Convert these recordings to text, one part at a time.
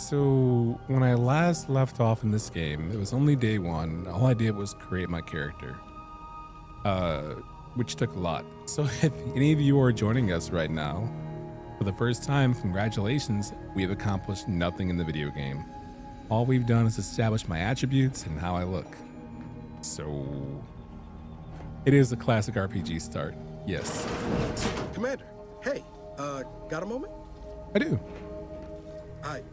So when I last left off in this game, it was only day one. All I did was create my character, uh, which took a lot. So if any of you are joining us right now for the first time, congratulations. We have accomplished nothing in the video game. All we've done is establish my attributes and how I look. So it is a classic RPG start. Yes. Commander, hey, got a moment? I do. Hi,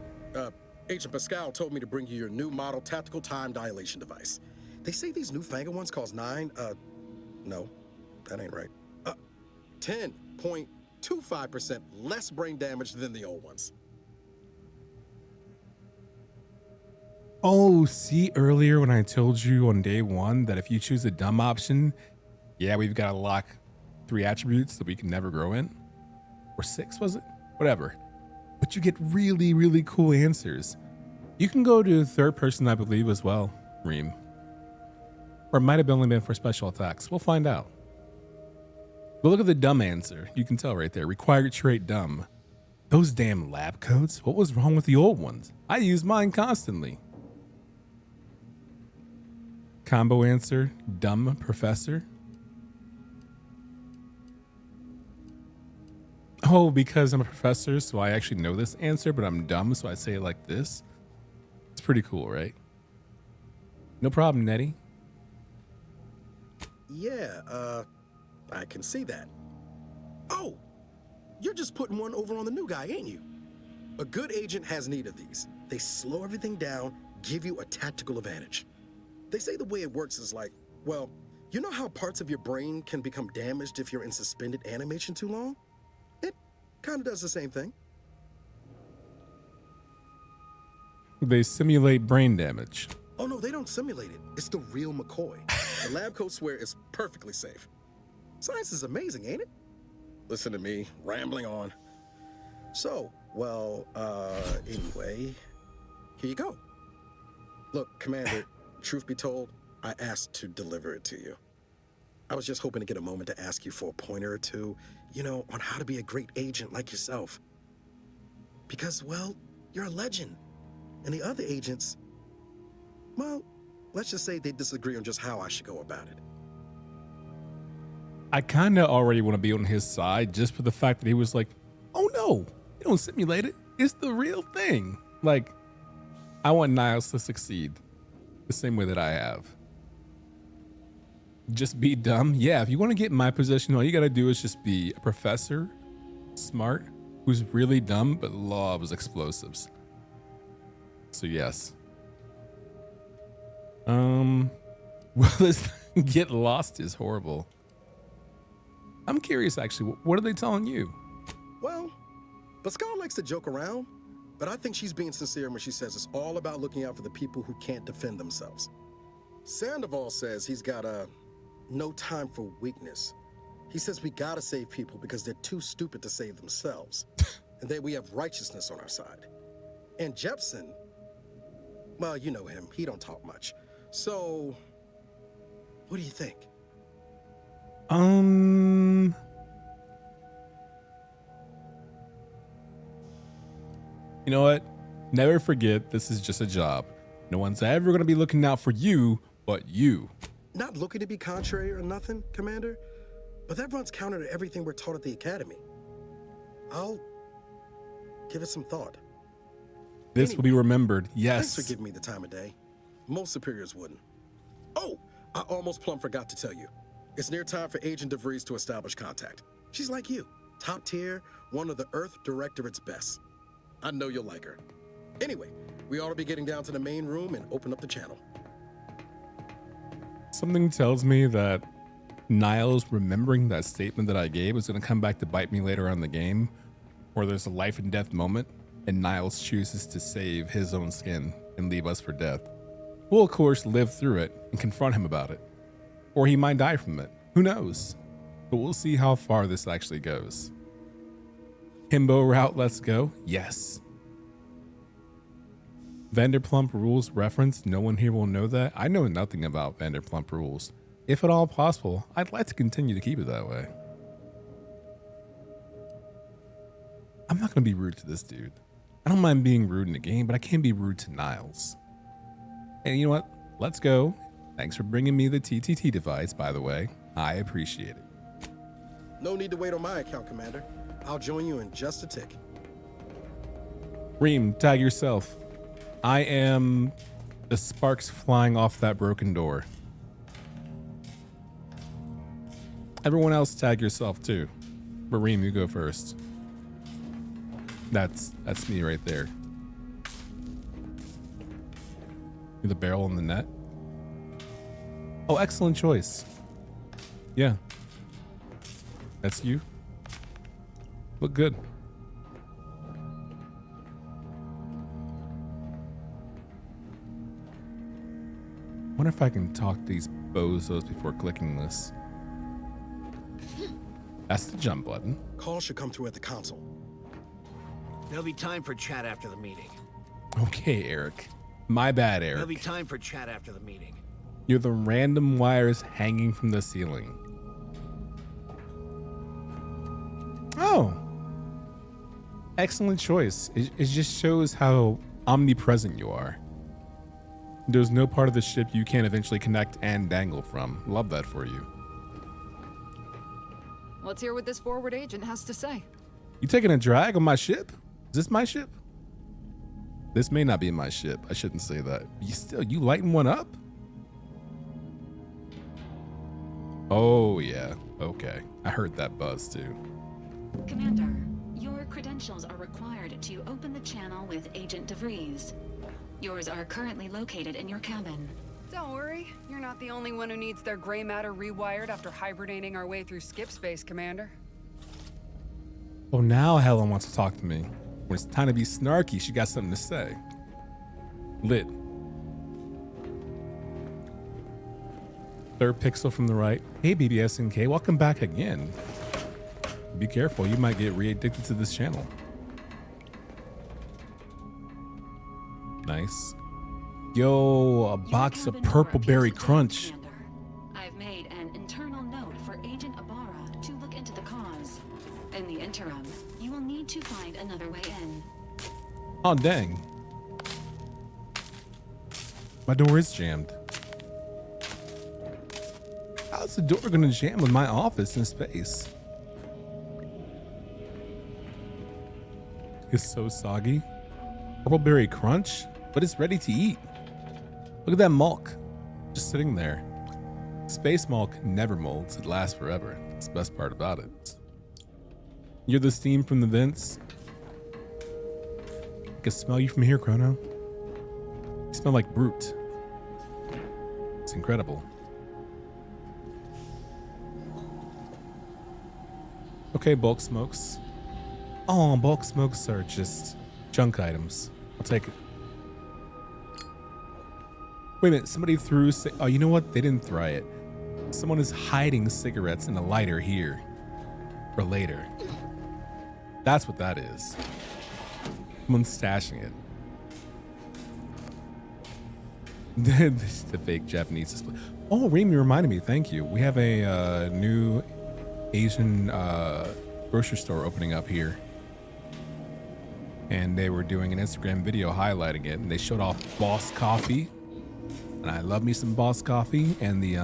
Agent Pascal told me to bring you your new model tactical time dilation device. They say these newfangled ones cause no, that ain't right. 10.25% less brain damage than the old ones. Oh, see earlier when I told you on day one that if you choose the dumb option, yeah, we've got to lock 3 attributes that we can never grow in? Or 6, was it? Whatever. But you get really, really cool answers. You can go to third person, I believe, as well, Reem. Or it might have only been for special attacks. We'll find out. But look at the dumb answer. You can tell right there. Required trait dumb. Those damn lab coats. What was wrong with the old ones? I use mine constantly. Combo answer, dumb professor. Oh, because I'm a professor, so I actually know this answer, but I'm dumb, so I say it like this. It's pretty cool, right? No problem, Nettie. Yeah, I can see that. Oh, you're just putting one over on the new guy, ain't you? A good agent has need of these. They slow everything down, give you a tactical advantage. They say the way it works is like, well, you know how parts of your brain can become damaged if you're in suspended animation too long? It kind of does the same thing. They simulate brain damage. Oh no, they don't simulate it. It's the real McCoy. The lab coats swear it's perfectly safe. Science is amazing, ain't it? Listen to me, rambling on. So, well, anyway, here you go. Look, Commander, truth be told, I asked to deliver it to you. I was just hoping to get a moment to ask you for a pointer or two, you know, on how to be a great agent like yourself. Because, well, you're a legend. And the other agents, well, let's just say they disagree on just how I should go about it. I kind of already want to be on his side just for the fact that he was like, oh no, you don't simulate it. It's the real thing. Like, I want Niles to succeed the same way that I have. Just be dumb. Yeah, if you want to get in my position, all you got to do is just be a professor, smart, who's really dumb, but loves explosives. So yes. Well, this get lost is horrible. I'm curious, actually, what are they telling you? Well, Pascal likes to joke around, but I think she's being sincere when she says it's all about looking out for the people who can't defend themselves. Sandoval says he's got no time for weakness. He says we gotta save people because they're too stupid to save themselves, and that we have righteousness on our side. And Jepson, well, you know him, he don't talk much. So, what do you think? You know what? Never forget, this is just a job. No one's ever going to be looking out for you but you. Not looking to be contrary or nothing, Commander, but that runs counter to everything we're taught at the Academy. I'll give it some thought. This will be remembered, yes. Thanks for giving me the time of day. Most superiors wouldn't. Oh, I almost plumb forgot to tell you. It's near time for Agent DeVries to establish contact. She's like you, top tier, one of the Earth Directorate's best. I know you'll like her. Anyway, we ought to be getting down to the main room and open up the channel. Something tells me that Niles remembering that statement that I gave is going to come back to bite me later on in the game, where there's a life and death moment, and Niles chooses to save his own skin and leave us for death. We'll, of course, live through it and confront him about it. Or he might die from it. Who knows? But we'll see how far this actually goes. Himbo route, let's go. Yes. Vanderplump rules reference. No one here will know that. I know nothing about Vanderplump rules. If at all possible, I'd like to continue to keep it that way. I'm not going to be rude to this dude. I don't mind being rude in the game, but I can't be rude to Niles. And you know what? Let's go. Thanks for bringing me the TTT device, by the way. I appreciate it. No need to wait on my account, Commander. I'll join you in just a tick. Reem, tag yourself. I am the sparks flying off that broken door. Everyone else tag yourself too. But Reem, you go first. That's me right there. You're the barrel in the net. Oh, excellent choice. Yeah. That's you. Look good. Wonder if I can talk to these bozos before clicking this. That's the jump button. Call should come through at the console. There'll be time for chat after the meeting. Okay, Eric. My bad, Eric. There'll be time for chat after the meeting. You're the random wires hanging from the ceiling. Oh. Excellent choice. It just shows how omnipresent you are. There's no part of the ship you can't eventually connect and dangle from. Love that for you. Let's hear what this forward agent has to say. You taking a drag on my ship? Is this my ship? This may not be my ship. I shouldn't say that. You lighting one up? Oh yeah, okay. I heard that buzz too. Commander, your credentials are required to open the channel with Agent DeVries. Yours are currently located in your cabin. Don't worry, you're not the only one who needs their gray matter rewired after hibernating our way through skip space, Commander. Oh, now Helen wants to talk to me. When it's time to be snarky, she got something to say. Lit. Third pixel from the right. Hey, BBSNK, welcome back again. Be careful, you might get re-addicted to this channel. Nice. Yo, a box of purple berry crunch. Commander. I've made an internal note for Agent Ibarra to look into the cause. In the interim, you will need to find another way in. Oh, dang. My door is jammed. How's the door gonna jam with my office in space? It's so soggy. Purple berry crunch, but it's ready to eat. Look at that milk, just sitting there. Space milk never molds, it lasts forever. That's the best part about it. You're the steam from the vents. I can smell you from here, Chrono. You smell like Brute. It's incredible. Okay, bulk smokes. Oh, bulk smokes are just junk items. I'll take it. Wait a minute, somebody threw, oh, you know what? They didn't throw it. Someone is hiding cigarettes in a lighter here for later. That's what that is. Someone's stashing it. This is the fake Japanese display. Oh, Reem, you reminded me. Thank you. We have a new Asian grocery store opening up here. And they were doing an Instagram video highlighting it. And they showed off Boss Coffee. And I love me some Boss Coffee. And the,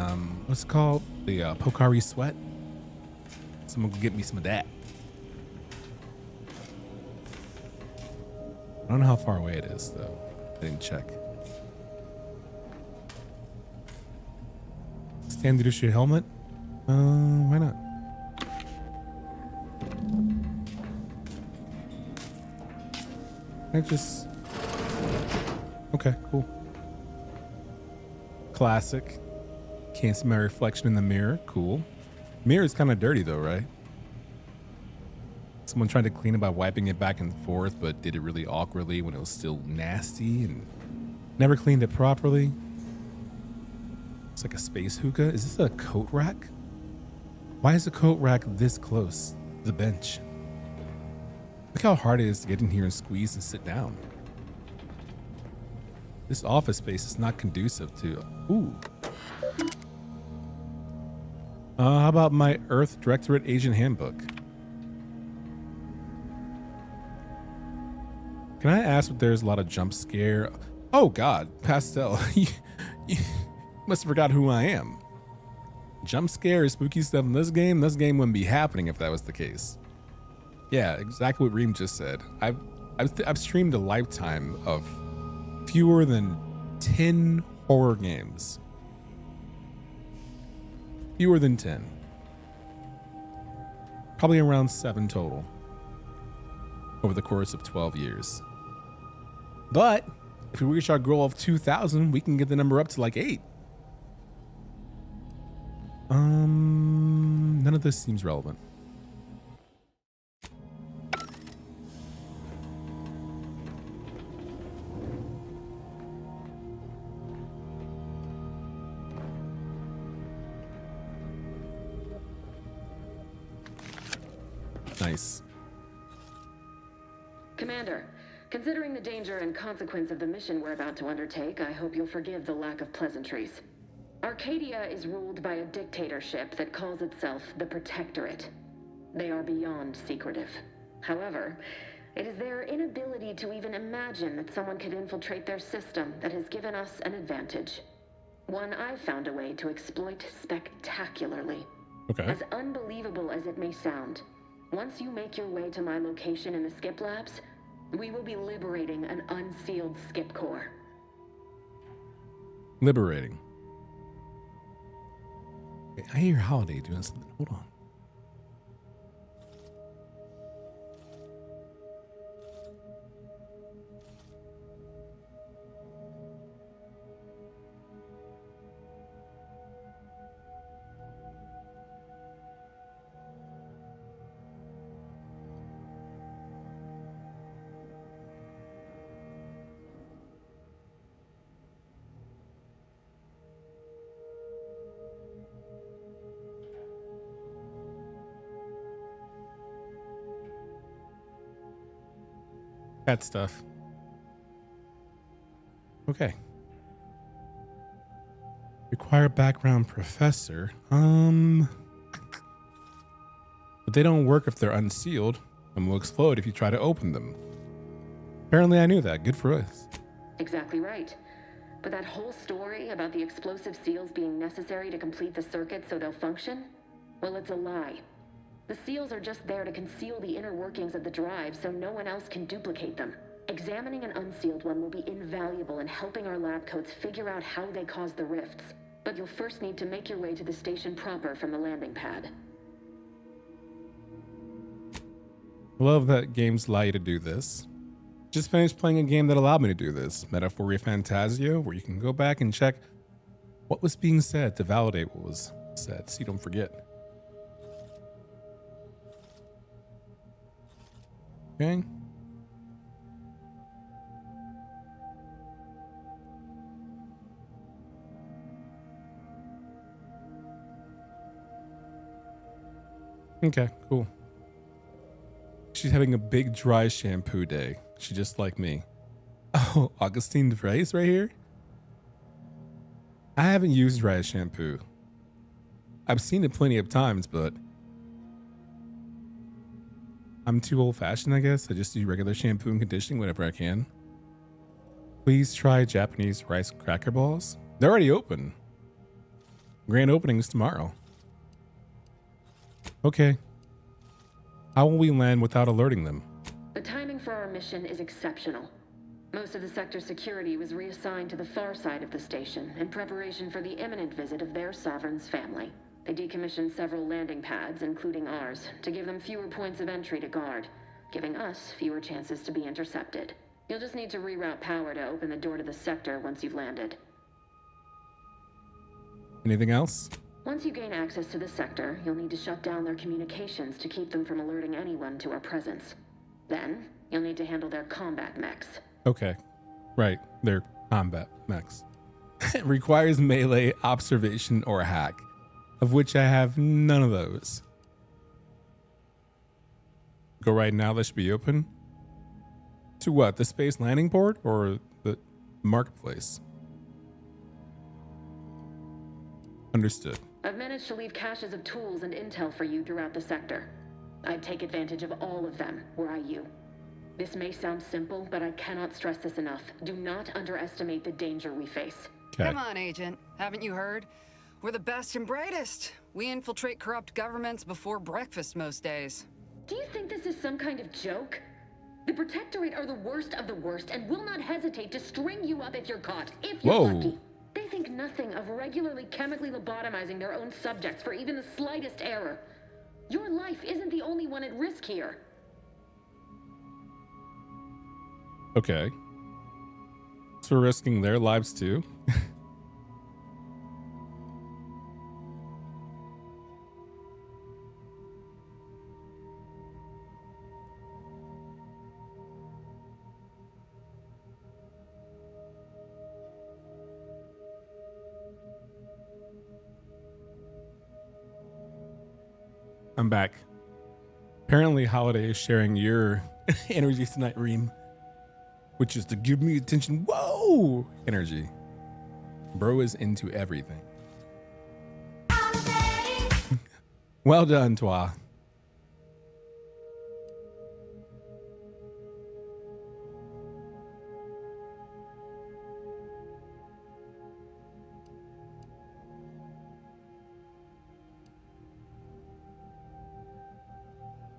what's it called? The Pocari Sweat. Someone could get me some of that. I don't know how far away it is, though. I didn't check. Stand leadership helmet? Why not? I just... Okay, cool. Classic. Can't see my reflection in the mirror. Cool. Mirror is kind of dirty, though, right? Someone tried to clean it by wiping it back and forth, but did it really awkwardly when it was still nasty and never cleaned it properly. It's like a space hookah. Is this a coat rack? Why is the coat rack this close to the bench? Look how hard it is to get in here and squeeze and sit down. This office space is not conducive to... Ooh. How about my Earth Directorate Agent Handbook? Can I ask if there's a lot of jump scare? Oh God, Pastel, you must have forgot who I am. Jump scare, spooky stuff in this game wouldn't be happening if that was the case. Yeah, exactly what Reem just said. I've streamed a lifetime of fewer than 10 horror games. Fewer than 10. Probably around 7 total over the course of 12 years. But if we reach our goal of 2,000, we can get the number up to like 8. None of this seems relevant. Nice. Commander, considering the danger and consequence of the mission we're about to undertake, I hope you'll forgive the lack of pleasantries. Arcadia is ruled by a dictatorship that calls itself the Protectorate. They are beyond secretive. However, it is their inability to even imagine that someone could infiltrate their system that has given us an advantage. One I've found a way to exploit spectacularly. Okay. As unbelievable as it may sound, once you make your way to my location in the Skip Labs, we will be liberating an unsealed Skip core. Liberating. Okay, I hear Holiday doing something. Hold on. That stuff. Okay. Require background professor. But they don't work if they're unsealed and will explode if you try to open them. Apparently I knew that. Good for us. Exactly right. But that whole story about the explosive seals being necessary to complete the circuit so they'll function? Well, it's a lie. The seals are just there to conceal the inner workings of the drive so no one else can duplicate them. Examining an unsealed one will be invaluable in helping our lab coats figure out how they cause the rifts. But you'll first need to make your way to the station proper from the landing pad. Love that games allow you to do this. Just finished playing a game that allowed me to do this, Metaphoria Fantasia, where you can go back and check what was being said to validate what was said, so you don't forget. Okay. Okay, cool. She's having a big dry shampoo day. She's just like me. Oh, Augustine de Vries right here? I haven't used dry shampoo. I've seen it plenty of times, but I'm too old-fashioned, I guess. I just do regular shampoo and conditioning whenever I can. Please try Japanese rice cracker balls. They're already open. Grand opening is tomorrow. Okay. How will we land without alerting them? The timing for our mission is exceptional. Most of the sector's security was reassigned to the far side of the station in preparation for the imminent visit of their sovereign's family. They decommissioned several landing pads, including ours, to give them fewer points of entry to guard, giving us fewer chances to be intercepted. You'll just need to reroute power to open the door to the sector once you've landed. Anything else? Once you gain access to the sector, you'll need to shut down their communications to keep them from alerting anyone to our presence. Then, you'll need to handle their combat mechs. Okay. Right. They're combat mechs. It requires melee, observation, or hack, of which I have none of those. Go right now, that should be open. To what? The space landing port or the marketplace? Understood. I've managed to leave caches of tools and intel for you throughout the sector. I'd take advantage of all of them, were I you. This may sound simple, but I cannot stress this enough. Do not underestimate the danger we face. Okay. Come on, Agent. Haven't you heard? We're the best and brightest. We infiltrate corrupt governments before breakfast most days. Do you think this is some kind of joke? The Protectorate are the worst of the worst and will not hesitate to string you up if you're caught, if you're Whoa. lucky. They think nothing of regularly chemically lobotomizing their own subjects for even the slightest error. Your life isn't the only one at risk here. Okay. So we're risking their lives too? I'm back. Apparently Holiday is sharing your energy tonight, Reem. Which is to give me attention. Whoa! Energy. Bro is into everything. Well done, Twa.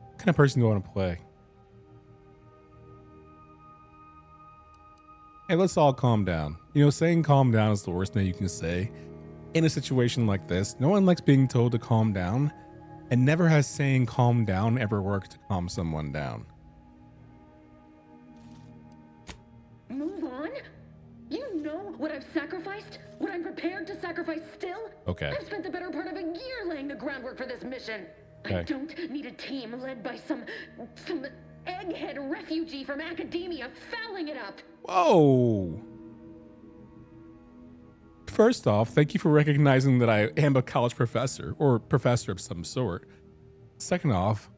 What kind of person do I want to play? Hey, let's all calm down. You know, saying calm down is the worst thing you can say in a situation like this. No one likes being told to calm down, and never has saying calm down ever worked to calm someone down. Move on? You know what I've sacrificed? What I'm prepared to sacrifice still? Okay. I've spent the better part of a year laying the groundwork for this mission. I Okay. don't need a team led by some egghead refugee from academia fouling it up. Whoa. First off, thank you for recognizing that I am a college professor or professor of some sort. Second off,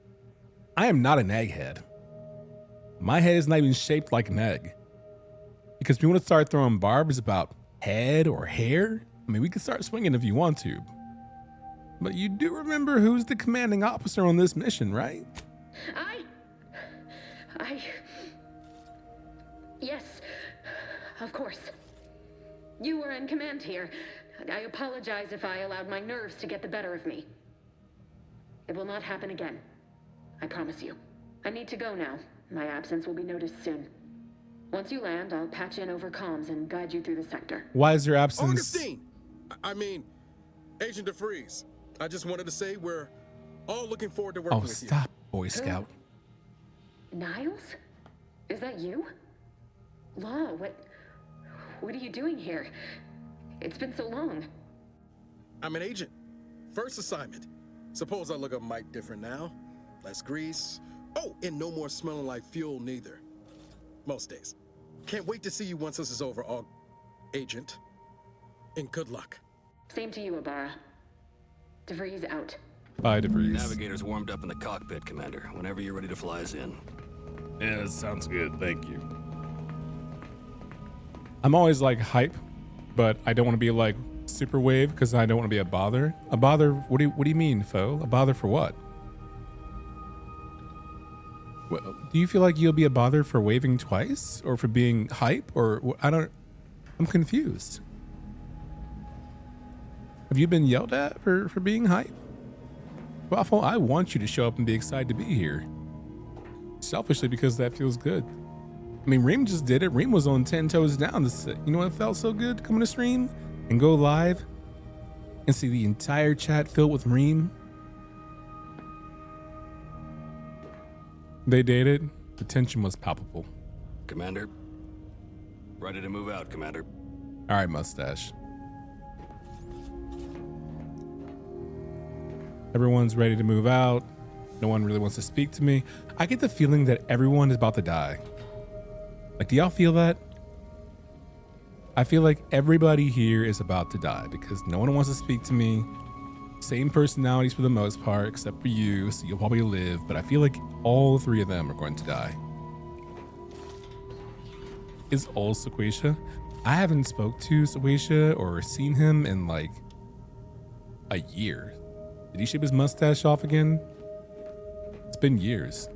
I am not an egghead. My head is not even shaped like an egg. Because if you want to start throwing barbs about head or hair, I mean, we can start swinging if you want to. But you do remember who's the commanding officer on this mission, right? Yes, of course. You were in command here. I apologize if I allowed my nerves to get the better of me. It will not happen again. I promise you. I need to go now. My absence will be noticed soon. Once you land, I'll patch in over comms and guide you through the sector. Why is your absence? Augustine! I mean, Agent DeFreeze. I just wanted to say we're all looking forward to working Oh, with you. stop, Boy Scout. Niles? Is that you? Law, what are you doing here? It's been so long. I'm an agent. First assignment. Suppose I look a mite different now. Less grease. Oh, and no more smelling like fuel neither. Most days. Can't wait to see you once this is over, Agent. And good luck. Same to you, Ibarra. DeVries out. Bye, DeVries. Navigator's warmed up in the cockpit, Commander. Whenever you're ready to fly us in. Yeah, that sounds good. Thank you. I'm always like hype, but I don't want to be like super wave because I don't want to be a bother. A bother? What do you mean, foe? A bother for what? Well, do you feel like you'll be a bother for waving twice, or for being hype, or I don't? I'm confused. Have you been yelled at for being hype? Waffle, I want you to show up and be excited to be here. Selfishly, because that feels good. I mean, Reem just did it. Reem was on 10 toes down. You know what felt so good? Coming to stream and go live and see the entire chat filled with Reem. They dated. The tension was palpable. Commander. Ready to move out, Commander. All right, mustache. Everyone's ready to move out. No one really wants to speak to me. I get the feeling that everyone is about to die. Like, do y'all feel that? I feel like everybody here is about to die because no one wants to speak to me. Same personalities for the most part, except for you, so you'll probably live, but I feel like all three of them are going to die. Is old Sequacia? I haven't spoke to Sequacia or seen him in like a year. Did he shave his mustache off again? It's been years.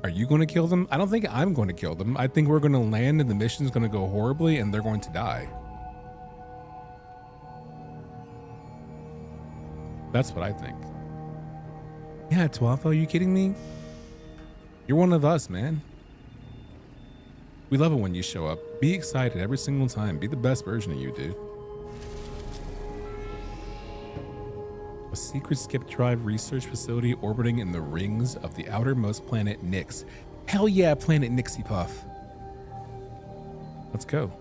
Are you going to kill them? I don't think I'm going to kill them. I think we're going to land and the mission's going to go horribly and they're going to die. That's what I think. Yeah, Twelfth, are you kidding me? You're one of us, man. We love it when you show up. Be excited every single time. Be the best version of you, dude. A secret skip drive research facility orbiting in the rings of the outermost planet Nyx. Hell yeah, planet Nixie Puff. Let's go.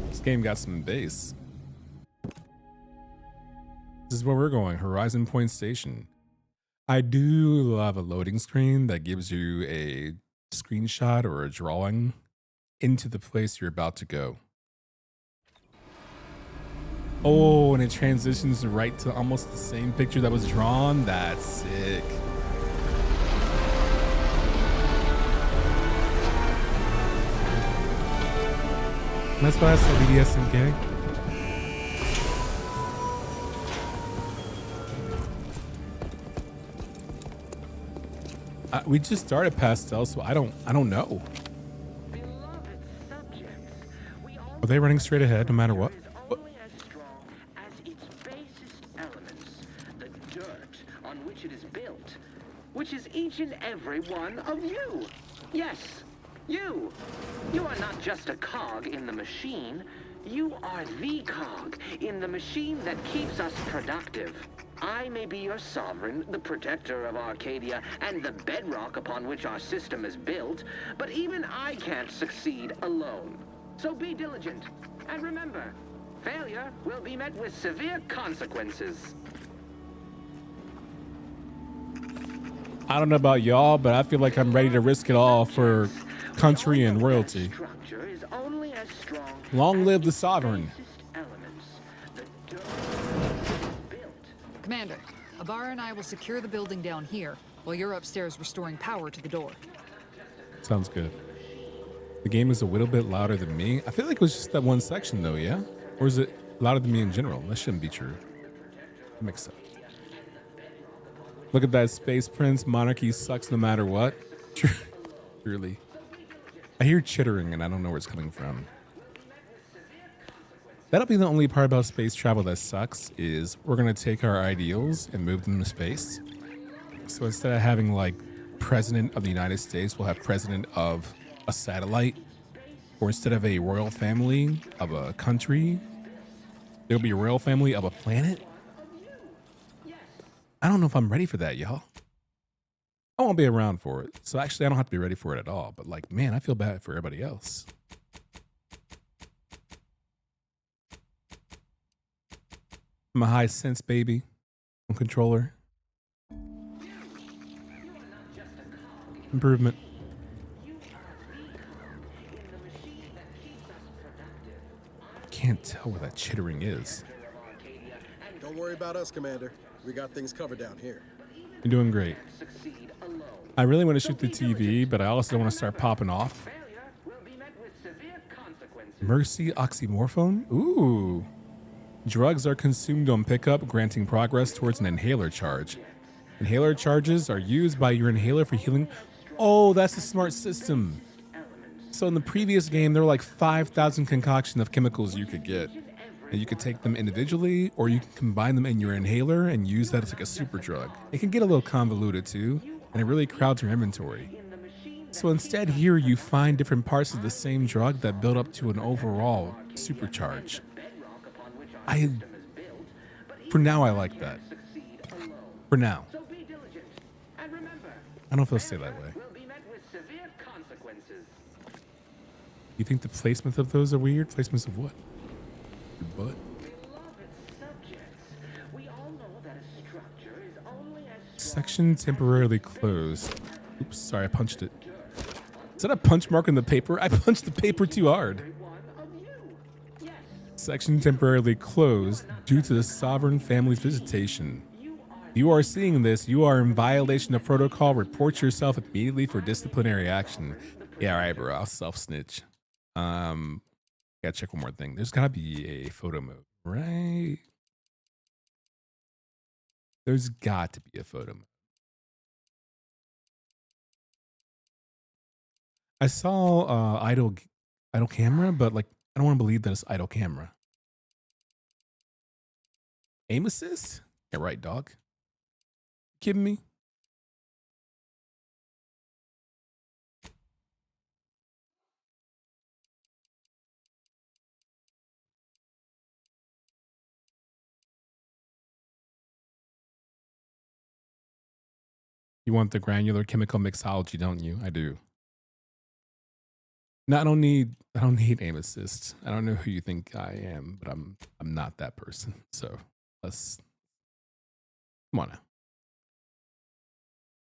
This game got some bass. This is where we're going, Horizon Point Station. I do love a loading screen that gives you a screenshot or a drawing into the place you're about to go. Oh, and it transitions right to almost the same picture that was drawn. That's sick. And that's why I said BDSMK. We just started Pastel, so I don't know. Are they running straight ahead no matter what? Only as strong as its basest elements, the dirt on which it is built, which is each and every one of you. Yes, you. You are not just a cog in the machine. You are the cog in the machine that keeps us productive. I may be your sovereign, the protector of Arcadia, and the bedrock upon which our system is built, but even I can't succeed alone. So be diligent, and remember, failure will be met with severe consequences. I don't know about y'all, but I feel like I'm ready to risk it all for country and royalty. Structure is only as strong. Long live the sovereign. Commander, Abara and I will secure the building down here while you're upstairs restoring power to the door. Sounds good. The game is a little bit louder than me. I feel like it was just that one section though, yeah? Or is it louder than me in general? That shouldn't be true. That makes sense. Look at that, Space Prince. Monarchy sucks no matter what. Truly. I hear chittering and I don't know where it's coming from. That'll be the only part about space travel that sucks, is we're gonna take our ideals and move them to space. So instead of having like President of the United States, we'll have President of a satellite. Or instead of a royal family of a country, there'll be a royal family of a planet. I don't know if I'm ready for that, y'all. I won't be around for it. So actually I don't have to be ready for it at all. But like, man, I feel bad for everybody else. I'm a high sense baby on controller. Improvement. Can't tell where that chittering is. Don't worry about us, Commander. We got things covered down here. You're doing great. I really want to shoot the TV, but I also want to start popping off. Mercy oxymorphone? Ooh. Drugs are consumed on pickup, granting progress towards an inhaler charge. Inhaler charges are used by your inhaler for healing. Oh, that's a smart system. So in the previous game, there were like 5,000 concoction of chemicals you could get. And you could take them individually, or you can combine them in your inhaler and use that as like a super drug. It can get a little convoluted too, and it really crowds your inventory. So instead here, you find different parts of the same drug that build up to an overall supercharge. For now, I like that. For now. I don't know if they'll stay that way. You think the placement of those are weird? Placements of what? Your butt? Section temporarily closed. Oops, sorry, I punched it. Is that a punch mark on the paper? I punched the paper too hard. Section temporarily closed due to the sovereign family's visitation. You are seeing this. You are in violation of protocol. Report yourself immediately for disciplinary action. Yeah, all right, bro. I'll self-snitch. Gotta check one more thing. There's gotta be a photo mode, right? There's got to be a photo mode. I saw idle camera, but like I don't want to believe that it's idle camera. Aim assist? Yeah, right, dog. Kidding me? You want the granular chemical mixology, don't you? I do. No, I don't need aim assist. I don't know who you think I am, but I'm not that person. So let's come on now.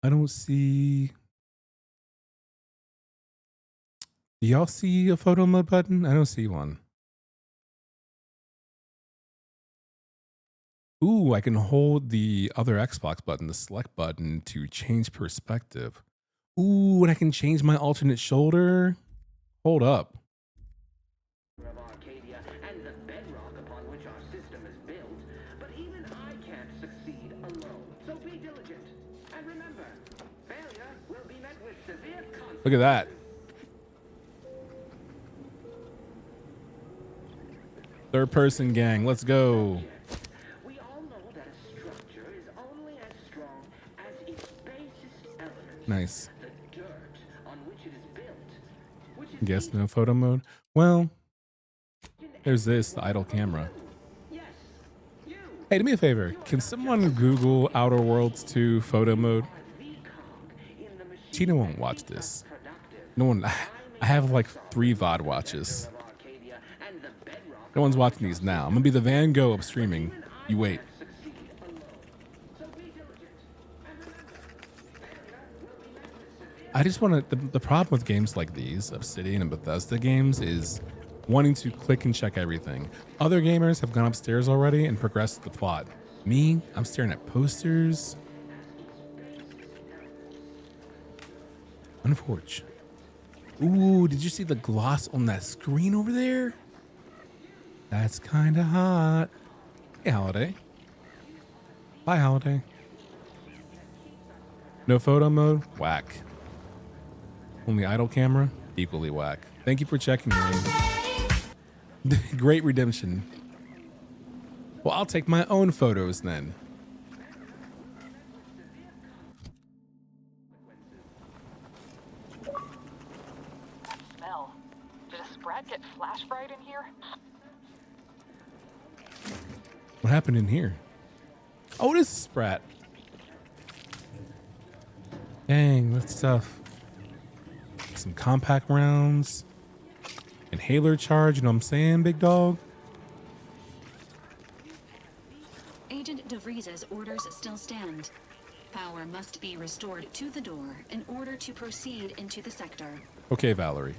I don't see. Do y'all see a photo mode button? I don't see one. Ooh, I can hold the other Xbox button, the select button, to change perspective. Ooh, and I can change my alternate shoulder. Hold up. Of Arcadia and the bedrock upon which our system is built, but even I can't succeed alone. So be diligent. And remember, failure will be met with severe consequences. Look at that. Third person gang, let's go. We all know that a structure is only as strong as its basest elements. Nice. The dirt on which it is built, which is Guess no photo mode. Well, there's this, the idle camera. yes, you Hey, do me a favor. Can someone Google Outer Worlds 2 photo mode? the cog in the machine Tina won't watch this. productive. No one. I have like 3 VOD watches. Of Arcadia and the bedrock No one's watching these now. I'm gonna be the Van Gogh of streaming. You wait. succeed alone. So be diligent. And remember, failure will be met with severe I just want to. The problem with games like these, Obsidian and Bethesda games, is wanting to click and check everything. Other gamers have gone upstairs already and progressed the plot. Me, I'm staring at posters. Unforge. Ooh, did you see the gloss on that screen over there? That's kind of hot. Hey, Holiday. Bye, Holiday. No photo mode? Whack. Only idle camera? Equally whack. Thank you for checking me. Great redemption. Well, I'll take my own photos then. Smell. Did a sprat get flash fried in here? What happened in here? Oh, it is a sprat. Dang, that's tough. Some compact rounds. Inhaler charge, you know what I'm saying, big dog? Agent DeVries's orders still stand. Power must be restored to the door in order to proceed into the sector. Okay, Valerie.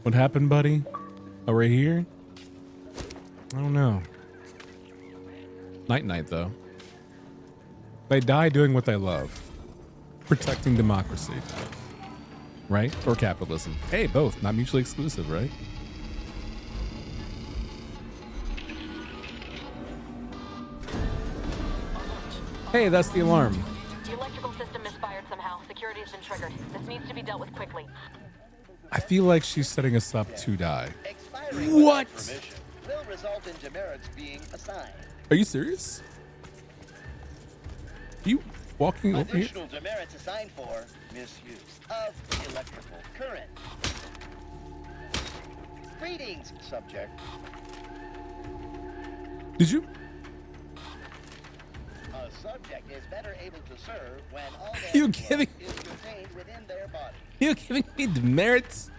What happened, buddy? Oh, right here? I don't know. Night, though. They die doing what they love. Protecting democracy. Right? Or capitalism. Hey, both. Not mutually exclusive, right? Hey, that's the alarm. The electrical system misfired somehow. Security has been triggered. This needs to be dealt with quickly. I feel like she's setting us up to die. Expiring What? without permission will result in demerits being assigned. Are you serious? You walking over here? Additional demerits assigned for misuse of electrical current. Greetings, subject. Did you? A subject is better able to serve when all You their giving- is contained within their body. You giving me demerits?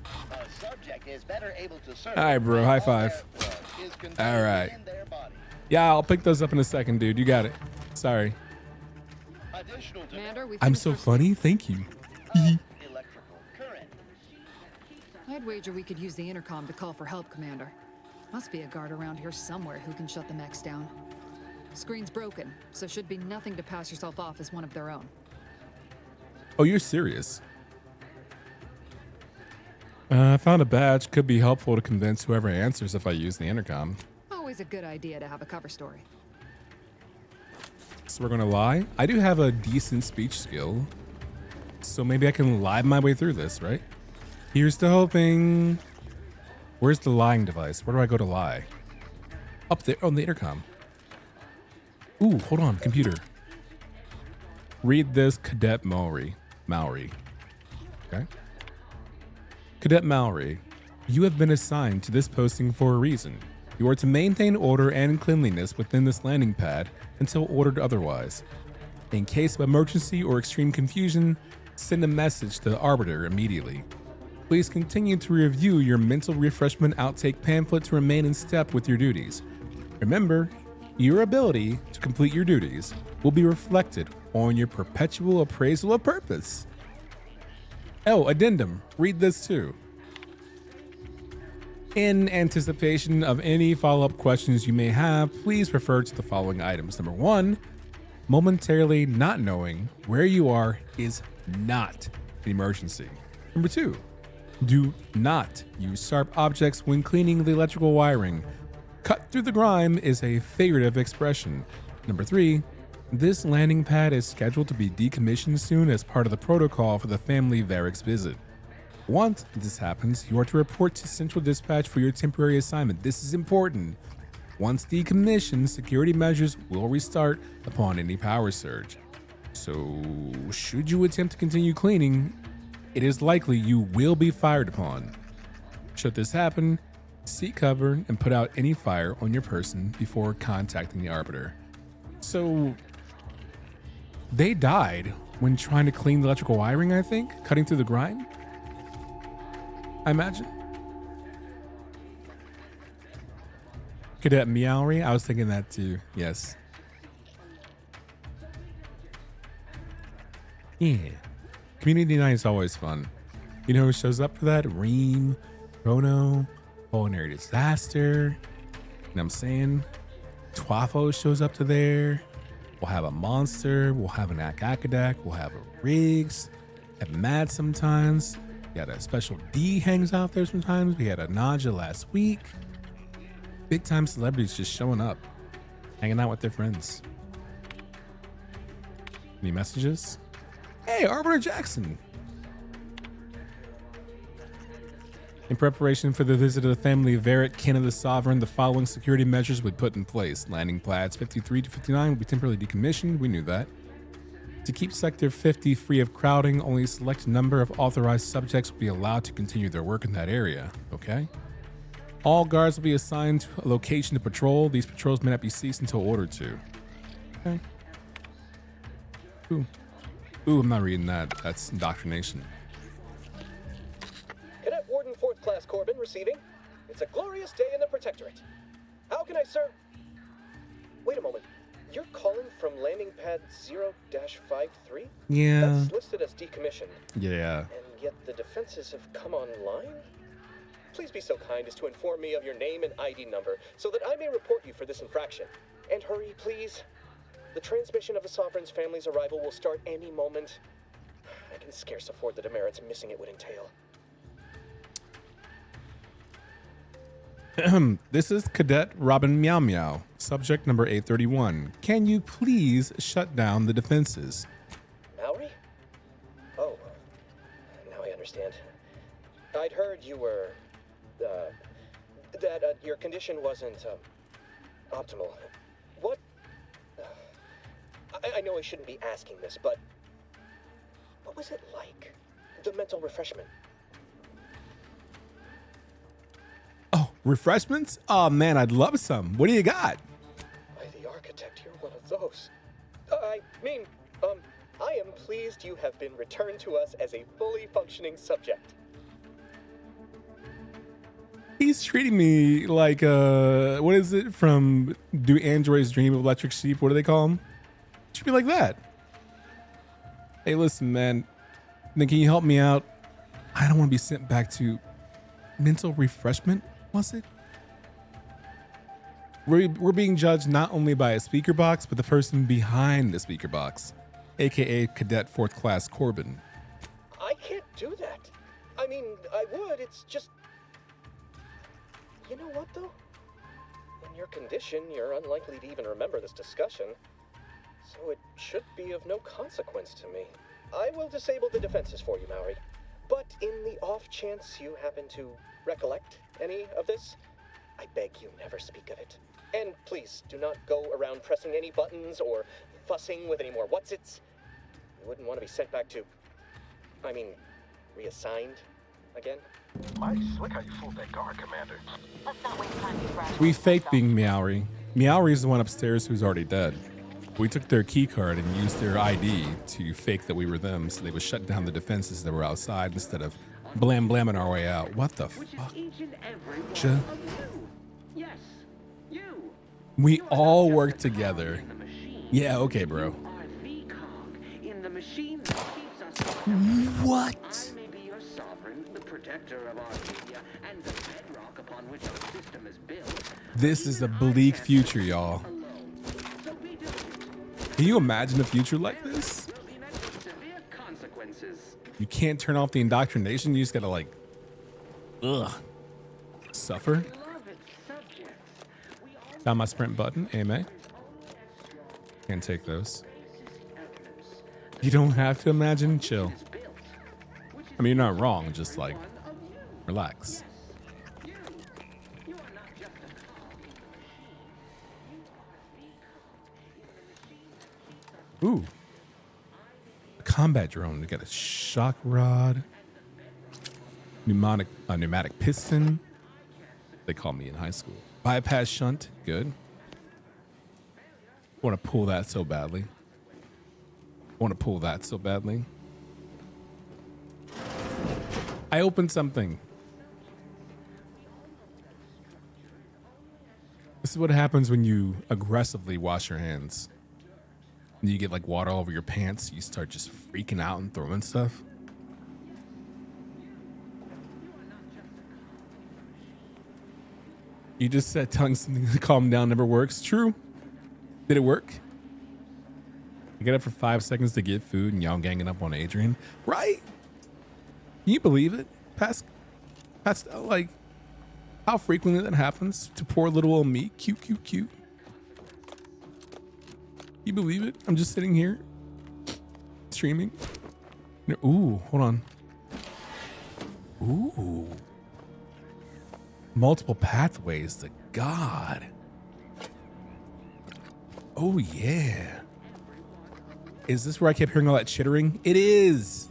A subject is better able to serve. All right, bro. when High all five. their blood is contained All right. within their body. Yeah, I'll pick those up in a second, dude. You got it. Sorry. Additional Commander, we I'm finished so our- funny. Thank you. electrical current. I'd wager we could use the intercom to call for help, Commander. Must be a guard around here somewhere who can shut the mechs down. Screen's broken, so should be nothing to pass yourself off as one of their own. Oh, you're serious? I found a badge. Could be helpful to convince whoever answers if I use the intercom. Always a good idea to have a cover story. So we're gonna lie. I do have a decent speech skill, so maybe I can lie my way through this, right? Here's to hoping. Where's the lying device? Where do I go to lie? Up there on the intercom. Ooh, hold on, computer. Read this, Cadet Maori. Okay. Cadet Mallory, you have been assigned to this posting for a reason. You are to maintain order and cleanliness within this landing pad until ordered otherwise. In case of emergency or extreme confusion, send a message to the Arbiter immediately. Please continue to review your mental refreshment outtake pamphlet to remain in step with your duties. Remember, your ability to complete your duties will be reflected on your perpetual appraisal of purpose. Oh, addendum. Read this too. In anticipation of any follow-up questions you may have, please refer to the following items. Number 1, momentarily not knowing where you are is not an emergency. Number 2, do not use sharp objects when cleaning the electrical wiring. Cut through the grime is a figurative expression. Number 3, this landing pad is scheduled to be decommissioned soon as part of the protocol for the family Varric's visit. Once this happens, you are to report to Central Dispatch for your temporary assignment. This is important. Once decommissioned, security measures will restart upon any power surge. So, should you attempt to continue cleaning, it is likely you will be fired upon. Should this happen, seek cover and put out any fire on your person before contacting the Arbiter. So, they died when trying to clean the electrical wiring, I think, cutting through the grime, I imagine. Cadet Meowry, I was thinking that too, yes. Yeah. Community night is always fun. You know who shows up for that? Reem, Chrono, Culinary Disaster. You know what I'm saying? Twafo shows up to there. We'll have a monster. We'll have an Akadak. We'll have a Riggs. Have Mad sometimes. We had a special D hangs out there sometimes. We had a Naja last week. Big time celebrities just showing up, hanging out with their friends. Any messages? Hey, Arbiter Jackson. In preparation for the visit of the family Varric, kin of the Sovereign, the following security measures would put in place. Landing pads 53 to 59 will be temporarily decommissioned. We knew that. To keep Sector 50 free of crowding, only a select number of authorized subjects will be allowed to continue their work in that area. Okay. All guards will be assigned to a location to patrol. These patrols may not be ceased until ordered to. Okay. Ooh, I'm not reading that. That's indoctrination. Cadet Warden 4th Class Corbin receiving. It's a glorious day in the Protectorate. How can I serve? Wait a moment. You're calling from landing pad 0-53? Yeah. That's listed as decommissioned. Yeah. And yet the defenses have come online? Please be so kind as to inform me of your name and ID number so that I may report you for this infraction. And hurry, please. The transmission of the Sovereign's family's arrival will start any moment. I can scarce afford the demerits missing it would entail. This is Cadet Robin Meow Meow, subject number 831. Can you please shut down the defenses? Mallory? Oh, now I understand. I'd heard you were, that your condition wasn't, optimal. What? I know I shouldn't be asking this, but what was it like? The mental refreshment? Oh, refreshments? Oh man, I'd love some. What do you got? By the architect, you're one of those. I mean, I am pleased you have been returned to us as a fully functioning subject. He's treating me like, what is it from Do Androids Dream of Electric Sheep? What do they call him? Treat me like that. Hey, listen, man. Then can you help me out? I don't want to be sent back to mental refreshment, was it? We're being judged not only by a speaker box, but the person behind the speaker box, aka Cadet 4th Class Corbin. I can't do that. I mean, I would, it's just... You know what, though? In your condition, you're unlikely to even remember this discussion, so it should be of no consequence to me. I will disable the defenses for you, Maori. But in the off chance you happen to recollect any of this, I beg you never speak of it. And please, do not go around pressing any buttons or fussing with any more whatsits. You wouldn't want to be sent back to... I mean, reassigned again. Mighty slick how you fooled that guard, Commander. Let's not waste time to We faked being Meowry. Meowry is the one upstairs who's already dead. We took their key card and used their ID to fake that we were them, so they would shut down the defenses that were outside instead of blamming our way out. What the fuck? Yes, you. We all work together. Yeah, okay, bro. In the machine that keeps us. What? I may be your sovereign, the protector of Arcadia, and the bedrock upon which our system is built. This is a bleak future, y'all. Can you imagine a future like this? You can't turn off the indoctrination. You just gotta like, suffer. Found my sprint button, AMA. Can't take those. You don't have to imagine. Chill. I mean, you're not wrong. Just like, relax. Ooh. A combat drone. We got a shock rod. Pneumatic piston. They called me in high school. Bypass shunt. Good. Want to pull that so badly. I opened something. This is what happens when you aggressively wash your hands. And you get like water all over your pants. You start just freaking out and throwing stuff. You just said telling something to calm down never works. True. Did it work? I get up for 5 seconds to get food and y'all ganging up on Adrian. Right? Can you believe it? Pastel, like, how frequently that happens to poor little old me. Cute. You believe it? I'm just sitting here streaming. Ooh, hold on. Ooh. Multiple pathways to God. Oh, yeah. Is this where I kept hearing all that chittering? It is.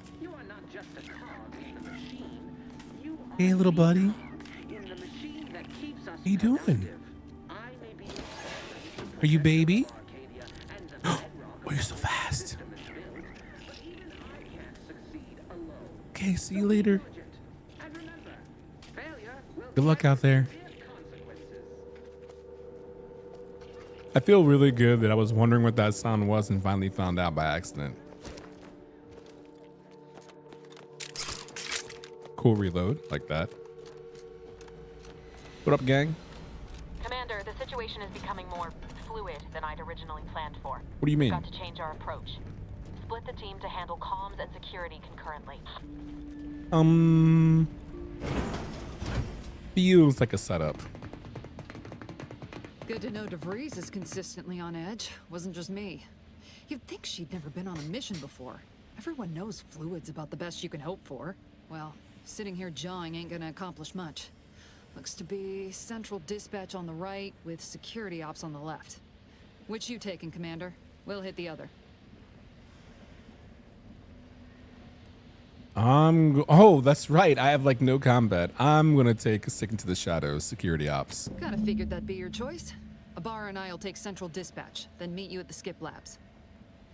Hey, little buddy. How you doing? Are you baby? Oh, you're so fast. Okay, see you later. Good luck out there. I feel really good that I was wondering what that sound was and finally found out by accident. Cool reload, like that. What up, gang? Commander, the situation is becoming more fluid than I'd originally planned for. What do you mean? We've got to change our approach. Split the team to handle comms and security concurrently. Feels like a setup. Good to know DeVries is consistently on edge. Wasn't just me. You'd think she'd never been on a mission before. Everyone knows fluid's about the best you can hope for. Well, sitting here jawing ain't gonna accomplish much. Looks to be central dispatch on the right with security ops on the left. Which you taking, Commander? We'll hit the other. Oh, that's right. I have like no combat. I'm gonna take a stick into the shadows, security ops. Kinda figured that'd be your choice. Abar and I'll take central dispatch, then meet you at the skip labs.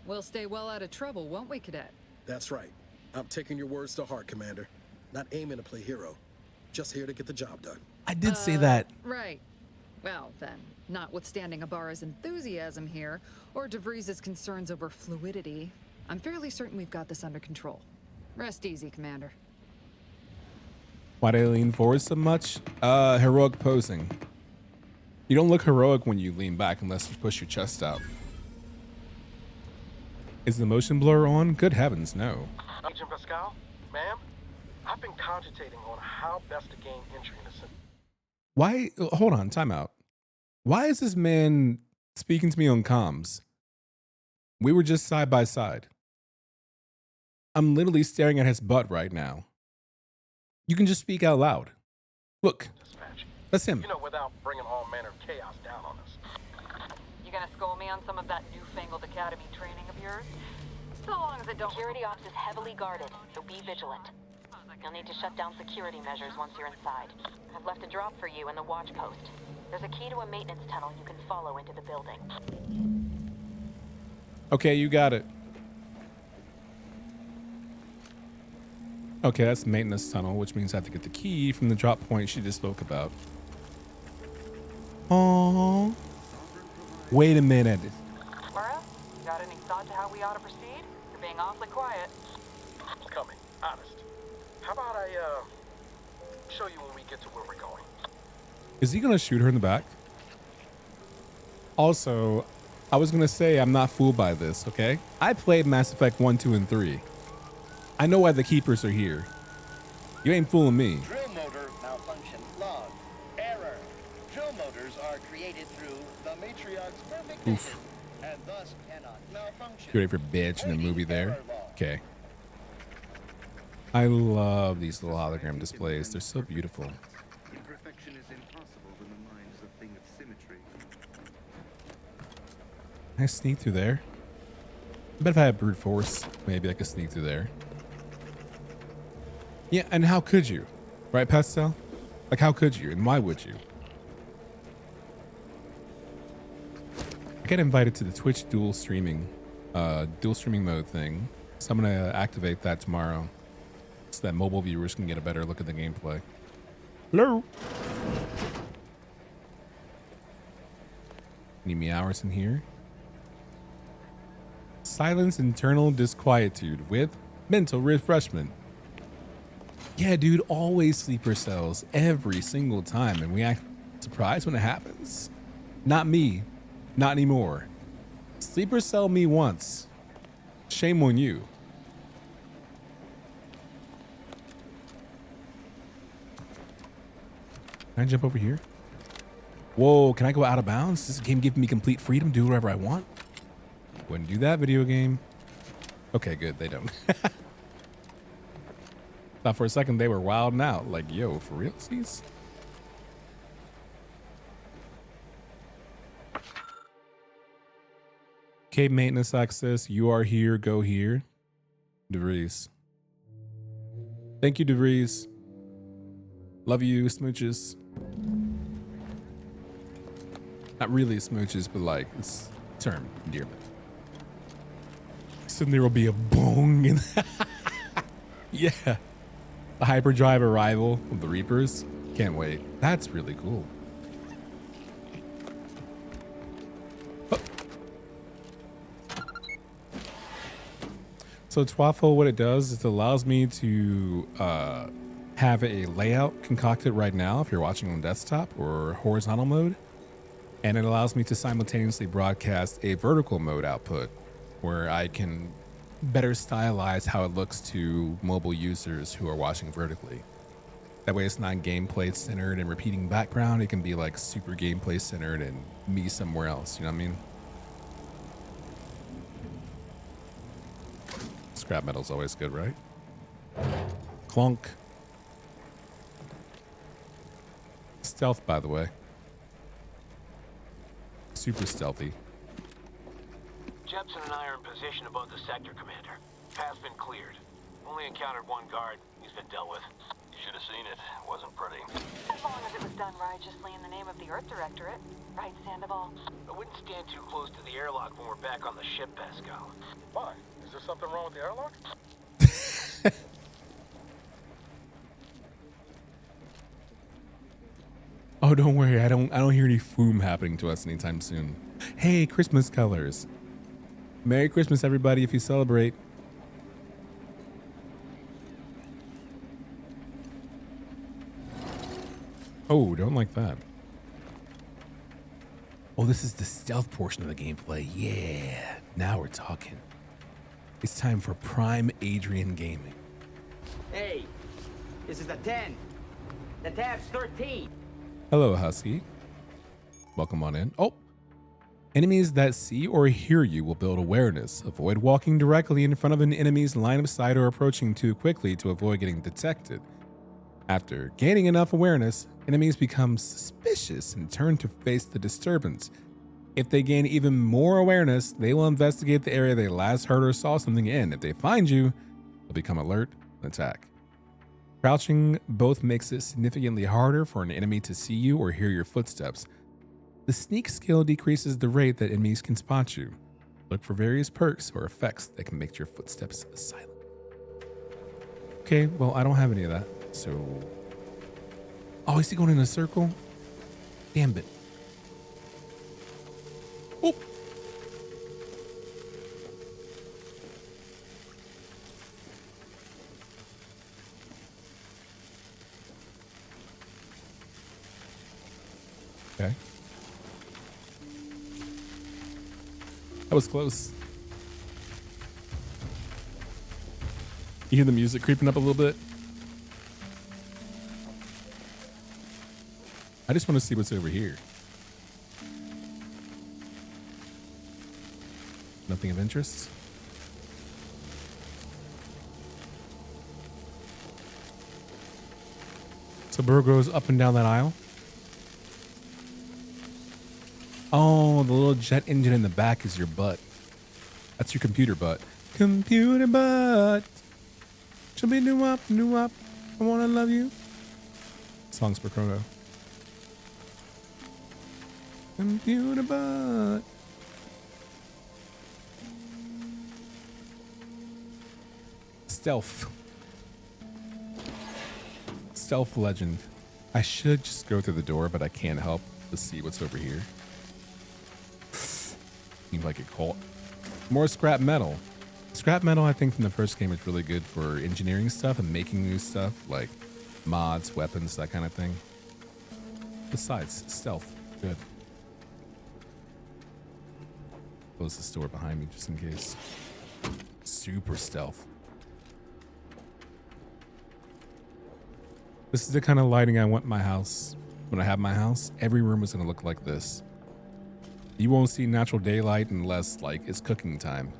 We'll stay well out of trouble, won't we, Cadet? That's right. I'm taking your words to heart, Commander. Not aiming to play hero. Just here to get the job done. I did say that. Right. Well, then, notwithstanding Ibarra's enthusiasm here, or DeVries' concerns over fluidity, I'm fairly certain we've got this under control. Rest easy, Commander. Why do I lean forward so much? Heroic posing. You don't look heroic when you lean back unless you push your chest out. Is the motion blur on? Good heavens, no. Agent Pascal? Ma'am? I've been cogitating on how best to gain entry in the city. Why? Hold on, time out. Why is this man speaking to me on comms? We were just side by side. I'm literally staring at his butt right now. You can just speak out loud. Look, that's him. You know, without bringing all manner of chaos down on us. You gonna school me on some of that newfangled academy training of yours? So long as it don't... Security ops is heavily guarded, so be vigilant. You'll need to shut down security measures once you're inside. I've left a drop for you in the watch post. There's a key to a maintenance tunnel you can follow into the building. Okay, you got it. Okay, that's the maintenance tunnel, which means I have to get the key from the drop point she just spoke about. Oh, wait a minute. Mara, got any thought to how we ought to proceed? You're being awfully quiet. It's coming, honest. How about I, show you when we get to where we're going? Is he gonna shoot her in the back? Also, I was gonna say I'm not fooled by this, okay? I played Mass Effect 1, 2, and 3. I know why the Keepers are here. You ain't fooling me. Drill motor malfunction log. Error. Drill motors are created through the Matriarch's perfect vision, and thus cannot malfunction. You ready for bitch in the movie there? Okay. I love these little hologram displays. They're so beautiful. Imperfection is impossible when the mind is a thing of symmetry. Can I sneak through there? I bet if I had brute force, maybe I could sneak through there. Yeah, and how could you? Right, Pastel? Like, how could you? And why would you? I got invited to the Twitch dual streaming mode thing. So I'm gonna activate that tomorrow so that mobile viewers can get a better look at the gameplay. Hello? Any meowers in here? Silence internal disquietude with mental refreshment. Yeah, dude, always sleeper cells every single time, and we act surprised when it happens. Not me. Not anymore. Sleeper cell me once. Shame on you. Can I jump over here? Whoa, can I go out of bounds? This game gives me complete freedom to do whatever I want. Wouldn't do that, video game. Okay, good, they don't. Thought for a second they were wilding out. Like, yo, for realsies? Okay, maintenance access. You are here. Go here. DeVries. Thank you, DeVries. Love you, smooches. Not really smooches, but like, it's term endearment. Soon there will be a bong in yeah. The hyperdrive arrival of the Reapers. Can't wait. That's really cool. Oh. So Twaffle, what it does is it allows me to have a layout concocted right now if you're watching on desktop or horizontal mode. And it allows me to simultaneously broadcast a vertical mode output where I can better stylize how it looks to mobile users who are watching vertically. That way it's not gameplay centered and repeating background. It can be like super gameplay centered and me somewhere else. You know what I mean? Scrap metal's always good, right? Clunk. Stealth, by the way. Super stealthy. Jepson and I are in position above the sector, Commander. Path's been cleared. Only encountered one guard. He's been dealt with. You should have seen it. Wasn't pretty. As long as it was done righteously in the name of the Earth Directorate. Right, Sandoval? I wouldn't stand too close to the airlock when we're back on the ship, Pascal. Why? Is there something wrong with the airlock? Oh, don't worry. I don't hear any foom happening to us anytime soon. Hey, Christmas colors. Merry Christmas, everybody, if you celebrate. Oh, don't like that. Oh, this is the stealth portion of the gameplay. Yeah, now we're talking. It's time for Prime Adrian Gaming. Hey, This is a 10. The tab's 13. Hello, Husky. Welcome on in. Oh, enemies that see or hear you will build awareness. Avoid walking directly in front of an enemy's line of sight or approaching too quickly to avoid getting detected. After gaining enough awareness, enemies become suspicious and turn to face the disturbance. If they gain even more awareness, they will investigate the area they last heard or saw something in. If they find you, they'll become alert and attack. Crouching both makes it significantly harder for an enemy to see you or hear your footsteps. The sneak skill decreases the rate that enemies can spot you. Look for various perks or effects that can make your footsteps silent. Okay, well, I don't have any of that, so... Oh, is he going in a circle? Damn it. Oh! Okay. That was close. You hear the music creeping up a little bit? I just want to see what's over here. Nothing of interest? So Burr goes up and down that aisle. Oh, the little jet engine in the back is your butt. That's your computer butt. Computer butt. Should be new up. I wanna love you. Songs per chrono. Computer butt. Stealth. Stealth legend. I should just go through the door, but I can't help to see what's over here. Seems like it caught. More scrap metal. Scrap metal, I think, from the first game is really good for engineering stuff and making new stuff like mods, weapons, that kind of thing. Besides, stealth. Good. Close this door behind me just in case. Super stealth. This is the kind of lighting I want in my house. When I have my house, every room is going to look like this. You won't see natural daylight unless, like, it's cooking time.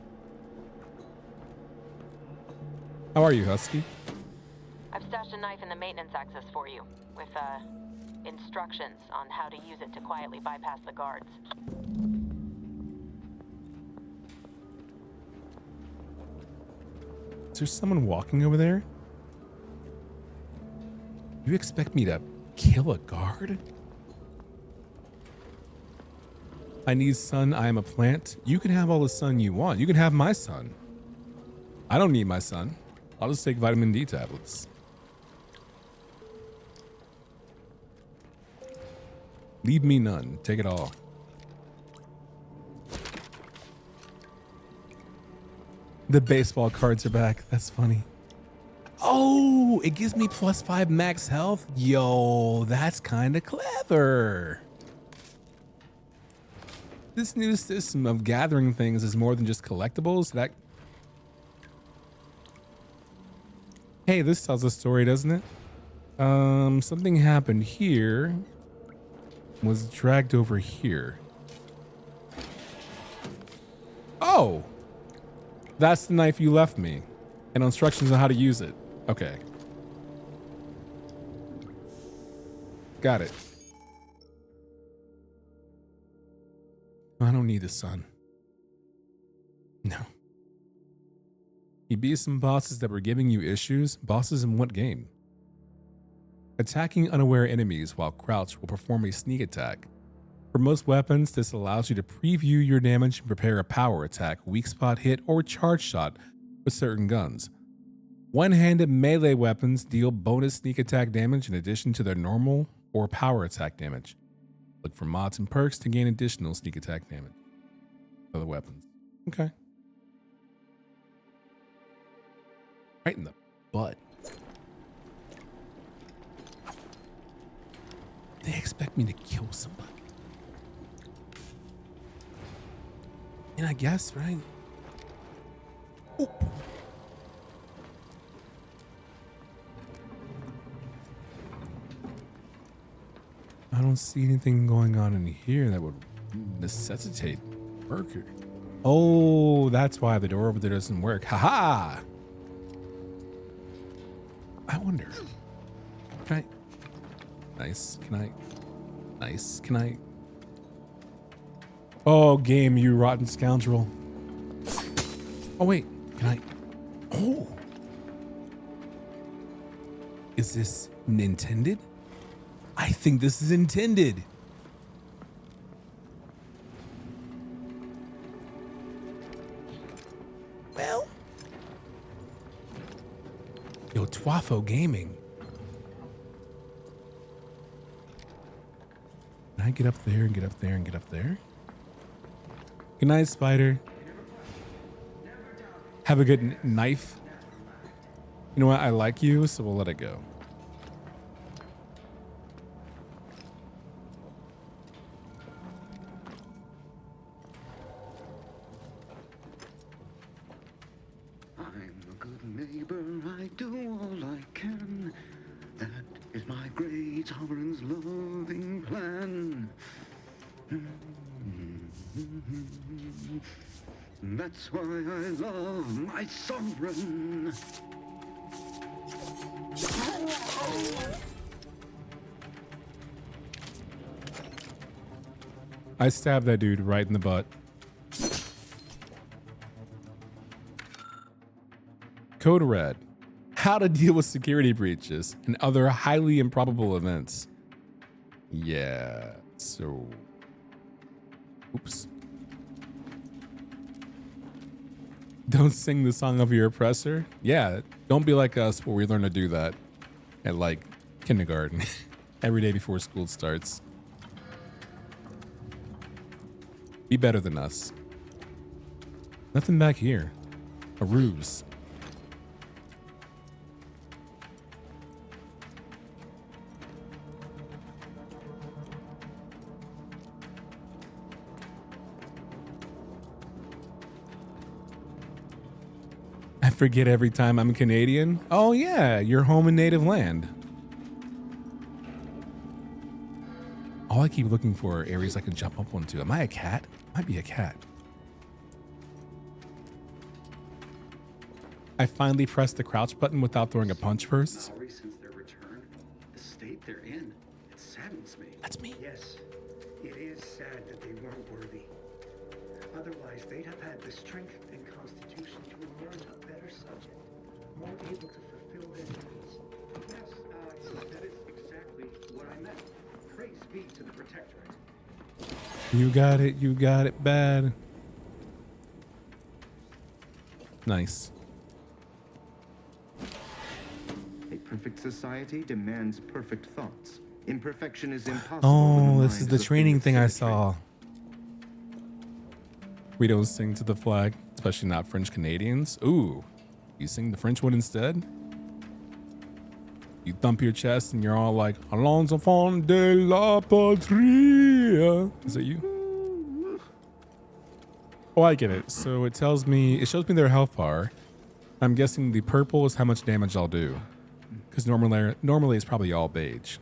How are you, Husky? I've stashed a knife in the maintenance access for you, with, instructions on how to use it to quietly bypass the guards. Is there someone walking over there? You expect me to kill a guard? I need sun. I am a plant. You can have all the sun you want. You can have my sun. I don't need my sun. I'll just take vitamin D tablets. Leave me none. Take it all. The baseball cards are back. That's funny. Oh, it gives me +5 max health. Yo, that's kind of clever. This new system of gathering things is more than just collectibles. That... Hey, this tells a story, doesn't it? Something happened here. Was dragged over here. Oh! That's the knife you left me. And instructions on how to use it. Okay. Got it. I don't need the sun. No. You beat some bosses that were giving you issues. Bosses in what game? Attacking unaware enemies while crouched will perform a sneak attack. For most weapons, this allows you to preview your damage and prepare a power attack, weak spot hit, or charge shot with certain guns. One-handed melee weapons deal bonus sneak attack damage in addition to their normal or power attack damage. Look for mods and perks to gain additional sneak attack damage. Other weapons. Okay. Right in the butt. They expect me to kill somebody. And I guess, right? Oop. I don't see anything going on in here that would necessitate worker. Oh, that's why the door over there doesn't work. Haha! I wonder. Can I? Nice. Can I? Nice. Can I? Oh, game, you rotten scoundrel. Oh, wait. Can I? Oh. Is this intended? I think this is intended. Well. Yo, Twafo Gaming. Can I get up there and get up there and get up there? Good night, Spider. Have a good knife. You know what? I like you, so we'll let it go. I'm a good neighbor, I do all I can. That is my great sovereign's loving plan. That's why I love my sovereign. I stabbed that dude right in the butt. Code Red. How to deal with security breaches and other highly improbable events. Yeah, so... Oops. Don't sing the song of your oppressor. Yeah, don't be like us where we learn to do that at like kindergarten every day before school starts. Be better than us. Nothing back here. A ruse. I forget every time I'm Canadian. Oh yeah, your home and native land. All I keep looking for are areas I can jump up onto. Am I a cat? Might be a cat. I finally pressed the crouch button without throwing a punch first. Sorry, since their return, the state they're in, it saddens me. That's me. Yes, it is sad that they weren't worthy. Otherwise, they'd have had the strength and constitution to emerge a better subject, more able to fulfill their duties. Yes, that is exactly what I meant. Praise be to the Protectorate. You got it bad. Nice. A perfect society demands perfect thoughts. Imperfection is impossible. Oh, this is the training thing I saw. We don't sing to the flag, especially not French Canadians. Ooh, you sing the French one instead? You thump your chest and you're all like, Allons enfants de la patrie. Is it you? Oh, I get it. So it shows me their health bar. I'm guessing the purple is how much damage I'll do. Because normally it's probably all beige.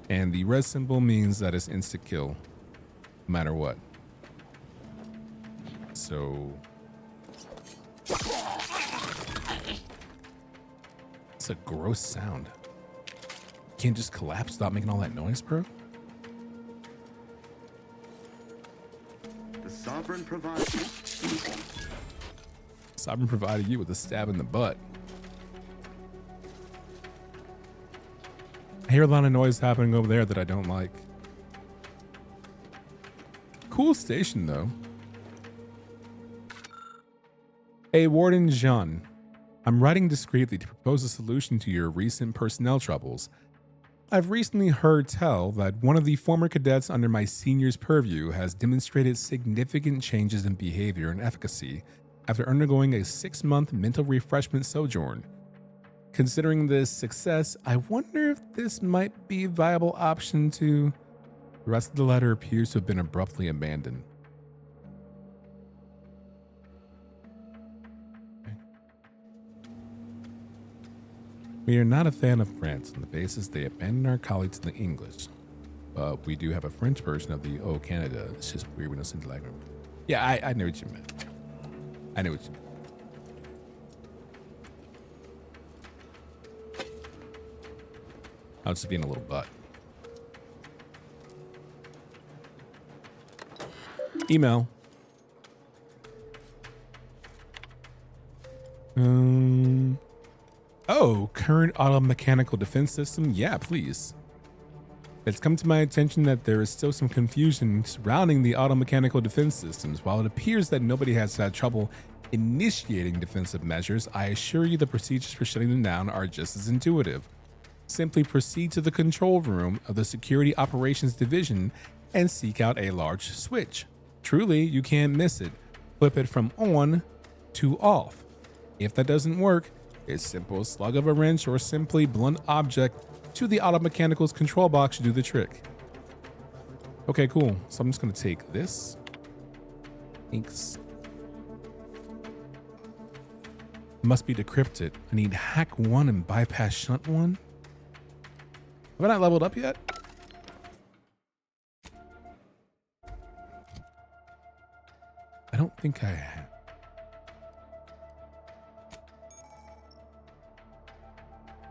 And the red symbol means that it's insta kill, no matter what. So it's a gross sound. You can't just collapse without making all that noise, bro. The sovereign provides. Sovereign provided you with a stab in the butt. I hear a lot of noise happening over there that I don't like. Cool station, though. Hey, Warden Jean. I'm writing discreetly to propose a solution to your recent personnel troubles. I've recently heard tell that one of the former cadets under my senior's purview has demonstrated significant changes in behavior and efficacy after undergoing a 6-month mental refreshment sojourn. Considering this success, I wonder if this might be a viable option to... The rest of the letter appears to have been abruptly abandoned. Okay. We are not a fan of France on the basis they abandoned our colleagues in the English. But we do have a French version of the Oh Canada. It's just weird when it's in the language. Yeah, I know what you meant. I know what you meant. I was just being a little butt. Email. Oh, current auto mechanical defense system? Yeah, please. It's come to my attention that there is still some confusion surrounding the auto mechanical defense systems. While it appears that nobody has had trouble initiating defensive measures, I assure you the procedures for shutting them down are just as intuitive. Simply proceed to the control room of the Security Operations Division and seek out a large switch. Truly, you can't miss it. Flip it from on to off. If that doesn't work, a simple slug of a wrench or simply blunt object to the auto mechanical's control box should do the trick. Okay, cool. So I'm just gonna take this. Thanks. Must be decrypted. I need hack 1 and bypass shunt 1. Have I not leveled up yet? I don't think I have.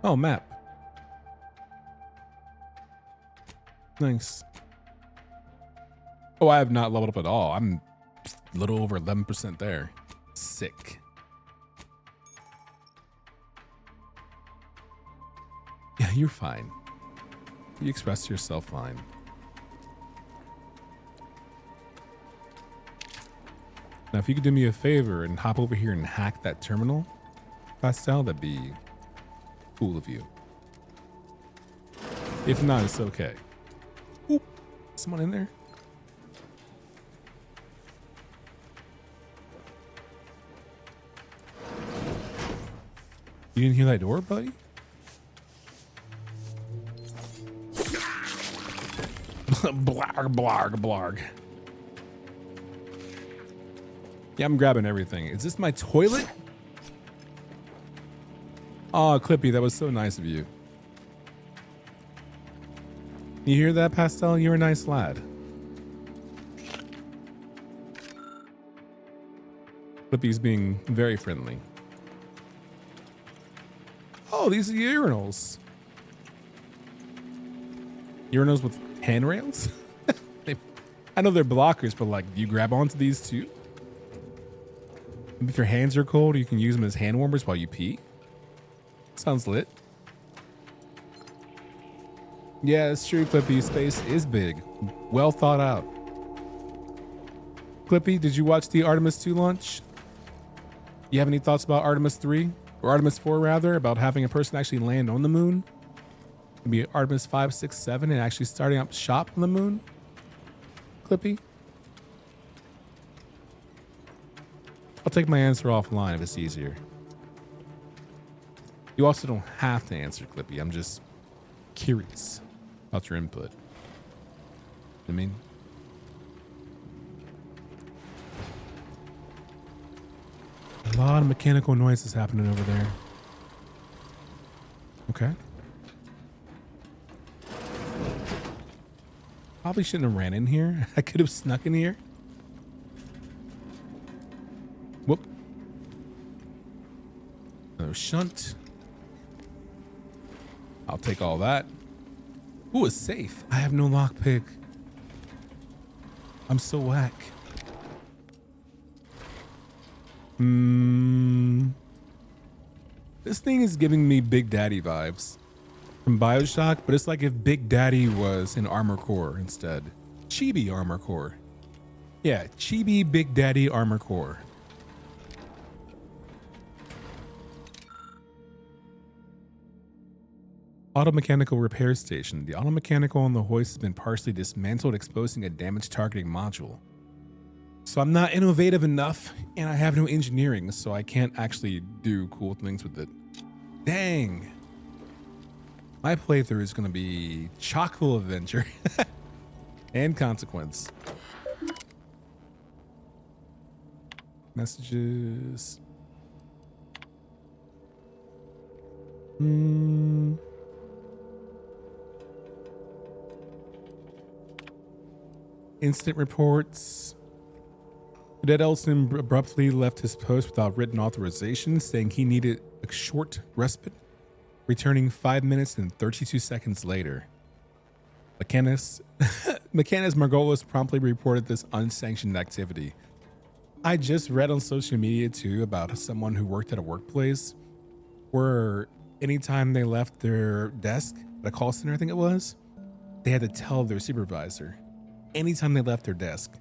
Oh, map. Nice. Oh, I have not leveled up at all. I'm a little over 11% there. Sick. Yeah, you're fine. You expressed yourself fine. Now, if you could do me a favor and hop over here and hack that terminal, Pastel, that'd be cool of you. If not, it's okay. Oop. Someone in there? You didn't hear that door, buddy? Blarg, blarg, blarg. Yeah, I'm grabbing everything. Is this my toilet? Oh, Clippy, that was so nice of you. You hear that, Pastel? You're a nice lad. Clippy's being very friendly. Oh, these are urinals. Urinals with handrails? I know they're blockers, but like, do you grab onto these too? If your hands are cold, you can use them as hand warmers while you pee. Sounds lit. Yeah, it's true, Clippy. Space is big. Well thought out. Clippy, did you watch the Artemis 2 launch? You have any thoughts about Artemis 3? Or Artemis 4, rather, about having a person actually land on the moon? Maybe Artemis 5, 6, 7, and actually starting up shop on the moon? Clippy? I'll take my answer offline if it's easier. You also don't have to answer, Clippy. I'm just curious about your input. I mean, a lot of mechanical noises happening over there. Okay. Probably shouldn't have ran in here. I could have snuck in here. Whoop. Another shunt. I'll take all that. Ooh, it's safe. I have no lockpick. I'm so whack. This thing is giving me Big Daddy vibes from BioShock, but it's like if Big Daddy was an armor core instead. Chibi armor core. Yeah, Chibi Big Daddy armor core. Automechanical repair station. The automechanical on the hoist has been partially dismantled, exposing a damaged targeting module. So I'm not innovative enough, and I have no engineering, so I can't actually do cool things with it. Dang. My playthrough is going to be chock full of adventure and consequence. Messages. Incident reports. Cadet Elson abruptly left his post without written authorization, saying he needed a short respite, returning 5 minutes and 32 seconds later. Mechanis Margolis promptly reported this unsanctioned activity. I just read on social media too about someone who worked at a workplace where anytime they left their desk at a call center, I think it was, they had to tell their supervisor anytime they left their desk.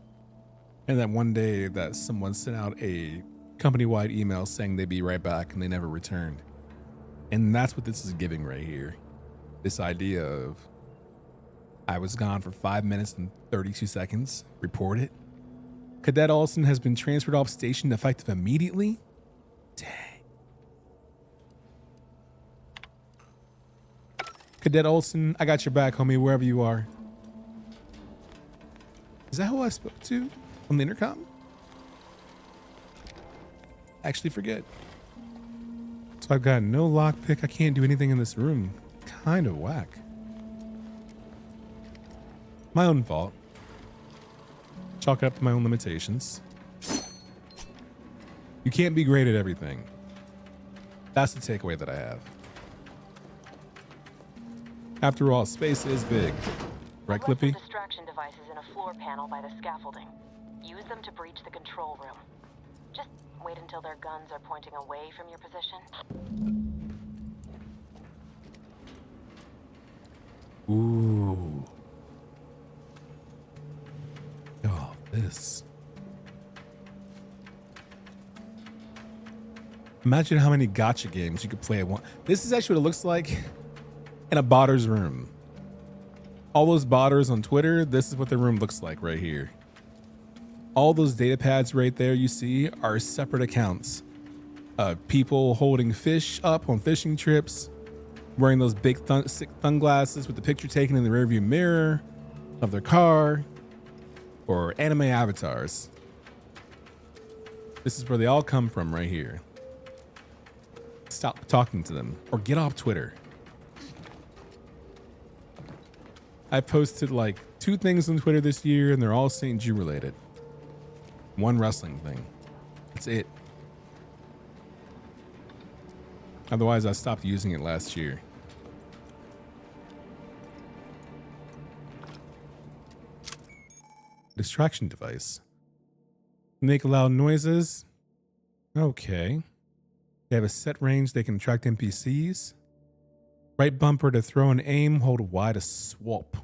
And that one day that someone sent out a company-wide email saying they'd be right back and they never returned. And that's what this is giving right here. This idea of I was gone for 5 minutes and 32 seconds. Report it. Cadet Olson has been transferred off station effective immediately. Dang. Cadet Olson, I got your back, homie, wherever you are. Is that who I spoke to on the intercom? Actually forget. So I've got no lockpick. I can't do anything in this room. Kind of whack. My own fault. Chalk it up to my own limitations. You can't be great at everything. That's the takeaway that I have. After all, space is big. Right, Clippy? Distraction devices in a floor panel by the scaffolding. Use them to breach the control room. Just wait until their guns are pointing away from your position. Ooh. Oh, this. Imagine how many gacha games you could play at once. This is actually what it looks like in a botter's room. All those botters on Twitter, this is what their room looks like right here. All those data pads right there you see are separate accounts of people holding fish up on fishing trips, wearing those big sunglasses with the picture taken in the rearview mirror of their car, or anime avatars. This is where they all come from right here. Stop talking to them or get off Twitter. I posted like 2 things on Twitter this year and they're all St. Jew related. One wrestling thing. That's it. Otherwise, I stopped using it last year. Distraction device. Make loud noises. Okay. They have a set range. They can attract NPCs. Right bumper to throw and aim. Hold Y to swap.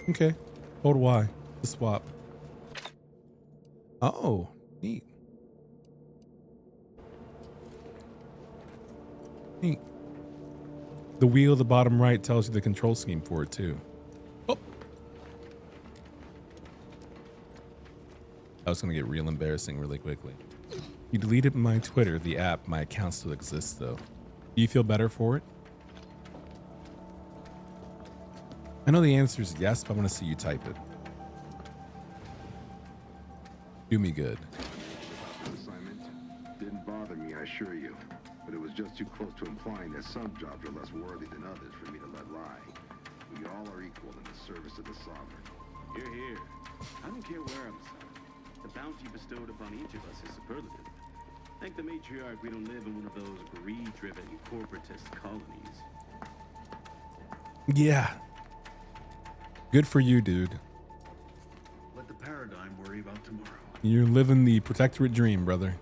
Okay. Hold Y to swap. Oh, neat. Neat. The wheel at the bottom right tells you the control scheme for it too. Oh. I was going to get real embarrassing really quickly. You deleted my Twitter, the app. My account still exists though. Do you feel better for it? I know the answer is yes, but I want to see you type it. Do me good. Assignment didn't bother me, I assure you. But it was just too close to implying that some jobs are less worthy than others for me to let lie. We all are equal in the service of the sovereign. Hear, hear. I don't care where I'm assigned. The bounty bestowed upon each of us is superlative. Thank the matriarch we don't live in one of those greed-driven corporatist colonies. Yeah. Good for you, dude. Let the paradigm worry about tomorrow. You're living the protectorate dream, brother.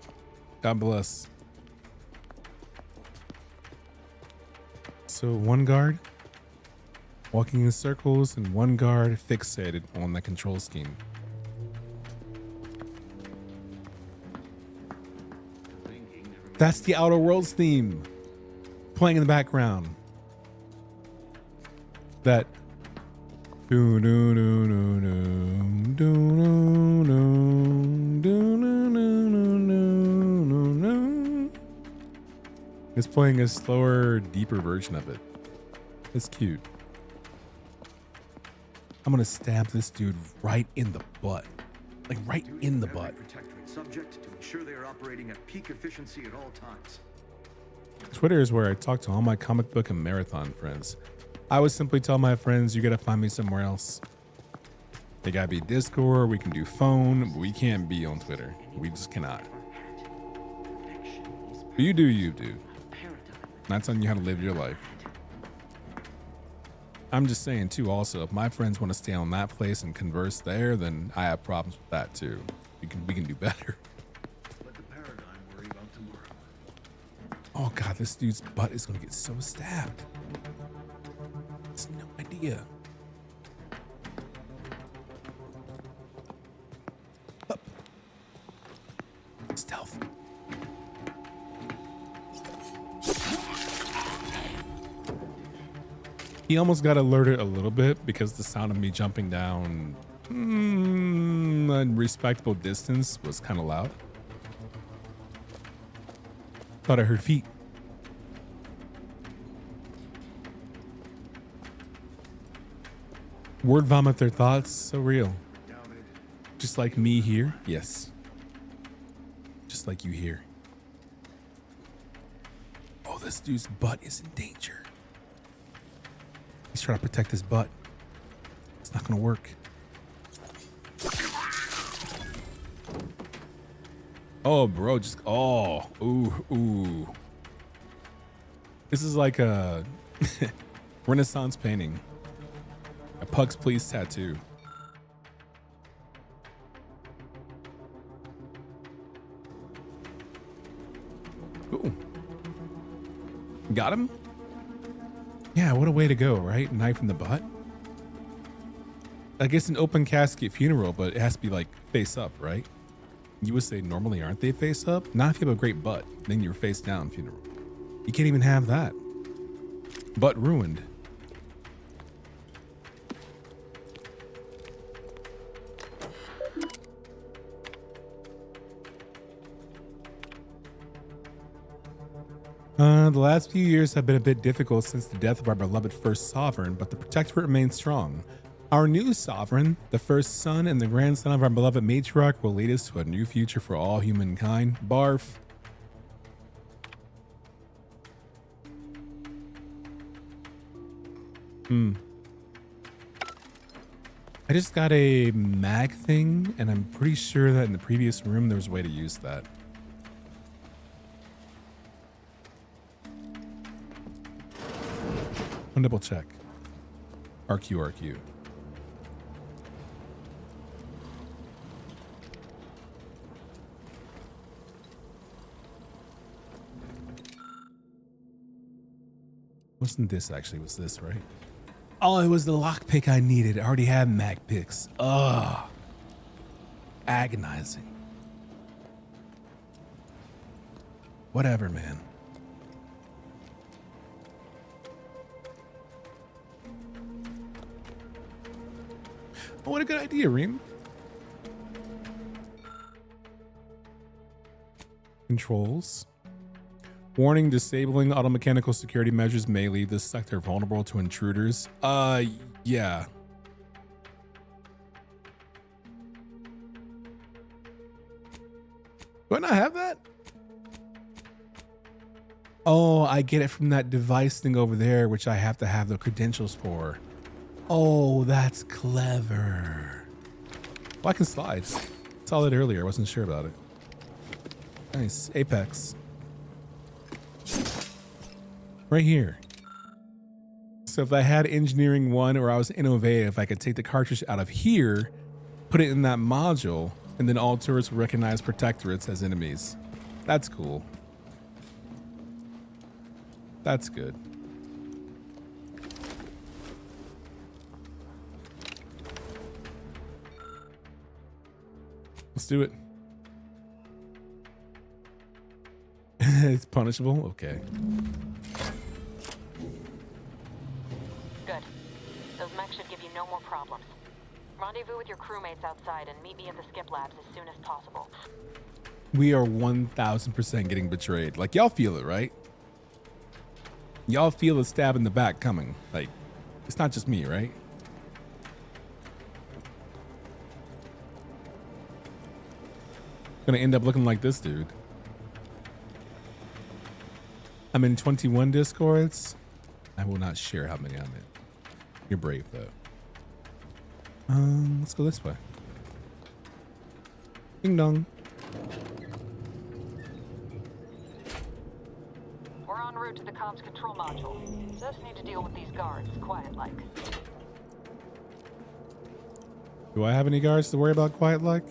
God bless. So one guard walking in circles and one guard fixated on the control scheme. That's the Outer Worlds theme playing in the background. That it's playing a slower, deeper version of it. It's cute. I'm gonna stab this dude right in the butt. Like right in the butt. Subject to ensure they are operating at peak efficiency at all times. Twitter is where I talk to all my comic book and marathon friends. I would simply tell my friends, you gotta find me somewhere else. They gotta be Discord, we can do phone, but we can't be on Twitter. We just cannot. But you do you, dude. Not telling you how to live your life. I'm just saying too, also, if my friends want to stay on that place and converse there, then I have problems with that too. We can do better. Let the paradigm worry about tomorrow. Oh god, this dude's butt is gonna get so stabbed. It's no idea. Up. Stealth. He almost got alerted a little bit because the sound of me jumping down a respectable distance was kind of loud. Thought I heard feet. Word vomit their thoughts, so real. Just like me here, yes. Just like you here. Oh, this dude's butt is in danger. He's trying to protect his butt. It's not gonna work. Oh, bro, just ooh. This is like a Renaissance painting. A Pugs Please tattoo. Ooh. Got him? Yeah, what a way to go, right? Knife in the butt. I guess an open casket funeral, but it has to be like face up, right? You would say normally aren't they face up? Not if you have a great butt, then you're face down funeral. You can't even have that. Butt ruined. The last few years have been a bit difficult since the death of our beloved first sovereign, but the protectorate remains strong. Our new sovereign, the first son and the grandson of our beloved matriarch, will lead us to a new future for all humankind. Barf. I just got a mag thing, and I'm pretty sure that in the previous room there was a way to use that. I'll double check. RQ. Wasn't this actually? Was this right? Oh, it was the lockpick I needed. I already had mag picks. Ugh. Agonizing. Whatever, man. Oh, what a good idea, Reem. Controls. Warning, disabling automechanical security measures may leave this sector vulnerable to intruders. Yeah. Do I not have that? Oh, I get it from that device thing over there, which I have to have the credentials for. Oh, that's clever. Well, I can slide. Saw it earlier. I wasn't sure about it. Nice. Apex. Right here. So if I had engineering 1 or I was innovative, I could take the cartridge out of here, put it in that module, and then all turrets will recognize protectorates as enemies. That's cool. That's good. Let's do it. It's punishable? Okay. Good. Those mechs should give you no more problems. Rendezvous with your crewmates outside and meet me at the skip labs as soon as possible. We are 1000% getting betrayed. Like, y'all feel it, right? Y'all feel the stab in the back coming. Like, it's not just me, right? Gonna end up looking like this dude. I'm in 21 discords. I will not share how many I'm in. You're brave though. Let's go this way. Ding dong. We're en route to the comms control module. Just need to deal with these guards, quiet-like. Do I have any guards to worry about quiet like?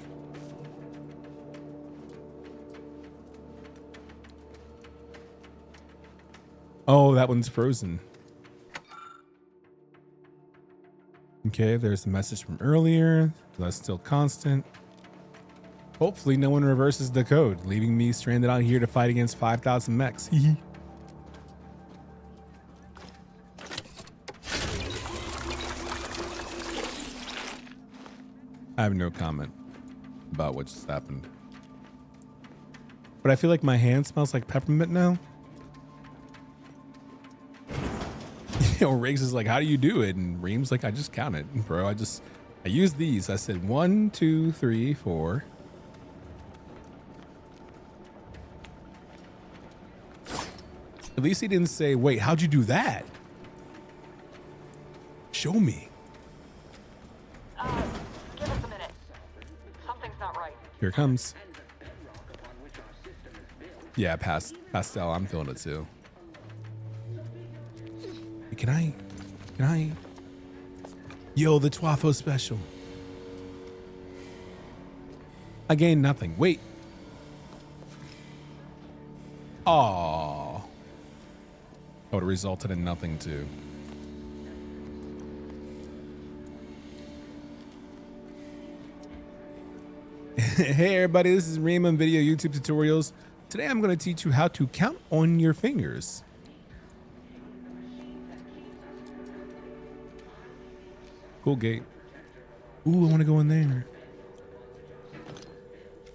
Oh, that one's frozen. Okay, there's the message from earlier. That's still constant. Hopefully no one reverses the code, leaving me stranded out here to fight against 5,000 mechs. I have no comment about what just happened. But I feel like my hand smells like peppermint now. Riggs is like, how do you do it? And Reem's like, I just counted, bro. I used these. I said 1, 2, 3, 4. At least he didn't say, wait, how'd you do that? Show me. Give us a minute. Something's not right. Here it comes. Yeah, Pastel, I'm feeling it too. Can I? Yo, the Twafo special. I gained nothing. Wait. Aww. Oh, it resulted in nothing too. Hey everybody, this is Reem on Video YouTube Tutorials. Today I'm going to teach you how to count on your fingers. Cool gate. Ooh, I want to go in there.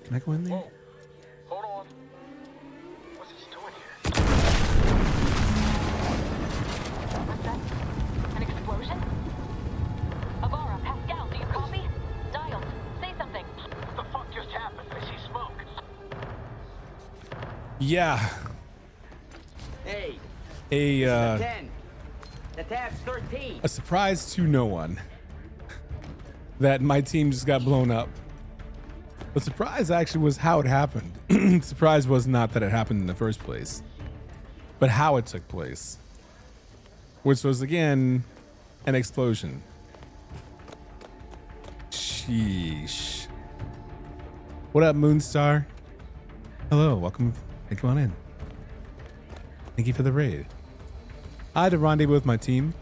Can I go in there? Whoa. Hold on. What's he doing here? What's that? An explosion? Avara, Pascal, do you copy? Dialed. Say something. What the fuck just happened? I see smoke. Yeah. Hey. A 10. The tab's 13. A surprise to no one that my team just got blown up. The surprise actually was how it happened. The surprise was not that it happened in the first place, but how it took place, which was again an explosion. Sheesh. What up, Moonstar? Hello, welcome. Come on in. Thank you for the raid. I had to rendezvous with my team,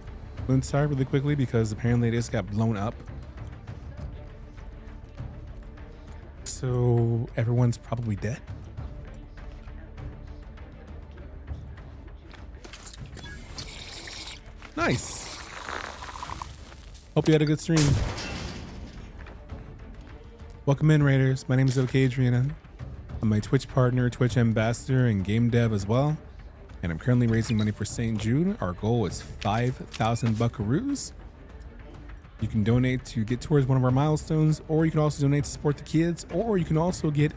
Moonstar, really quickly because apparently it just got blown up. So everyone's probably dead. Nice. Hope you had a good stream. Welcome in, Raiders. My name is Okaydrian. I'm my Twitch partner, Twitch ambassador, and game dev as well. And I'm currently raising money for St. Jude. Our goal is 5,000 buckaroos. You can donate to get towards one of our milestones, or you can also donate to support the kids, or you can also get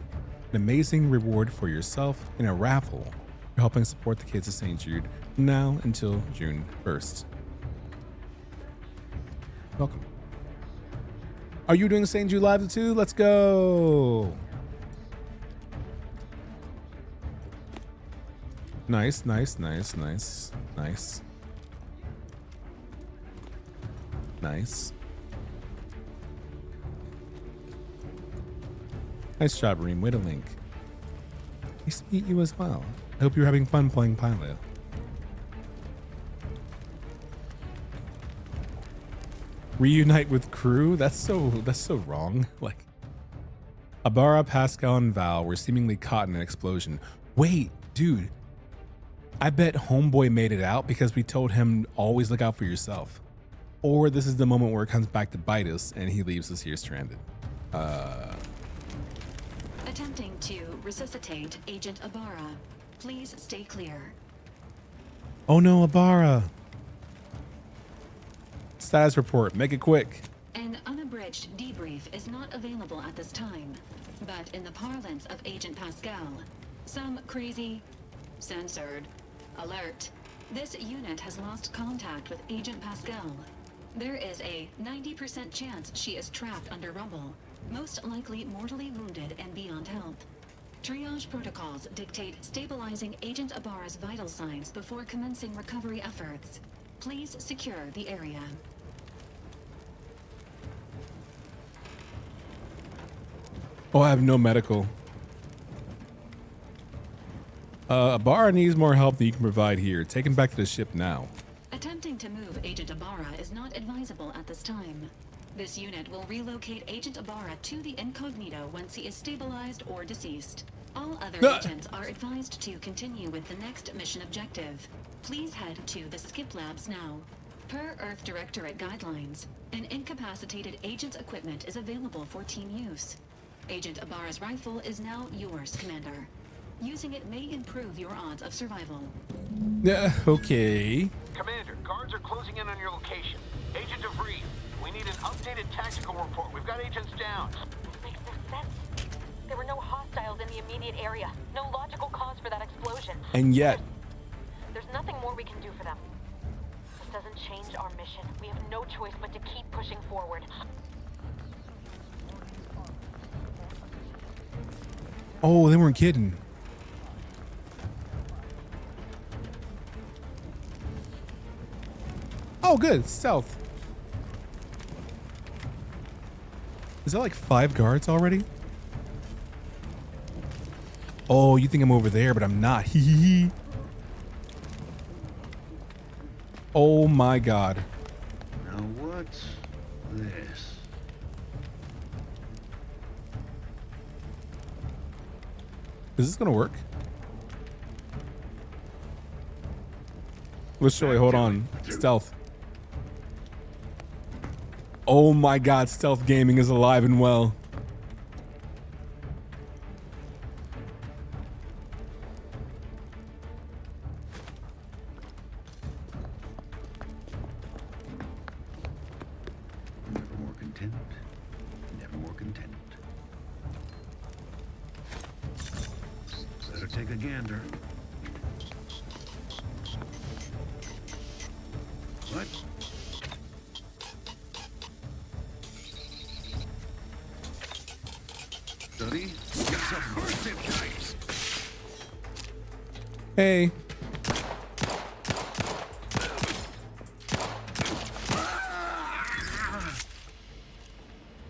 an amazing reward for yourself in a raffle for helping support the kids of St. Jude now until June 1st. Welcome. Are you doing St. Jude Live too? Let's go. Nice, nice, nice, nice, nice. Nice. Nice job, Reem. Way to link. Nice to meet you as well. I hope you're having fun playing Pilot. Reunite with crew? That's so wrong. Like, Abara, Pascal, and Val were seemingly caught in an explosion. Wait, dude. I bet Homeboy made it out because we told him always look out for yourself. Or this is the moment where it comes back to bite us and he leaves us here stranded. Attempting to resuscitate Agent Abara. Please stay clear. Oh no, Abara. Status report, make it quick. An unabridged debrief is not available at this time, but in the parlance of Agent Pascal, some crazy, censored, alert, This unit has lost contact with Agent Pascal. There is a 90% chance she is trapped under rubble, most likely mortally wounded and beyond help. Triage protocols dictate stabilizing Agent Ibarra's vital signs before commencing recovery efforts. Please secure the area. Oh, I have no medical. Ibarra needs more help than you can provide here. Take him back to the ship now. Attempting to move Agent Ibarra is not advisable at this time. This unit will relocate Agent Ibarra to the incognito once he is stabilized or deceased. All other agents are advised to continue with the next mission objective. Please head to the skip labs now. Per Earth Directorate guidelines, an incapacitated agent's equipment is available for team use. Agent Ibarra's rifle is now yours, Commander. Using it may improve your odds of survival. Yeah, okay. Commander, guards are closing in on your location. Agent DeVries, we need an updated tactical report. We've got agents down. This makes no sense. There were no hostiles in the immediate area. No logical cause for that explosion. And yet... There's nothing more we can do for them. This doesn't change our mission. We have no choice but to keep pushing forward. Oh, they weren't kidding. Oh, good. Stealth. Is that like 5 guards already? Oh, you think I'm over there, but I'm not. Hee. Oh my god. Now what's this? Is this gonna work? Let's show you. Hold on. Stealth. Oh my god, stealth gaming is alive and well. Never more content. Never more content. Better take a gander. What? Study? Get some first-tip knives. Hey.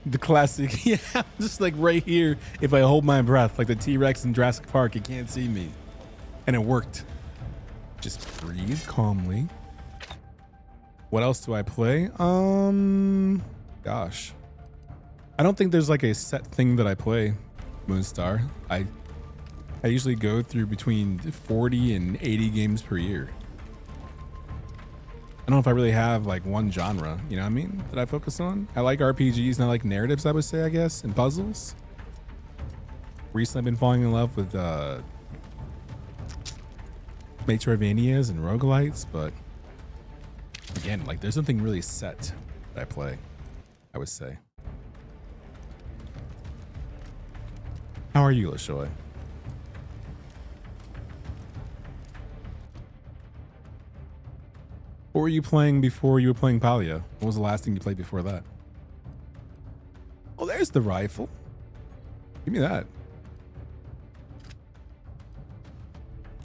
The classic. Yeah, just like right here. If I hold my breath, like the T-Rex in Jurassic Park, it can't see me. And it worked. Just breathe calmly. What else do I play? Gosh. I don't think there's like a set thing that I play, Moonstar. I usually go through between 40 and 80 games per year. I don't know if I really have like one genre, you know what I mean, that I focus on. I like RPGs and I like narratives, I would say, I guess, and puzzles. Recently I've been falling in love with Metroidvanias and roguelites, but again, like there's nothing really set that I play, I would say. How are you, LaShoy? What were you playing before you were playing Palia? What was the last thing you played before that? Oh, there's the rifle. Give me that.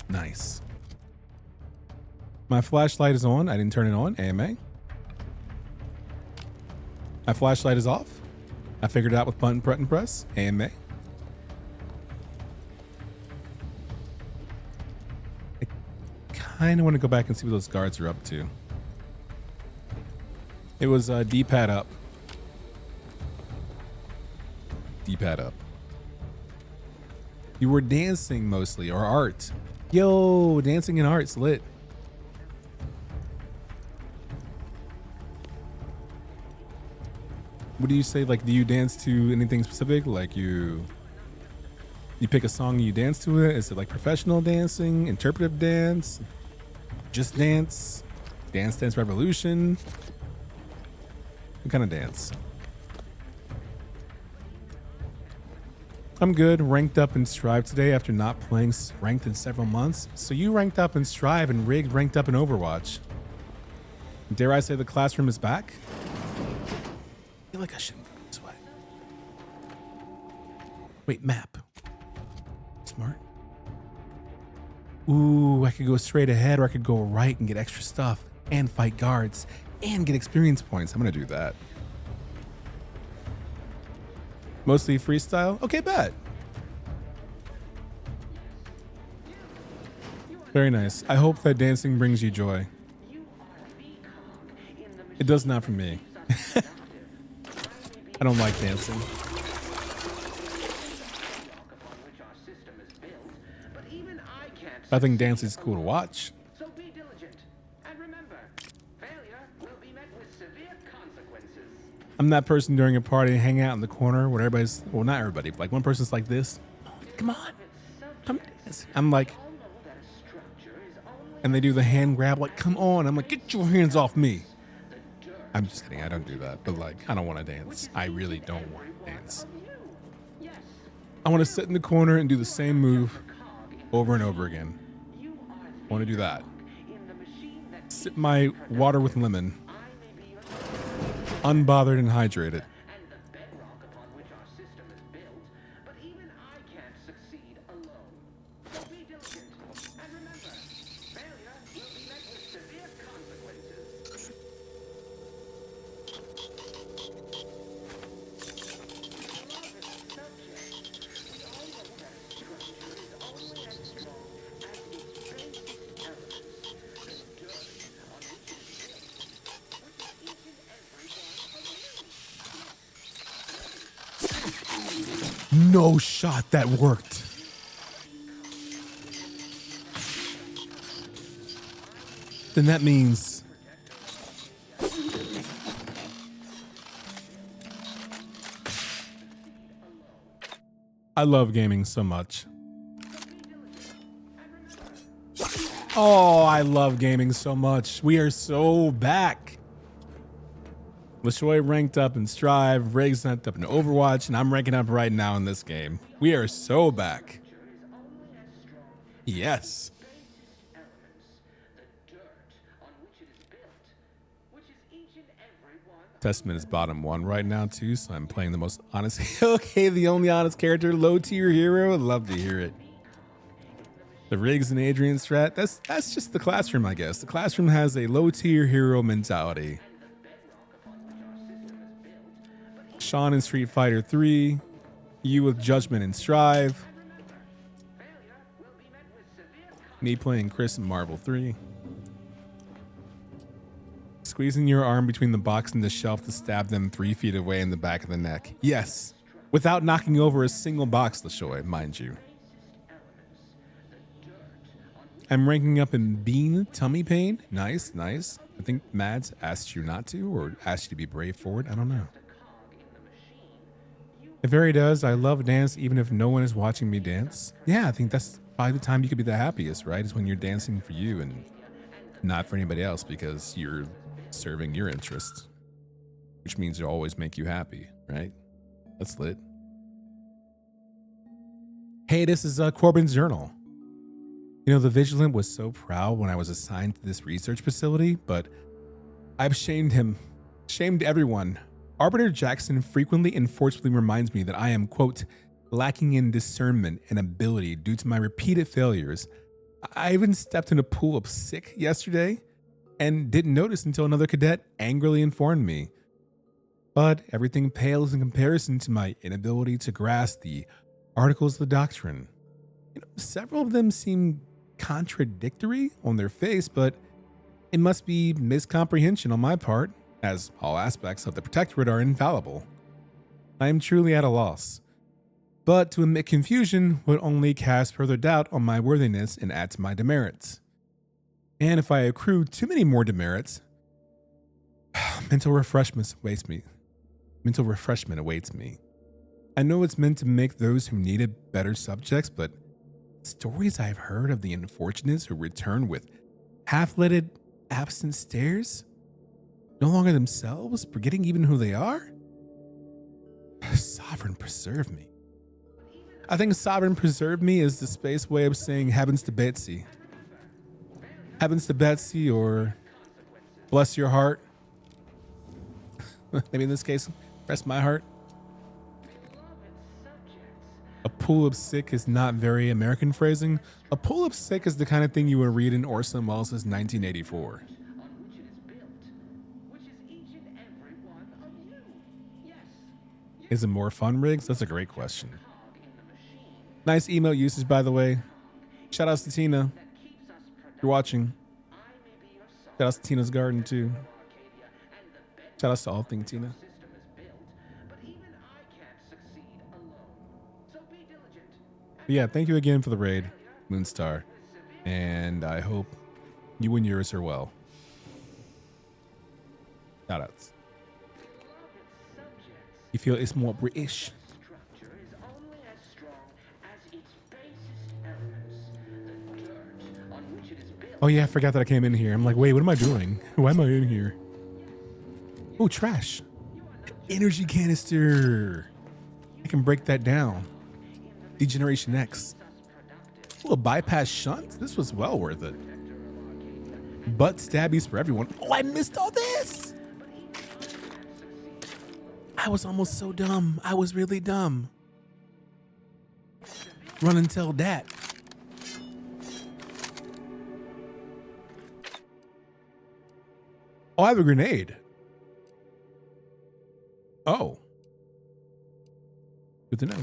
Nice. My flashlight is on. I didn't turn it on. AMA. My flashlight is off. I figured it out with button press. AMA. Kind of want to go back and see what those guards are up to. It was D-pad up. D-pad up. You were dancing mostly, or art. Yo, dancing and art's lit. What do you say? Like, do you dance to anything specific? Like you pick a song and you dance to it? Is it like professional dancing, interpretive dance? Just Dance? Dance Revolution? What kind of dance? I'm good. Ranked up in Strive today after not playing ranked in several months. So you ranked up in Strive and Rig ranked up in Overwatch. Dare I say the classroom is back? I feel like I shouldn't go this way. Wait, map. Smart. Ooh, I could go straight ahead or I could go right and get extra stuff and fight guards and get experience points. I'm gonna do that. Mostly freestyle? Okay, bet. Very nice. I hope that dancing brings you joy. It does not for me. I don't like dancing. I think dancing is cool to watch. So be diligent. And remember, failure will be met with severe consequences. I'm that person during a party hanging out in the corner where everybody's, well, not everybody, but like one person's like this. Come on. Come. I'm like, and they do the hand grab, like, come on. I'm like, get your hands off me. I'm just kidding. I don't do that. But like, I don't want to dance. I really don't want to dance. I want to sit in the corner and do the same move over and over again. I want to do that. Sip my water with lemon. Unbothered and hydrated. No shot, that worked. Then that means I love gaming so much. Oh, I love gaming so much. We are so back. LaShoy ranked up in Strive, Riggs ranked up in Overwatch, and I'm ranking up right now in this game. We are so back. Yes. Testament is bottom one right now too, so I'm playing the most honest. Okay, the only honest character, low tier hero. I'd love to hear it. The Riggs and Adrian strat, that's just the classroom, I guess. The classroom has a low tier hero mentality. Sean in Street Fighter 3, you with Judgment and Strive, me playing Chris in Marvel 3. Squeezing your arm between the box and the shelf to stab them 3 feet away in the back of the neck. Yes, without knocking over a single box, LaShoy, mind you. I'm ranking up in Bean Tummy Pain. Nice, nice. I think Mads asked you not to, or asked you to be brave for it. I don't know. It very does. I love dance even if no one is watching me dance. Yeah, I think that's probably the time you could be the happiest, right? Is when you're dancing for you and not for anybody else because you're serving your interests, which means it'll always make you happy, right? That's lit. Hey, this is Corbin's journal. You know, the Vigilant was so proud when I was assigned to this research facility, but I've shamed him, shamed everyone. Arbiter Jackson frequently and forcefully reminds me that I am, quote, lacking in discernment and ability due to my repeated failures. I even stepped in a pool of sick yesterday and didn't notice until another cadet angrily informed me. But everything pales in comparison to my inability to grasp the articles of the doctrine. You know, several of them seem contradictory on their face, but it must be miscomprehension on my part, as all aspects of the Protectorate are infallible. I am truly at a loss. But to admit confusion would only cast further doubt on my worthiness and add to my demerits. And if I accrue too many more demerits, mental refreshment awaits me. Mental refreshment awaits me. I know it's meant to make those who need it better subjects, but stories I've heard of the unfortunates who return with half-lidded, absent stares, no longer themselves, forgetting even who they are? Sovereign preserve me. I think Sovereign Preserve Me is the space way of saying heavens to Betsy. Heavens to Betsy, or bless your heart. Maybe in this case, rest my heart. A pool of sick is not very American phrasing. A pool of sick is the kind of thing you would read in Orson Welles' 1984. Is it more fun, Riggs? That's a great question. Nice email usage, by the way. Shout outs to Tina. If you're watching. Shout outs to Tina's Garden, too. Shout outs to all things Tina. But yeah, thank you again for the raid, Moonstar. And I hope you and yours are well. Shout outs. You feel it's more British? Oh yeah, I forgot that I came in here. I'm like, wait, what am I doing? Why am I in here? Oh, trash. Energy canister. I can break that down. Degeneration X. Oh, a bypass shunt? This was well worth it. Butt stabbies for everyone. Oh, I missed all this. I was almost so dumb. I was really dumb. Run and tell that. Oh, I have a grenade. Oh. Good to know.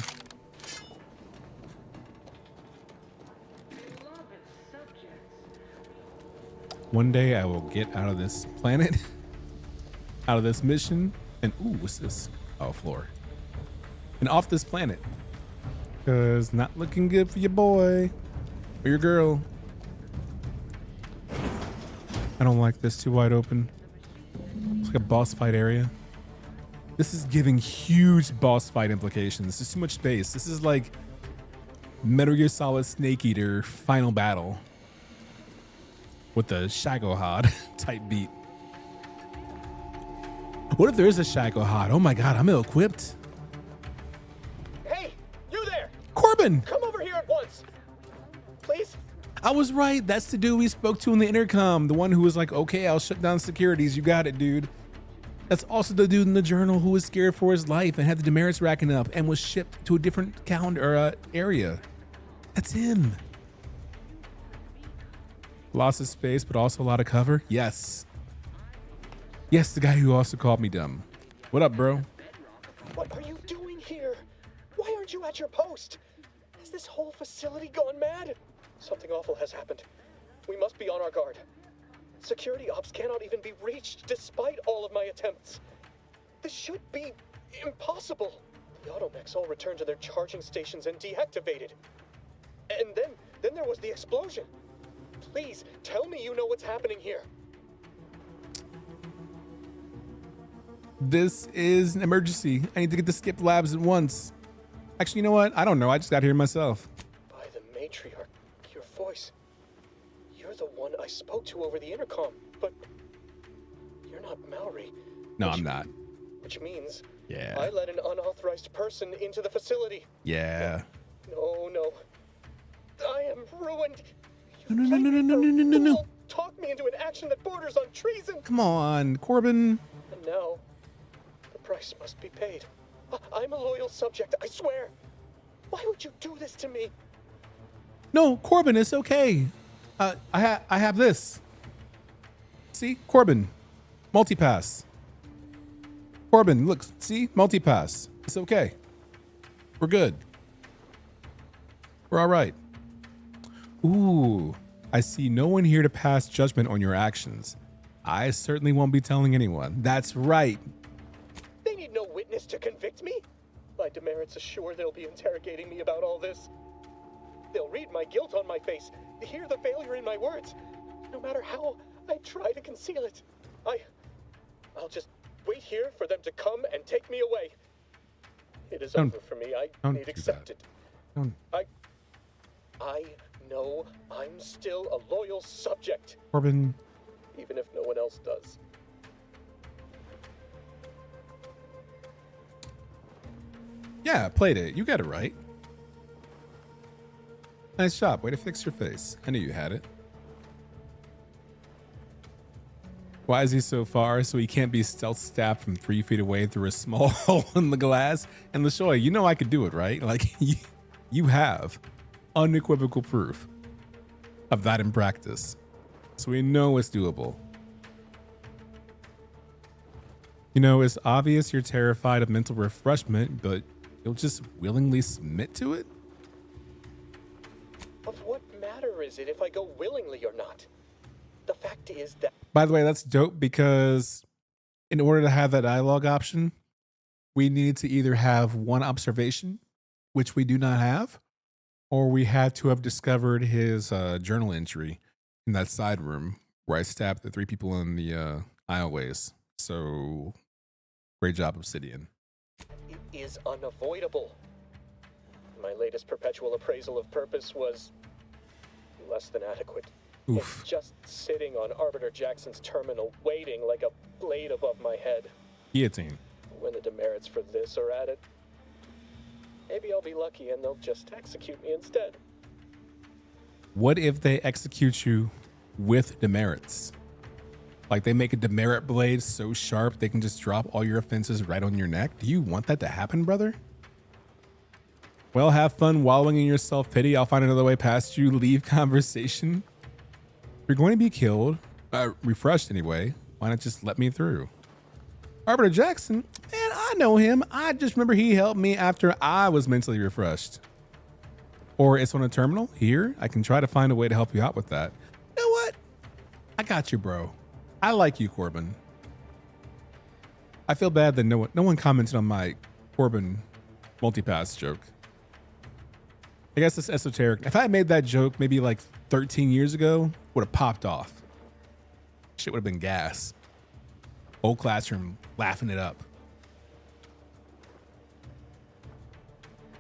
One day I will get out of this planet, out of this mission, and ooh, what's this? Oh, floor. And off this planet. Cause not looking good for your boy or your girl. I don't like this too wide open. It's like a boss fight area. This is giving huge boss fight implications. There's too much space. This is like Metal Gear Solid Snake Eater final battle with the Shagohod type beat. What if there is a Shagohod? Oh my god, I'm ill-equipped. Hey, you there! Corbin! Come over here at once! Please? I was right. That's the dude we spoke to in the intercom. The one who was like, okay, I'll shut down securities. You got it, dude. That's also the dude in the journal who was scared for his life and had the demerits racking up and was shipped to a different calendar area. That's him. Lots of space, but also a lot of cover. Yes. Yes, the guy who also called me dumb. What up, bro? What are you doing here? Why aren't you at your post? Has this whole facility gone mad? Something awful has happened. We must be on our guard. Security ops cannot even be reached despite all of my attempts. This should be impossible. The automechs all returned to their charging stations and deactivated. And then there was the explosion. Please, tell me you know what's happening here. This is an emergency. I need to get to Skip Labs at once. Actually, you know what? I don't know. I just got here myself. By the matriarch, your voice. You're the one I spoke to over the intercom, but you're not Mallory. No, I'm not. Which means Yeah. I let an unauthorized person into the facility. Yeah. No. I am ruined. No. Talk me into an action that borders on treason. Come on, Corbin. And now, the price must be paid. I'm a loyal subject, I swear. Why would you do this to me? No, Corbin, it's okay. I have this. See, Corbin, multipass. Corbin, look, see, multipass. It's okay. We're good. We're all right. Ooh, I see no one here to pass judgment on your actions. I certainly won't be telling anyone. That's right. They need no witness to convict me. My demerits assure they'll be interrogating me about all this. They'll read my guilt on my face, hear the failure in my words. No matter how I try to conceal it, I'll just wait here for them to come and take me away. It is over for me. I need accepted. I know I'm still a loyal subject. Corbin. Even if no one else does. Yeah, played it. You got it right. Nice job. Way to fix your face. I knew you had it. Why is he so far? So he can't be stealth stabbed from 3 feet away through a small hole in the glass? And LaShoy, you know I could do it, right? Like, you have unequivocal proof of that in practice. So we know it's doable. You know, it's obvious you're terrified of mental refreshment, but you'll just willingly submit to it? Of what matter is it if I go willingly or not? The fact is that... By the way, that's dope because in order to have that dialogue option, we need to either have one observation, which we do not have, or we had to have discovered his journal entry in that side room where I stabbed the 3 people in the aisleways. So, great job, Obsidian. It is unavoidable. My latest perpetual appraisal of purpose was less than adequate. Oof. It's just sitting on Arbiter Jackson's terminal, waiting like a blade above my head. Guillotine. When the demerits for this are added, maybe I'll be lucky and they'll just execute me instead. What if they execute you with demerits? Like they make a demerit blade so sharp they can just drop all your offenses right on your neck? Do you want that to happen, brother? Well, have fun wallowing in your self-pity. I'll find another way past you. Leave conversation. If you're going to be killed, refreshed anyway, why not just let me through? Arbiter Jackson, man, I know him. I just remember he helped me after I was mentally refreshed. Or it's on a terminal here. I can try to find a way to help you out with that. You know what? I got you, bro. I like you, Corbin. I feel bad that no one commented on my Corbin multipass joke. I guess it's esoteric. If I had made that joke maybe like 13 years ago, would have popped off. Shit would have been gas. Whole classroom laughing it up.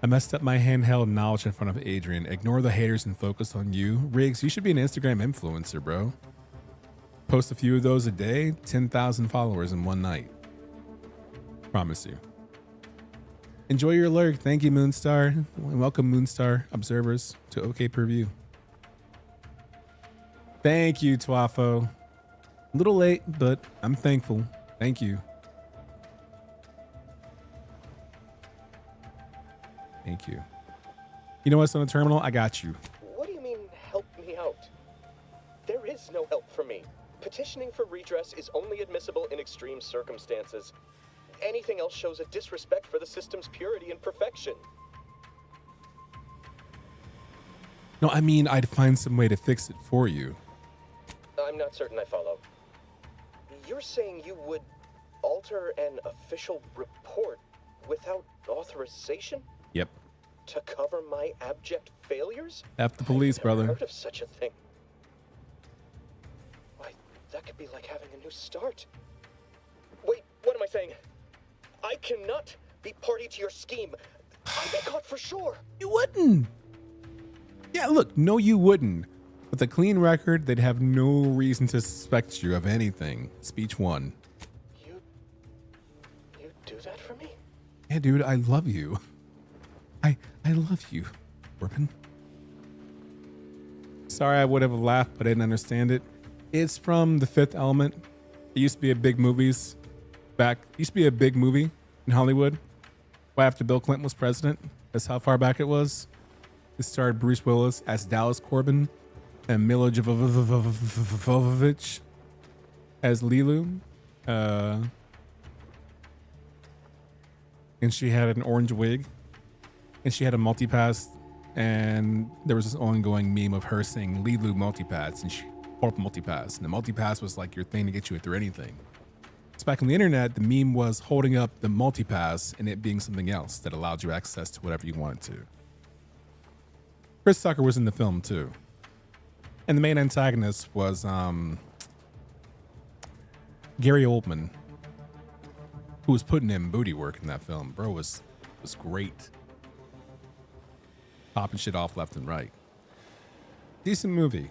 I messed up my handheld knowledge in front of Adrian. Ignore the haters and focus on you. Riggs, you should be an Instagram influencer, bro. Post a few of those a day, 10,000 followers in one night. Promise you. Enjoy your lurk. Thank you, Moonstar. And welcome, Moonstar observers, to OK Preview. Thank you, Twafo. A little late, but I'm thankful. Thank you. Thank you. You know what's on the terminal? I got you. What do you mean, help me out? There is no help for me. Petitioning for redress is only admissible in extreme circumstances. Anything else shows a disrespect for the system's purity and perfection. No, I mean, I'd find some way to fix it for you. I'm not certain I follow. You're saying you would alter an official report without authorization? Yep. To cover my abject failures? F the police, brother. I've never heard of such a thing. Why, that could be like having a new start. Wait, what am I saying? I cannot be party to your scheme. I'd be caught for sure. You wouldn't. Yeah, look, no, you wouldn't. With a clean record, they'd have no reason to suspect you of anything. Speech 1. You do that for me? Yeah, dude, I love you. I love you, Corbin. Sorry, I would have laughed, but I didn't understand it. It's from The Fifth Element. It used to be a big movie in Hollywood. Right after Bill Clinton was president. That's how far back it was. It starred Bruce Willis as Dallas Corbin and Mila Jovovich as Lilu. And she had an orange wig. And she had a multipass. And there was this ongoing meme of her saying Lilu multipass. And she pulled up a multipass. And the multipass was like your thing to get you through anything. So back on the internet, the meme was holding up the multipass and it being something else that allowed you access to whatever you wanted to. Chris Tucker was in the film too. And the main antagonist was Gary Oldman, who was putting in booty work in that film. Bro was great. Popping shit off left and right. Decent movie.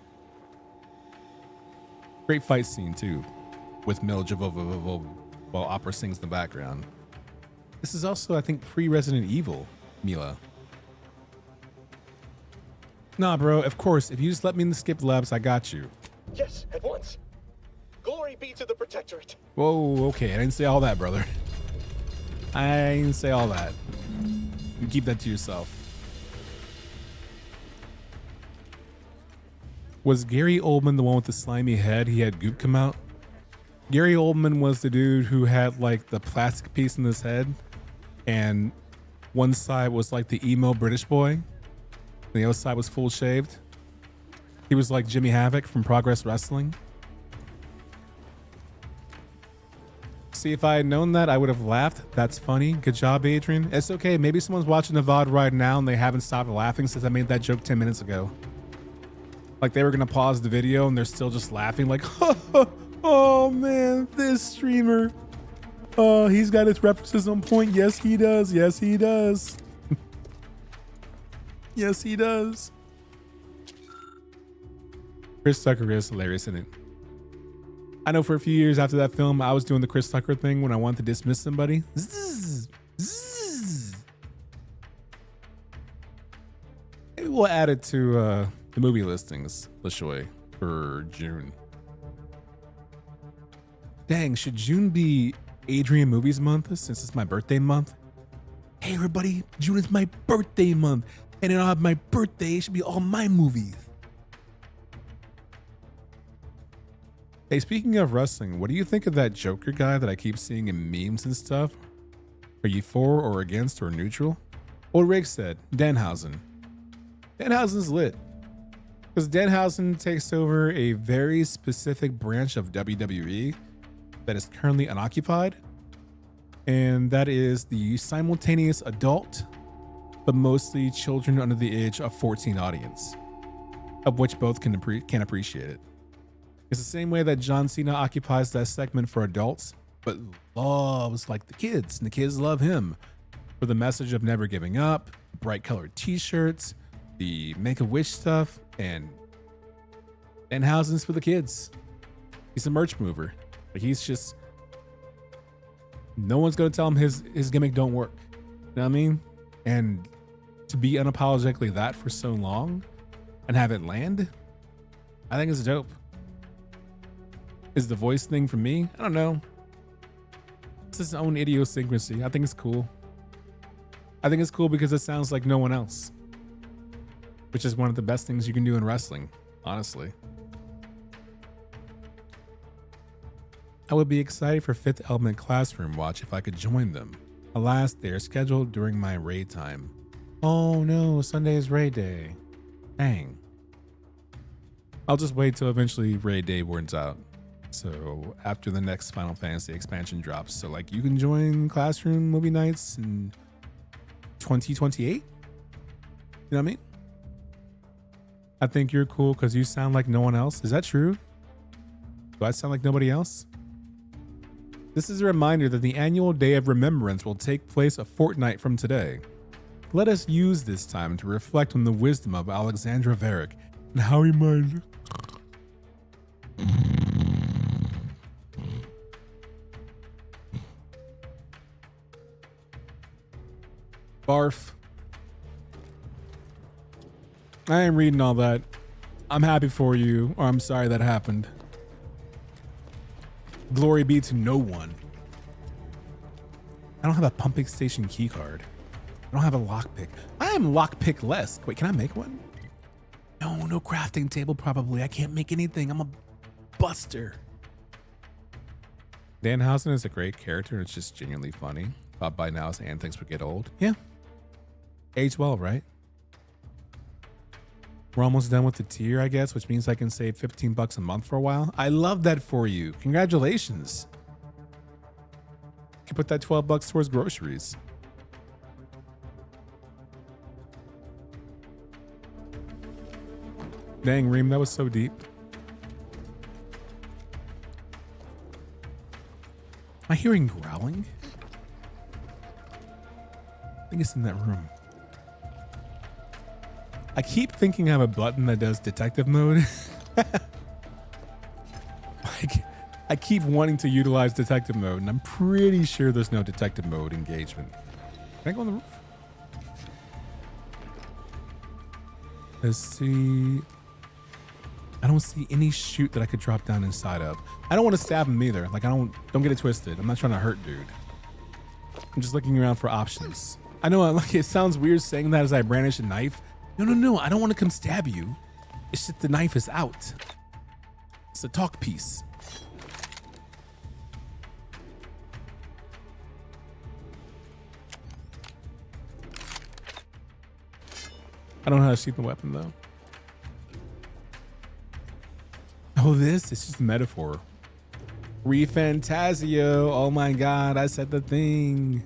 Great fight scene too, with Mil Jovovich while opera sings in the background. This is also, I think, pre-Resident Evil, Mila. Nah, bro, of course. If you just let me in the skip labs, I got you. Yes, at once. Glory be to the Protectorate. Whoa, okay. I didn't say all that, brother. I didn't say all that. You keep that to yourself. Was Gary Oldman the one with the slimy head? He had goop come out? Gary Oldman was the dude who had like the plastic piece in his head, and one side was like the emo British boy, and the other side was full shaved. He was like Jimmy Havoc from Progress Wrestling. See, if I had known that, I would have laughed. That's funny. Good job, Adrian. It's okay. Maybe someone's watching the VOD right now and they haven't stopped laughing since I made that joke 10 minutes ago. Like they were going to pause the video and they're still just laughing like, oh man, this streamer. Oh, he's got his references on point. Yes, he does. Yes, he does. Yes, he does. Chris Tucker is hilarious in it. I know for a few years after that film, I was doing the Chris Tucker thing when I wanted to dismiss somebody. Zzz, zzz. Maybe we'll add it to the movie listings, LaShoy, for June. Dang, should June be Adrian Movies Month since it's my birthday month? Hey everybody, June is my birthday month. And then I'll have my birthday, it should be all my movies. Hey, speaking of wrestling, what do you think of that Joker guy that I keep seeing in memes and stuff? Are you for or against or neutral? Old Rick said, Danhausen. Danhausen's lit. Because Danhausen takes over a very specific branch of WWE that is currently unoccupied. And that is the simultaneous adult, but mostly children under the age of 14 audience, of which both can appreciate it. It's the same way that John Cena occupies that segment for adults, but loves like the kids, and the kids love him for the message of never giving up, bright colored t-shirts, the Make-A-Wish stuff, and Danhausen's for the kids. He's a merch mover. Like he's just, no one's gonna tell him his gimmick don't work. You know what I mean? And to be unapologetically that for so long and have it land, I think it's dope. Is the voice thing for me? I don't know. It's his own idiosyncrasy. I think it's cool. I think it's cool because it sounds like no one else, which is one of the best things you can do in wrestling, honestly. I would be excited for Fifth Element Classroom Watch if I could join them. Alas, they are scheduled during my raid time. Oh no, Sunday is raid day. Dang. I'll just wait till eventually raid day wears out. So after the next Final Fantasy expansion drops. So like you can join Classroom Movie Nights in 2028? You know what I mean? I think you're cool because you sound like no one else. Is that true? Do I sound like nobody else? This is a reminder that the annual Day of Remembrance will take place a fortnight from today. Let us use this time to reflect on the wisdom of Alexandra Varick and how he might... Barf. I ain't reading all that. I'm happy for you, or I'm sorry that happened. Glory be to no one. I don't have a pumping station key card. I don't have a lockpick. I am lockpick-less. Wait, can I make one? No crafting table probably. I can't make anything. I'm a buster. Danhausen is a great character. It's just genuinely funny. Thought by now saying things would get old. Yeah. Age well, right? We're almost done with the tier, I guess, which means I can save $15 a month for a while. I love that for you. Congratulations. You can put that $12 towards groceries. Dang, Reem, that was so deep. Am I hearing growling? I think it's in that room. I keep thinking I have a button that does detective mode. I keep wanting to utilize detective mode, and I'm pretty sure there's no detective mode engagement. Can I go on the roof? Let's see. I don't see any chute that I could drop down inside of. I don't want to stab him either. Like, don't get it twisted. I'm not trying to hurt dude. I'm just looking around for options. I know, like, it sounds weird saying that as I brandish a knife. No. I don't want to come stab you. It's just the knife is out. It's a talk piece. I don't know how to sheath the weapon though. Oh, this is just a metaphor. Refantasio. Oh my God, I said the thing.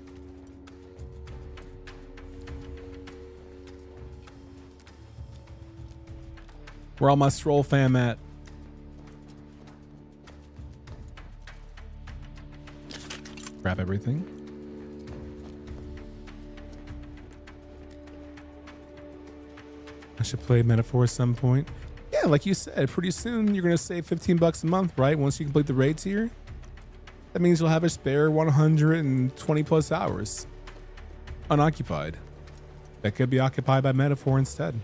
Where all my stroll fam at? Grab everything. I should play metaphor at some point. Yeah, like you said, pretty soon you're gonna save 15 bucks a month, right? Once you complete the raid tier. That means you'll have a spare 120 plus hours unoccupied. That could be occupied by metaphor instead.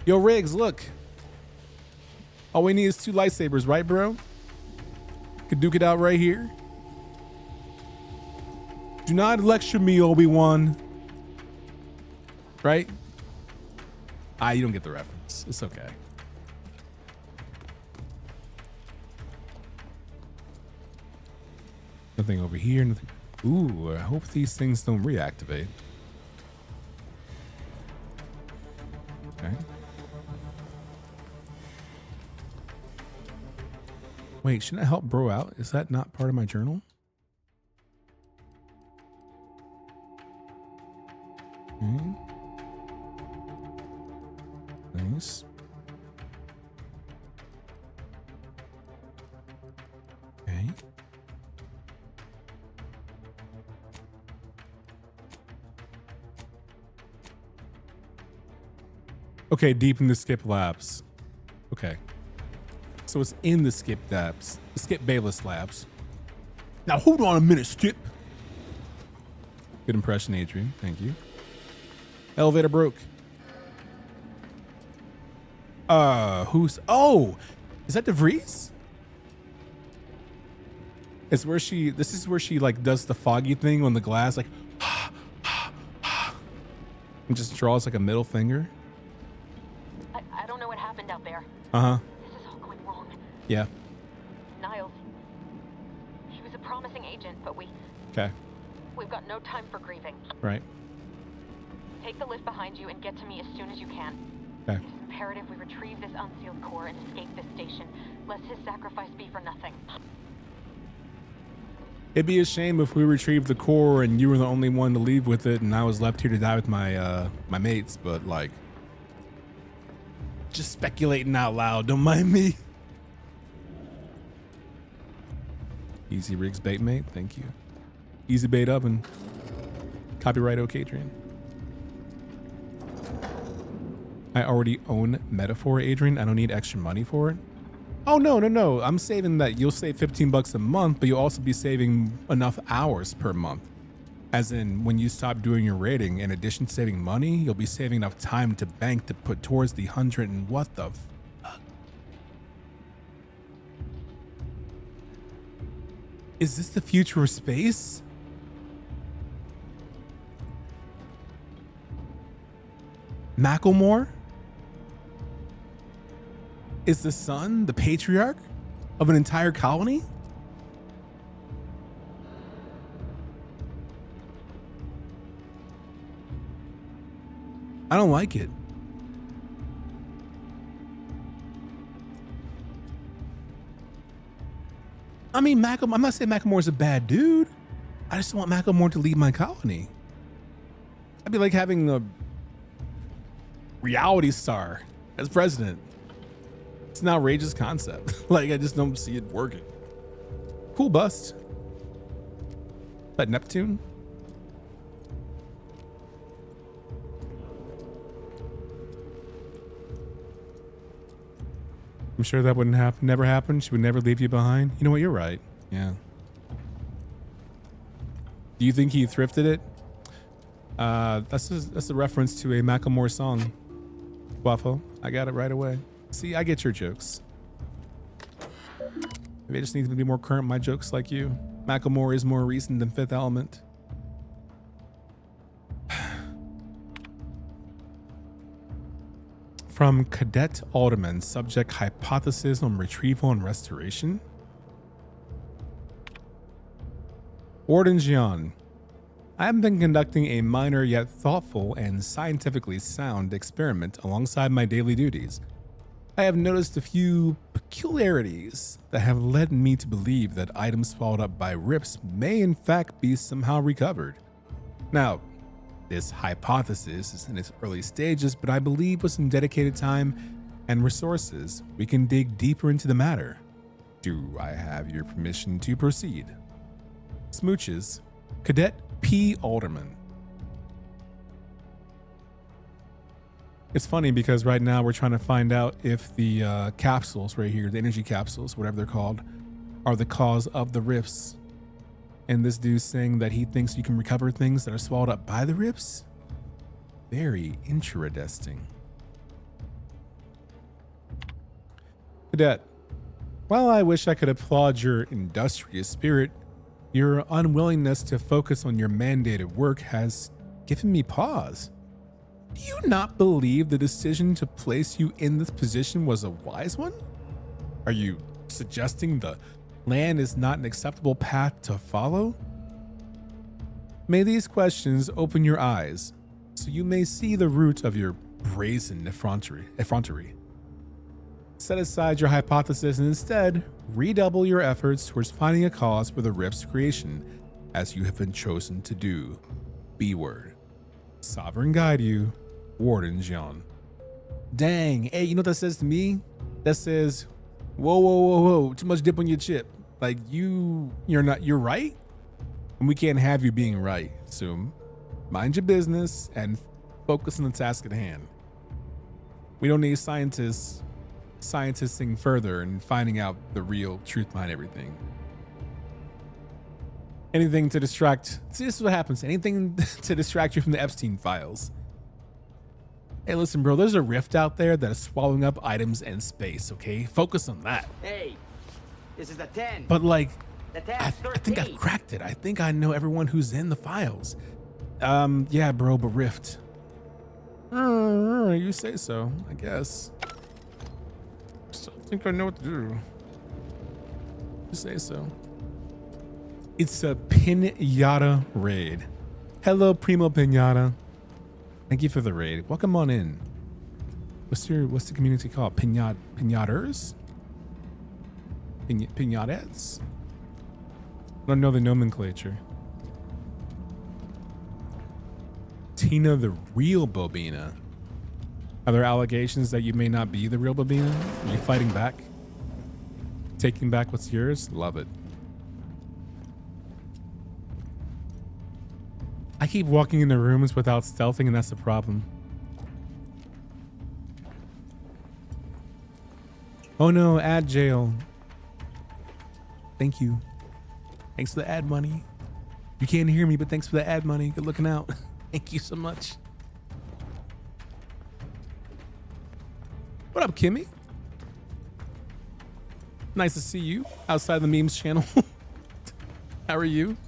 Yo, Riggs, look. All we need is 2 lightsabers, right, bro? Could duke it out right here. Do not lecture me, Obi-Wan. Right? You don't get the reference. It's okay. Nothing over here. Nothing. Ooh, I hope these things don't reactivate. Okay. Wait, shouldn't I help bro out? Is that not part of my journal? Okay. Nice. Okay. Okay, deep in the skip labs. Okay. So it's in the skip labs. The skip Bayless labs. Now hold on a minute, Skip. Good impression, Adrian. Thank you. Elevator broke. Is that DeVries? This is where she like does the foggy thing on the glass, like and just draws like a middle finger. I don't know what happened out there. Uh-huh. This is all going wrong. Yeah. Niles. He was a promising agent, but we've got no time for grieving. Right. Take the lift behind you and get to me as soon as you can. Okay. It's imperative we retrieve this unsealed core and escape this station, lest his sacrifice be for nothing. It'd be a shame if we retrieved the core and you were the only one to leave with it and I was left here to die with my my mates, but like just speculating out loud, don't mind me. Easy Rigs bait mate, thank you. Easy bait oven. Copyright Okaydrian. I already own Metaphor, Adrian. I don't need extra money for it. Oh, no. I'm saving that you'll save 15 bucks a month, but you'll also be saving enough hours per month. As in, when you stop doing your rating, in addition to saving money, you'll be saving enough time to bank to put towards the 100 and what the fuck? Is this the future of space? Macklemore is the son, the patriarch of an entire colony? I don't like it. I mean, I'm not saying Macklemore's a bad dude. I just don't want Macklemore to lead my colony. I'd be like having a reality star as president. It's an outrageous concept. Like, I just don't see it working. Cool bust. That Neptune? I'm sure that wouldn't happen. Never happen. She would never leave you behind. You know what? You're right. Yeah. Do you think he thrifted it? That's a reference to a Macklemore song. Waffle, I got it right away. See, I get your jokes. Maybe I just need to be more current with my jokes like you. Macklemore is more recent than Fifth Element. From Cadet Alderman, subject hypothesis on retrieval and restoration. Warden Jian, I have been conducting a minor yet thoughtful and scientifically sound experiment alongside my daily duties. I have noticed a few peculiarities that have led me to believe that items swallowed up by rips may in fact be somehow recovered. Now, this hypothesis is in its early stages, but I believe with some dedicated time and resources, we can dig deeper into the matter. Do I have your permission to proceed? Smooches, Cadet P. Alderman. It's funny because right now we're trying to find out if the capsules right here, the energy capsules, whatever they're called, are the cause of the rifts. And this dude's saying that he thinks you can recover things that are swallowed up by the rifts. Very interesting. Cadet, while I wish I could applaud your industrious spirit, your unwillingness to focus on your mandated work has given me pause. Do you not believe the decision to place you in this position was a wise one? Are you suggesting the land is not an acceptable path to follow? May these questions open your eyes so you may see the root of your brazen effrontery. Set aside your hypothesis and instead redouble your efforts towards finding a cause for the rift's creation, as you have been chosen to do. B-word. Sovereign guide you, Warden Jian. Dang, hey, you know what that says to me? That says, whoa, too much dip on your chip. Like you're right? And we can't have you being right. So mind your business and focus on the task at hand. We don't need scientisting further and finding out the real truth behind everything. Anything to distract. See, this is what happens. Anything to distract you from the Epstein files. Hey, listen, bro, there's a rift out there that is swallowing up items and space, okay? Focus on that. Hey, this is the 10. But like, the I think I've cracked it. I think I know everyone who's in the files. Yeah, bro, but rift. You say so, I guess. I think I know what to do. You say so. It's a Pinata raid. Hello, Primo Pinata. Thank you for the raid. Welcome on in. What's the community called? Pinaters? Pinatettes? I don't know the nomenclature. Tina, the real Bobina. Are there allegations that you may not be the real Bobina? Are you fighting back? Taking back what's yours? Love it. I keep walking into rooms without stealthing, and that's the problem. Oh no, ad jail. Thank you. Thanks for the ad money. You can't hear me, but thanks for the ad money. Good looking out. Thank you so much. What up, Kimmy? Nice to see you outside the memes channel. How are you?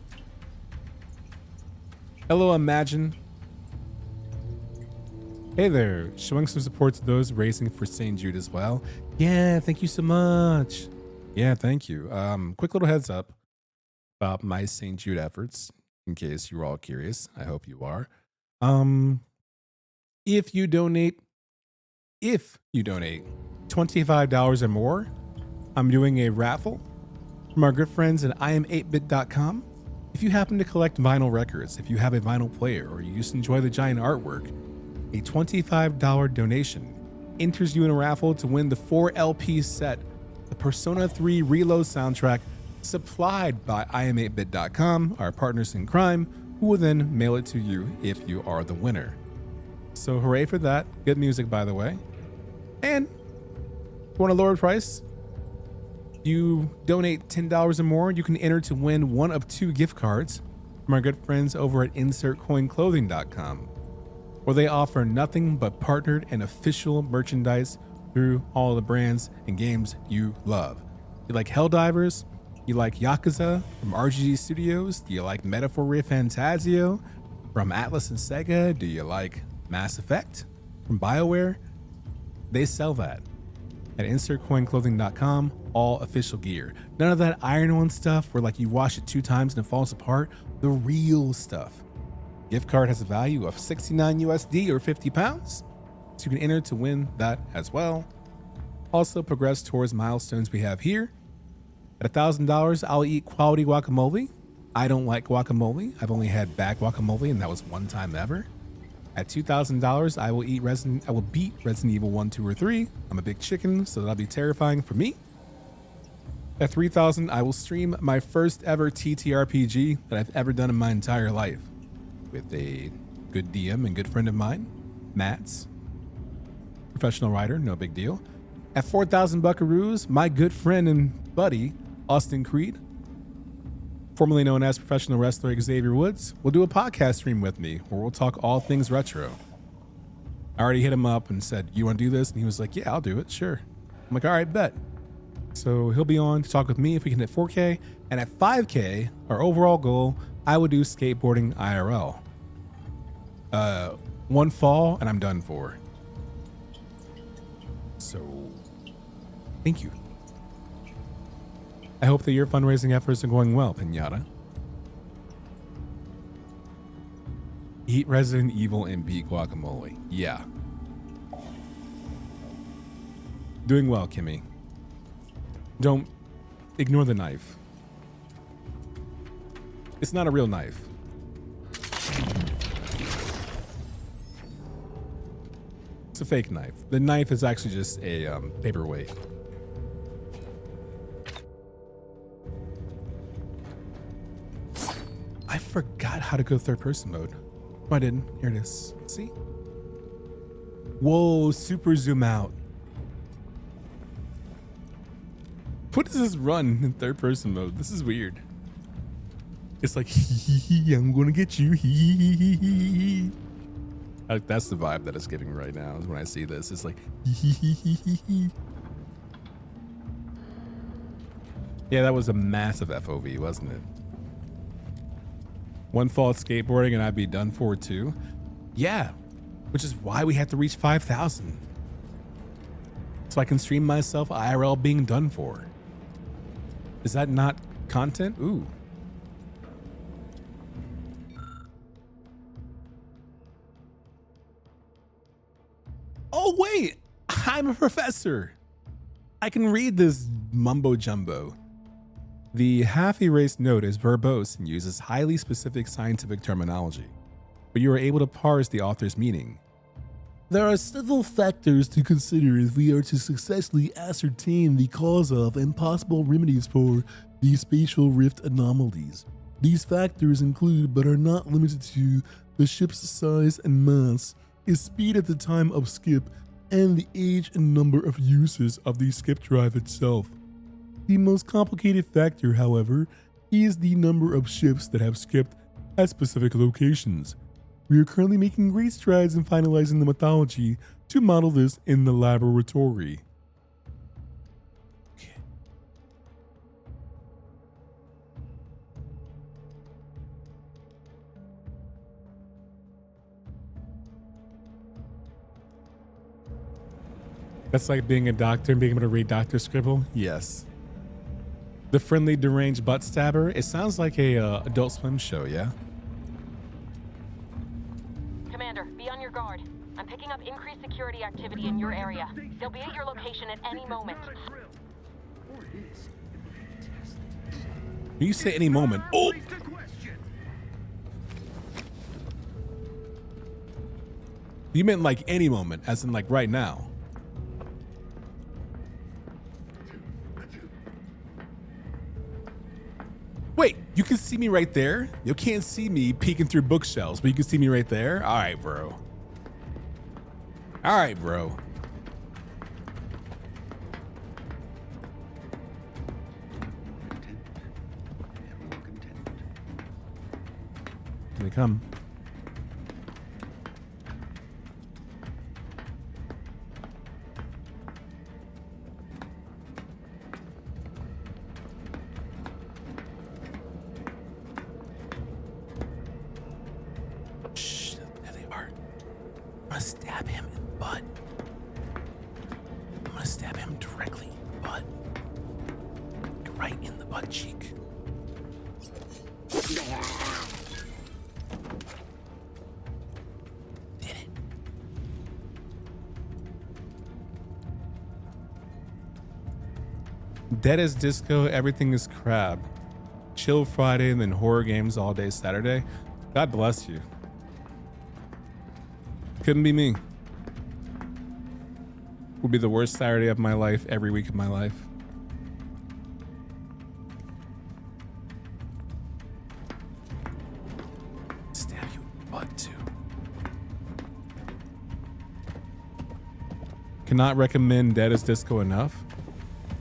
Hello, Imagine. Hey there, showing some support to those racing for St. Jude as well. Yeah, thank you so much. Yeah, thank you. Quick little heads up about my St. Jude efforts, in case you're all curious. I hope you are. If you donate $25 or more, I'm doing a raffle from our good friends at iam8bit.com. If you happen to collect vinyl records, if you have a vinyl player, or you just enjoy the giant artwork, a $25 donation enters you in a raffle to win the 4 LP set, the Persona 3 Reload soundtrack, supplied by iam8bit.com, our partners in crime, who will then mail it to you if you are the winner. So hooray for that. Good music, by the way. And if you want a lower price, you donate $10 or more, you can enter to win one of 2 gift cards from our good friends over at InsertCoinClothing.com. where they offer nothing but partnered and official merchandise through all the brands and games you love. You like Helldivers? You like Yakuza from RGG Studios? Do you like Metaphor Ray Fantasio from Atlas and Sega? Do you like Mass Effect from BioWare? They sell that at InsertCoinClothing.com, all official gear. None of that iron-on stuff where like you wash it 2 times and it falls apart. The real stuff. Gift card has a value of 69 USD or 50 pounds, so you can enter to win that as well. Also progress towards milestones we have here. At $1,000, I'll eat quality guacamole. I don't like guacamole. I've only had bad guacamole, and that was one time ever. At $2,000, I will beat Resident Evil 1, 2, or 3. I'm a big chicken, so that'll be terrifying for me. At $3,000, I will stream my first ever TTRPG that I've ever done in my entire life with a good DM and good friend of mine, Matt's. Professional writer, no big deal. At 4,000 buckaroos, my good friend and buddy, Austin Creed, formerly known as professional wrestler Xavier Woods, will do a podcast stream with me where we'll talk all things retro. I already hit him up and said, you want to do this? And he was like, yeah, I'll do it. Sure. I'm like, all right, bet. So he'll be on to talk with me if we can hit 4K. And at 5K, our overall goal, I would do skateboarding IRL. One fall and I'm done for. So thank you. I hope that your fundraising efforts are going well, Pinata. Eat Resident Evil and beat guacamole. Yeah. Doing well, Kimmy. Don't ignore the knife. It's not a real knife. It's a fake knife. The knife is actually just a paperweight. I forgot how to go third person mode. Oh, I didn't. Here it is. See? Whoa, super zoom out. What does this run in third person mode? This is weird. It's like, I'm gonna get you. Like, that's the vibe that it's giving right now is when I see this. It's like, yeah, that was a massive FOV, wasn't it? One fall at skateboarding and I'd be done for too. Yeah, which is why we have to reach 5,000. So I can stream myself IRL being done for. Is that not content? Ooh. Oh, wait, I'm a professor. I can read this mumbo jumbo. The half-erased note is verbose and uses highly specific scientific terminology, but you are able to parse the author's meaning. There are several factors to consider if we are to successfully ascertain the cause of and possible remedies for these spatial rift anomalies. These factors include, but are not limited to, the ship's size and mass, its speed at the time of skip, and the age and number of users of the skip drive itself. The most complicated factor, however, is the number of ships that have skipped at specific locations. We are currently making great strides in finalizing the methodology to model this in the laboratory. Okay. That's like being a doctor and being able to read Dr. Scribble? Yes. The friendly deranged butt stabber? It sounds like a Adult Swim show, yeah? Commander, be on your guard. I'm picking up increased security activity in your area. They'll be at your location at any moment. You say any moment. Oh! You meant like any moment, as in like right now. Wait, you can see me right there? You can't see me peeking through bookshelves, but you can see me right there? All right, bro. All right, bro. Here they come. I'm gonna stab him in the butt. I'm gonna stab him directly in the butt. Right in the butt cheek. Did it. Dead as disco, everything is crab. Chill Friday and then horror games all day Saturday. God bless you. Couldn't be me. Would be the worst Saturday of my life every week of my life. Stab you in the butt too. Cannot recommend Dead as Disco enough.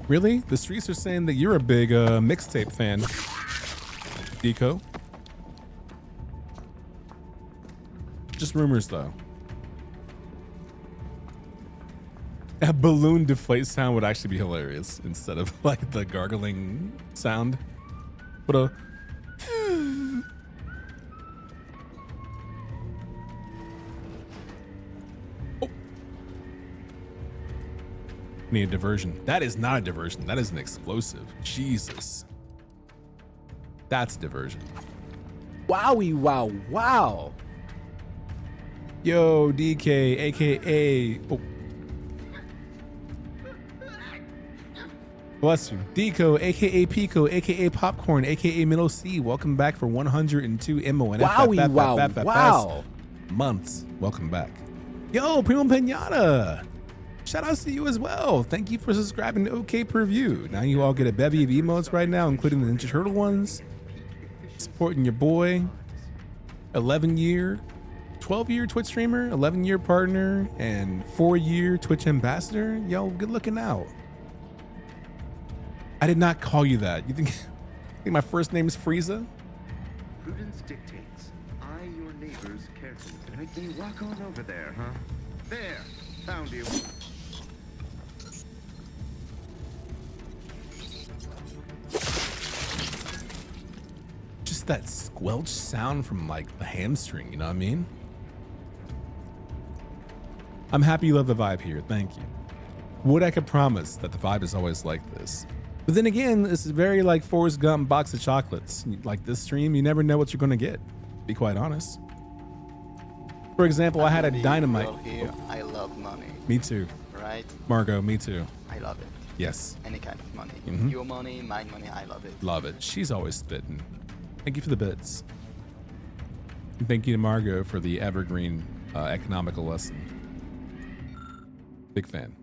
Really? The streets are saying that you're a big mixtape fan. Deco. Just rumors though. A balloon deflate sound would actually be hilarious instead of like the gargling sound. But oh. Need a diversion. That is not a diversion. That is an explosive. Jesus. That's a diversion. Wowie, wow, wow. Yo, DK, aka. Oh. Bless you. Deco, aka Pico, aka Popcorn, aka Middle C. Welcome back for 102 MO and Wowie, wow. Months. Welcome back. Yo, Primo Pinata. Shout outs to you as well. Thank you for subscribing to OK Per View. Now you all get a bevy of emotes right now, including the Ninja Turtle ones. Supporting your boy. 12-year Twitch streamer, 11-year partner, and 4-year Twitch ambassador. Yo, good looking out. I did not call you that. You think my first name is Frieza? Prudence dictates. Eye your neighbors carefully. Right, then you walk on over there, huh? There, found you. Just that squelch sound from like the hamstring, you know what I mean? I'm happy you love the vibe here. Thank you. Would I could promise that the vibe is always like this. But then again, this is very like Forrest Gump box of chocolates. Like this stream, you never know what you're gonna get. To be quite honest. For example, I had a dynamite. Here, I love money. Me too. Right? Margot, me too. I love it. Yes. Any kind of money. Mhm. Your money, my money, I love it. Love it. She's always spitting. Thank you for the bits. And thank you to Margot for the evergreen economical lesson. Big fan.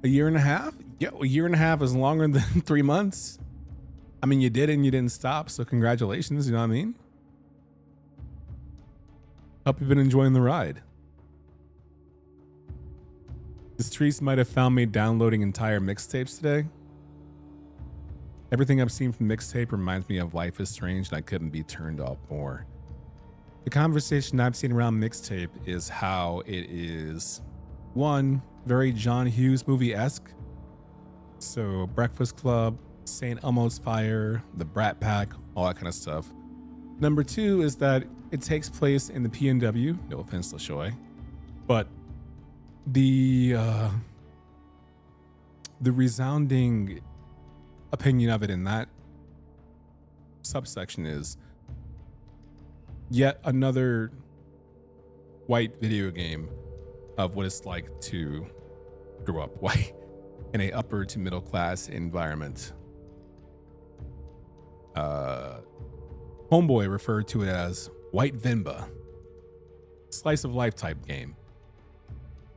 A year and a half? Yeah, a year and a half is longer than 3 months. I mean, you did it and you didn't stop, so congratulations, you know what I mean? Hope you've been enjoying the ride. The streets might have found me downloading entire mixtapes today. Everything I've seen from mixtape reminds me of Life is Strange, and I couldn't be turned off more. The conversation I've seen around mixtape is how it is, one, very John Hughes movie-esque. So Breakfast Club, St. Elmo's Fire, The Brat Pack, all that kind of stuff. Number two is that it takes place in the PNW, no offense, LaShoy, but the resounding opinion of it in that subsection is yet another white video game of what it's like to grow up white in a upper to middle class environment. Homeboy referred to it as White Vinba, slice of life type game,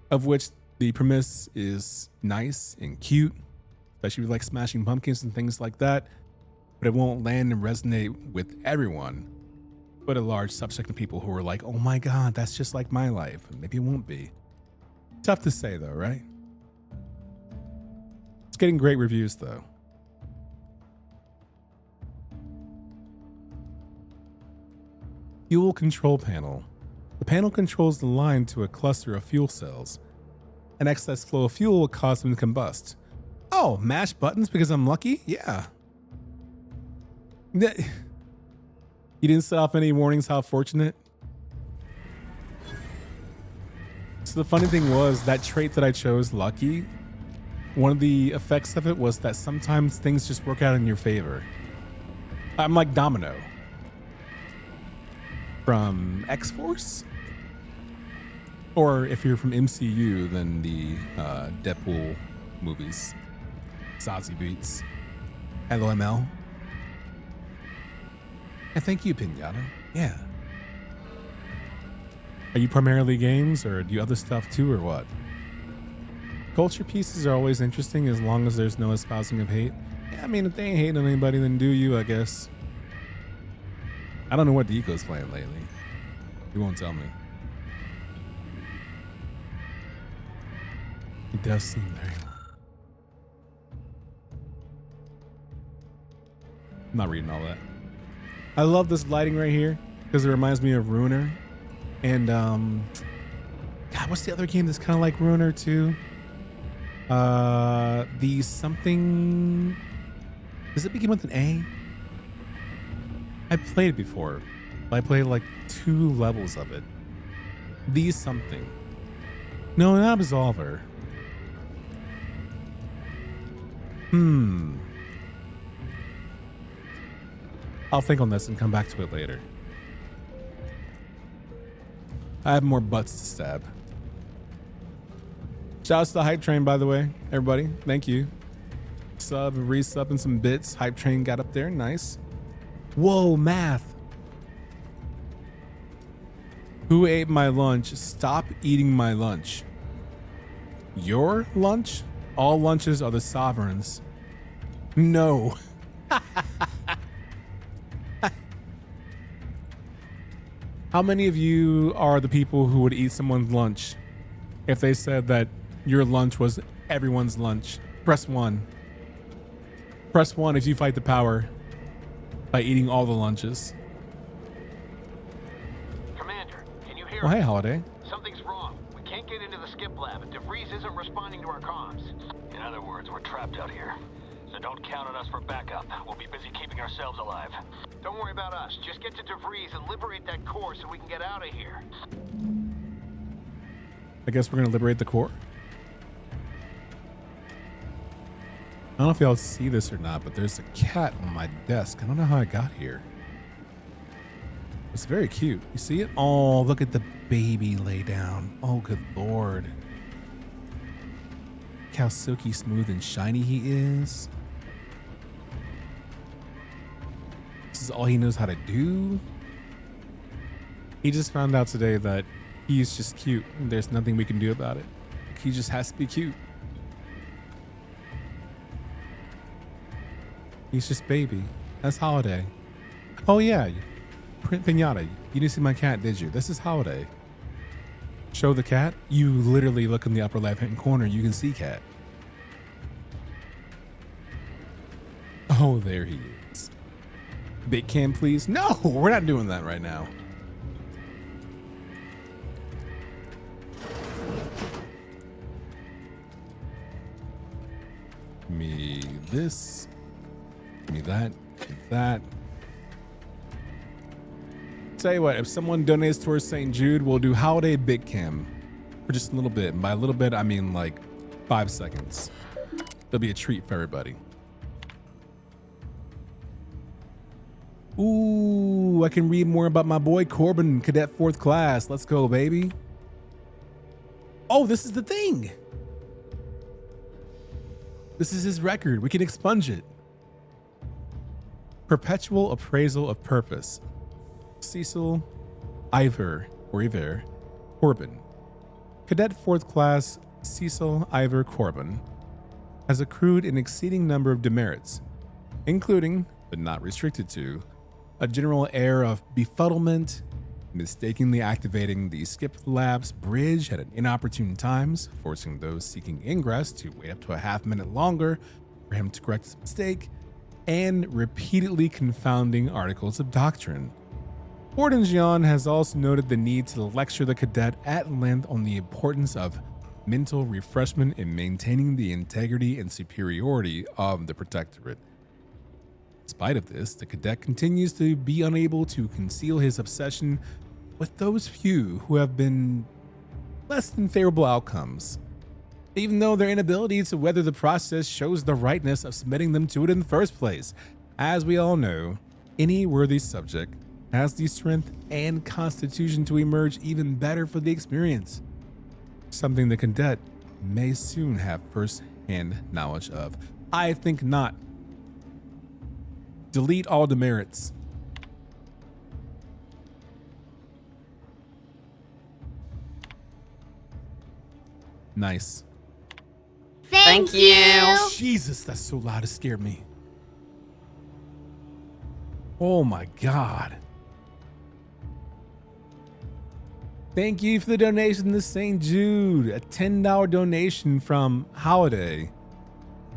of which the premise is nice and cute, especially with like Smashing Pumpkins and things like that, but it won't land and resonate with everyone, but a large subset of people who are like, oh my God, that's just like my life. Maybe it won't be. Tough to say though, right? It's getting great reviews though. Fuel control panel. The panel controls the line to a cluster of fuel cells. An excess flow of fuel will cause them to combust. Oh, mash buttons because I'm lucky? Yeah. You didn't set off any warnings. How fortunate. So the funny thing was that trait that I chose, Lucky, one of the effects of it was that sometimes things just work out in your favor. I'm like Domino from X-Force. Or if you're from MCU, then the Deadpool movies. Sassy Beats. Hello, ML. And thank you, Pinata. Yeah. Are you primarily games, or do you other stuff too, or what? Culture pieces are always interesting as long as there's no espousing of hate. Yeah, I mean, if they ain't hating on anybody, then do you, I guess. I don't know what Deco's playing lately. He won't tell me. It does seem very long. I'm not reading all that. I love this lighting right here because it reminds me of Ruiner. And God, what's the other game that's kind of like Ruiner too? The something. Does it begin with an A? I played it before. I played like 2 levels of it. The something. No, not Absolver. I'll think on this and come back to it later. I have more butts to stab. Shouts to the Hype Train, by the way, everybody. Thank you. Sub, resub, and some bits. Hype Train got up there. Nice. Whoa, math. Who ate my lunch? Stop eating my lunch. Your lunch? All lunches are the sovereigns. No. How many of you are the people who would eat someone's lunch if they said that your lunch was everyone's lunch? Press 1. Press 1 if you fight the power by eating all the lunches. Commander, can you hear Well, hey, us? Holiday. Something's wrong. We can't get into the skip lab, and DeVries isn't responding to our comms. In other words, we're trapped out here. So don't count on us for backup. We'll be busy keeping ourselves alive. Don't worry about us. Just get to DeVries and liberate that core so we can get out of here. I guess we're going to liberate the core. I don't know if y'all see this or not, but there's a cat on my desk. I don't know how I got here. It's very cute. You see it? Oh, look at the baby lay down. Oh, good Lord. Look how silky smooth and shiny he is. This is all he knows how to do. He just found out today that he's just cute. And there's nothing we can do about it. He just has to be cute. He's just baby. That's Holiday. Oh yeah, Pinata. You didn't see my cat, did you? This is Holiday. Show the cat. You literally look in the upper left-hand corner. You can see cat. Oh, there he is. Big cam, please. No, we're not doing that right now. Me this. Me that. That. Tell you what, if someone donates towards St. Jude, we'll do Holiday Big Cam for just a little bit. And by a little bit, I mean like 5 seconds. There'll be a treat for everybody. Ooh, I can read more about my boy Corbin, Cadet 4th Class. Let's go, baby. Oh, this is the thing. This is his record. We can expunge it. Perpetual Appraisal of Purpose. Cecil Ivor Corbin. Cadet 4th Class Cecil Ivor Corbin has accrued an exceeding number of demerits, including, but not restricted to, a general air of befuddlement, mistakenly activating the skip lab's bridge at inopportune times, forcing those seeking ingress to wait up to a half-minute longer for him to correct his mistake, and repeatedly confounding articles of doctrine. Warden Jian has also noted the need to lecture the cadet at length on the importance of mental refreshment in maintaining the integrity and superiority of the Protectorate. In spite of this, the cadet continues to be unable to conceal his obsession with those few who have been less than favorable outcomes, even though their inability to weather the process shows the rightness of submitting them to it in the first place. As we all know, any worthy subject has the strength and constitution to emerge even better for the experience, something the cadet may soon have first-hand knowledge of. I think not. Delete all demerits. Nice. Thank you. Jesus, that's so loud. It scared me. Oh my God. Thank you for the donation to St. Jude. A $10 donation from Holiday,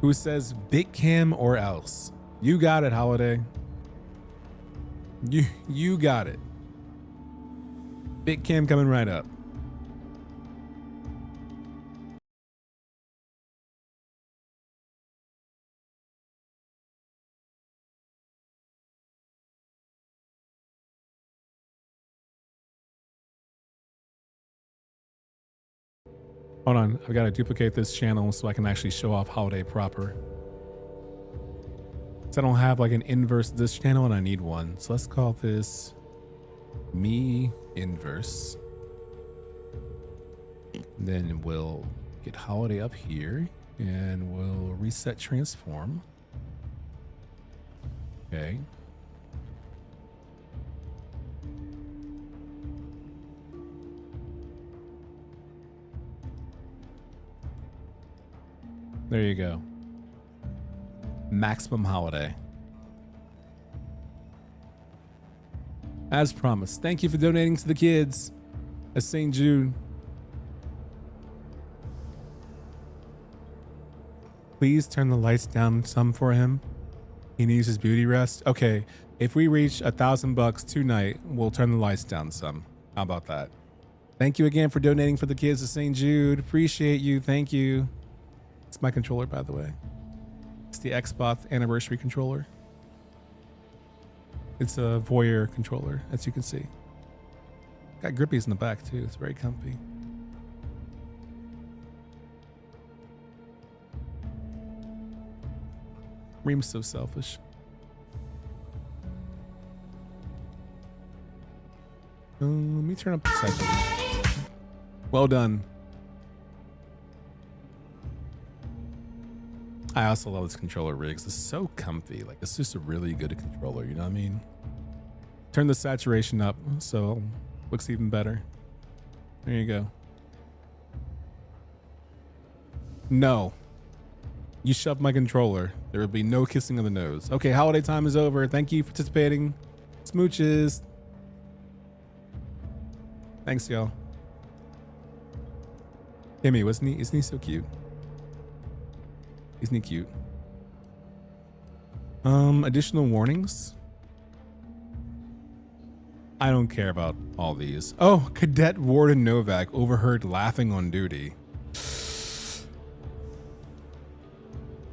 who says Bitcam or else. You got it, Holiday. You got it. Bitcam coming right up. Hold on, I've got to duplicate this channel so I can actually show off Holiday proper. So I don't have like an inverse this channel and I need one. So let's call this me inverse. Then we'll get Holiday up here and we'll reset transform. Okay. There you go. Maximum Holiday. As promised, thank you for donating to the kids at St. Jude. Please turn the lights down some for him. He needs his beauty rest. Okay, if we reach $1,000 tonight, we'll turn the lights down some. How about that? Thank you again for donating for the kids at St. Jude. Appreciate you. Thank you. It's my controller, by the way. It's the Xbox anniversary controller. It's a Voyeur controller, as you can see. Got grippies in the back too. It's very comfy. Reem's so selfish. Let me turn up the saturation. Well done. I also love this controller rig. It's so comfy. Like, it's just a really good controller, you know what I mean? Turn the saturation up so it looks even better. There you go. No. You shoved my controller. There will be no kissing of the nose. Okay, holiday time is over. Thank you for participating. Smooches. Thanks, y'all. Timmy, isn't he so cute? Isn't he cute? Additional warnings. I don't care about all these. Oh, Cadet Warden Novak overheard laughing on duty.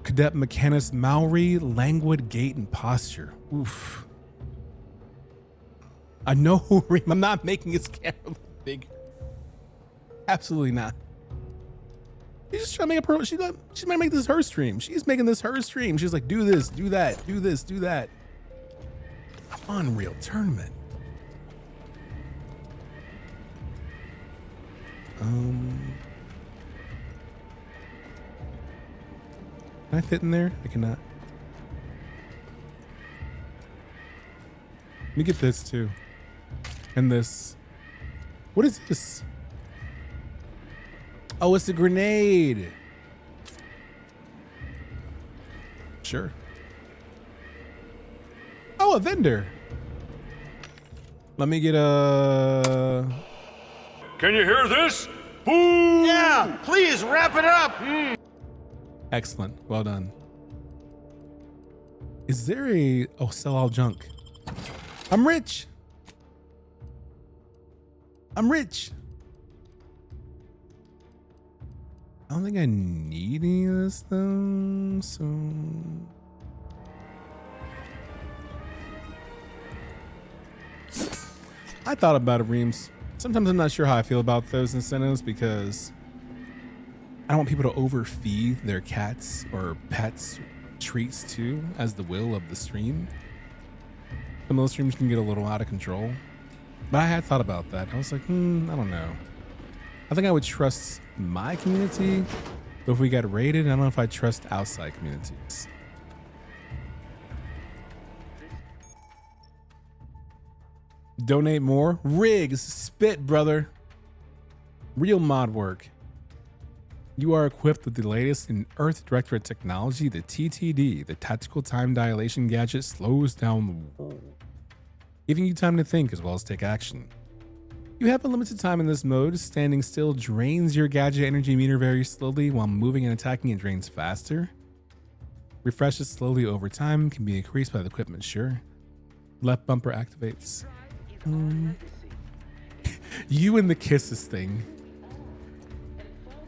Cadet Mechanist Maori, languid gait and posture. Oof. I know I'm not making his camera look bigger. Absolutely not. She's just trying to make a she's gonna make this her stream. She's making this her stream. She's like, do this, do that, do this, do that. Unreal Tournament. Can I fit in there? I cannot. Let me get this too. And this. What is this? Oh, it's a grenade. Sure. Oh, a vendor. Let me get a... Can you hear this? Ooh. Yeah, please wrap it up. Excellent. Well done. Is there a... Oh, sell all junk. I'm rich. I'm rich. I don't think I need any of this though, so... I thought about it, Reams. Sometimes I'm not sure how I feel about those incentives because I don't want people to overfeed their cats or pets treats too, as the will of the stream. Some of those streams can get a little out of control. But I had thought about that. I was like, I don't know. I think I would trust my community, but if we got raided, I don't know if I trust outside communities. Donate more. Riggs, spit, brother. Real mod work. You are equipped with the latest in Earth Directorate technology. The TTD, the Tactical Time Dilation gadget, slows down the world, giving you time to think as well as take action. You have a limited time in this mode. Standing still drains your gadget energy meter very slowly, while moving and attacking it drains faster. Refreshes slowly over time, can be increased by the equipment, sure. Left bumper activates. You and the kisses thing.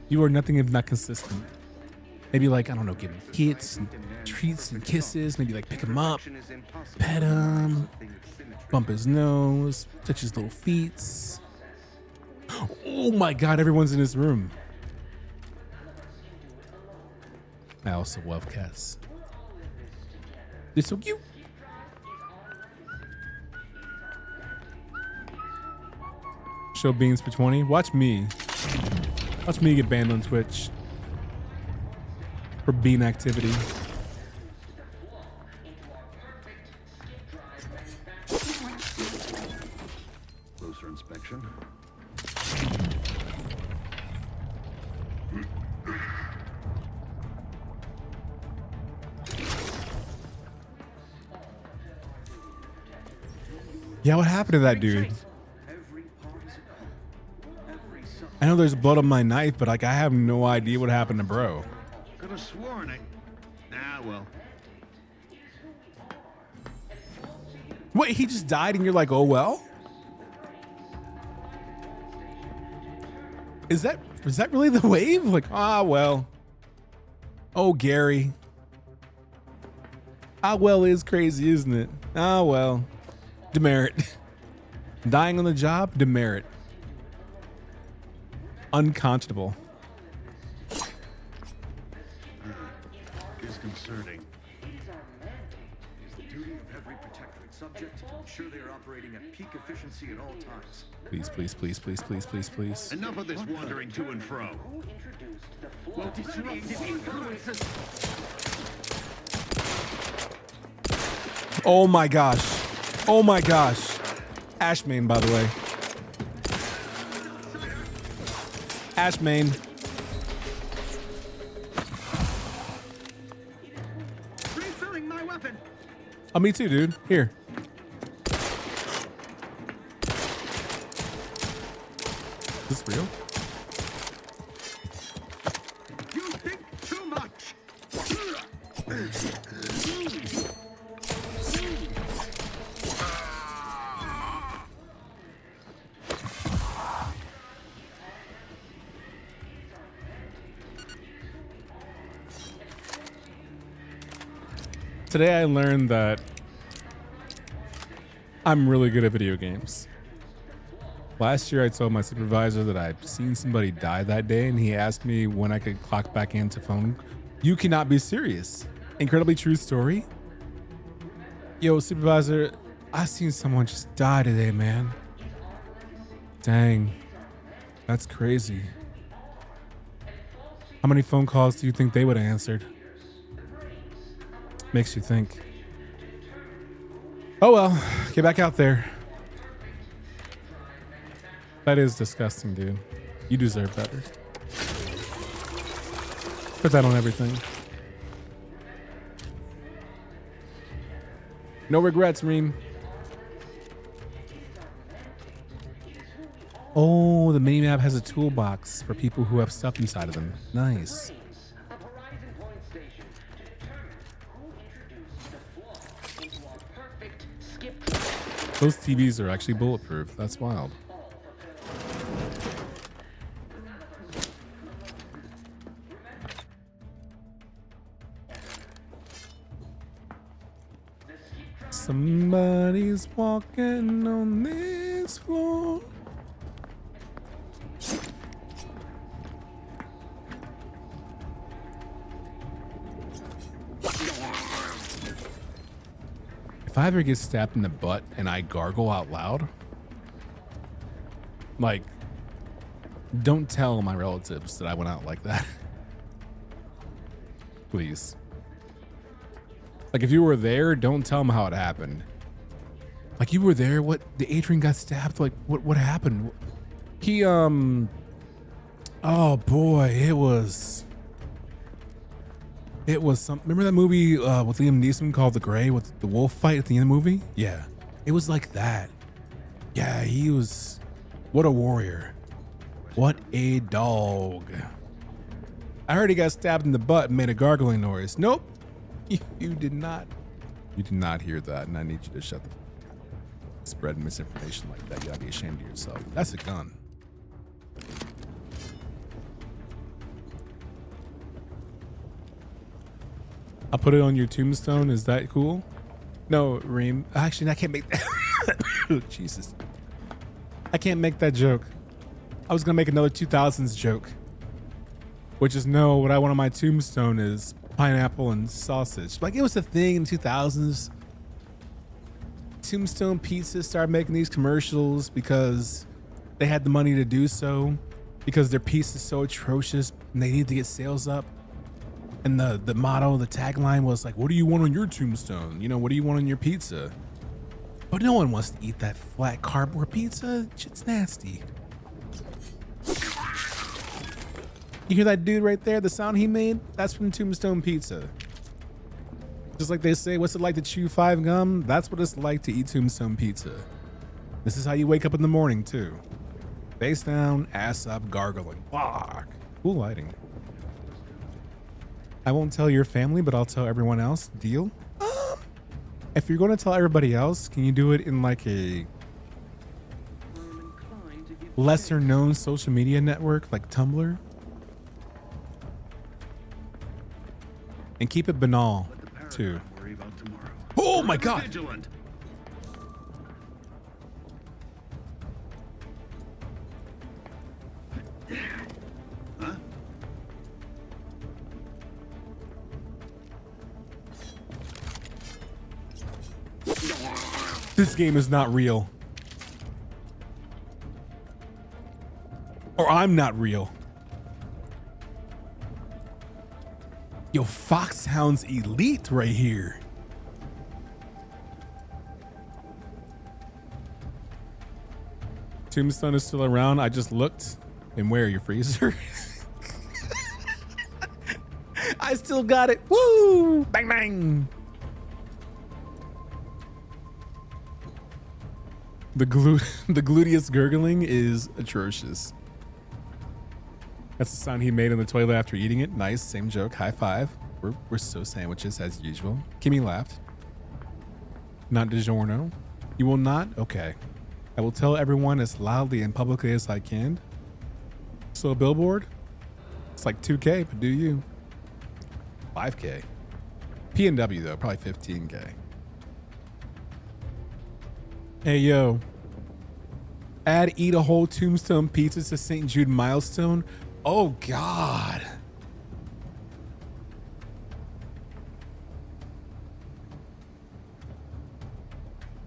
You are nothing if not consistent. Maybe like, I don't know, give him hits and treats and kisses. Maybe like pick him up, pet him, bump his nose, touch his little feet. Oh my God, everyone's in this room. I also love cats. They're so cute. Show beans for 20. Watch me. Watch me get banned on Twitch for bean activity. Closer inspection. Yeah, what happened to that dude? I know there's blood on my knife, but like I have no idea what happened to bro. Could have sworn I. Ah, well. Wait, he just died and you're like, oh well? Is that really the wave? Like, ah well. Oh Gary. Ah well is crazy, isn't it? Ah well. Demerit. Dying on the job, demerit. Unconscionable. Disconcerting. It's the duty of every protectorate subject to ensure they are operating at peak efficiency at all times. Please, please, please, please, please, please, please. Enough of this wandering to and fro. Well, Oh my gosh. Oh my gosh. Ashmain, by the way. Ashmain. Refilling my weapon. Oh, me too, dude. Here. Is this real? You think too much. Today I learned that I'm really good at video games. Last year I told my supervisor that I'd seen somebody die that day, and he asked me when I could clock back into phone. You cannot be serious. Incredibly true story. Yo, supervisor, I seen someone just die today, man. Dang. That's crazy. How many phone calls do you think they would have answered? Makes you think. Oh well, get back out there. That is disgusting, dude. You deserve better. Put that on everything. No regrets, Reem. Oh, the mini-map has a toolbox for people who have stuff inside of them. Nice. Those TVs are actually bulletproof. That's wild. Somebody's walking on this floor. If I ever get stabbed in the butt and I gargle out loud, like, don't tell my relatives that I went out like that. Please. Like, if you were there, don't tell them how it happened. Like, you were there, what? The Adrian got stabbed? Like, what happened? He, oh boy, it was some, remember that movie with Liam Neeson called The Gray with the wolf fight at the end of the movie? Yeah, it was like that. Yeah, he was, what a warrior. What a dog. I heard he got stabbed in the butt and made a gargling noise. Nope. You did not. You did not hear that, and I need you to shut the spread misinformation like that. You gotta be ashamed of yourself. That's a gun. I'll put it on your tombstone. Is that cool? No, Reem. Actually, I can't make that. Jesus. I can't make that joke. I was gonna make another 2000s joke, which is no, what I want on my tombstone is pineapple and sausage. Like, it was a thing in the 2000s. Tombstone Pizza started making these commercials because they had the money to do so, because their pizza is so atrocious and they need to get sales up. And the motto, the tagline was like, what do you want on your tombstone? You know, what do you want on your pizza? But no one wants to eat that flat cardboard pizza. Shit's nasty. You hear that dude right there? The sound he made? That's from Tombstone Pizza. Just like they say, what's it like to chew 5 gum? That's what it's like to eat Tombstone Pizza. This is how you wake up in the morning too. Face down, ass up, gargling. Fuck. Cool lighting. I won't tell your family, but I'll tell everyone else. Deal? If you're going to tell everybody else, can you do it in like a lesser known social media network like Tumblr? And keep it banal, too. Oh my God! Vigilant. Huh? This game is not real. Or I'm not real. Yo, Foxhound's elite right here. Tombstone is still around. I just looked. And where, your freezer? I still got it. Woo! Bang, bang. The gluteus gurgling is atrocious. That's the sound he made in the toilet after eating it. Nice, same joke. High five. We're so sandwiches as usual. Kimmy laughed. Not DiGiorno. You will not? Okay. I will tell everyone as loudly and publicly as I can. So a billboard? It's like 2K, but do you? 5K. P&W though, probably 15K. Hey yo. Add eat a whole Tombstone pizza to St. Jude milestone. Oh God.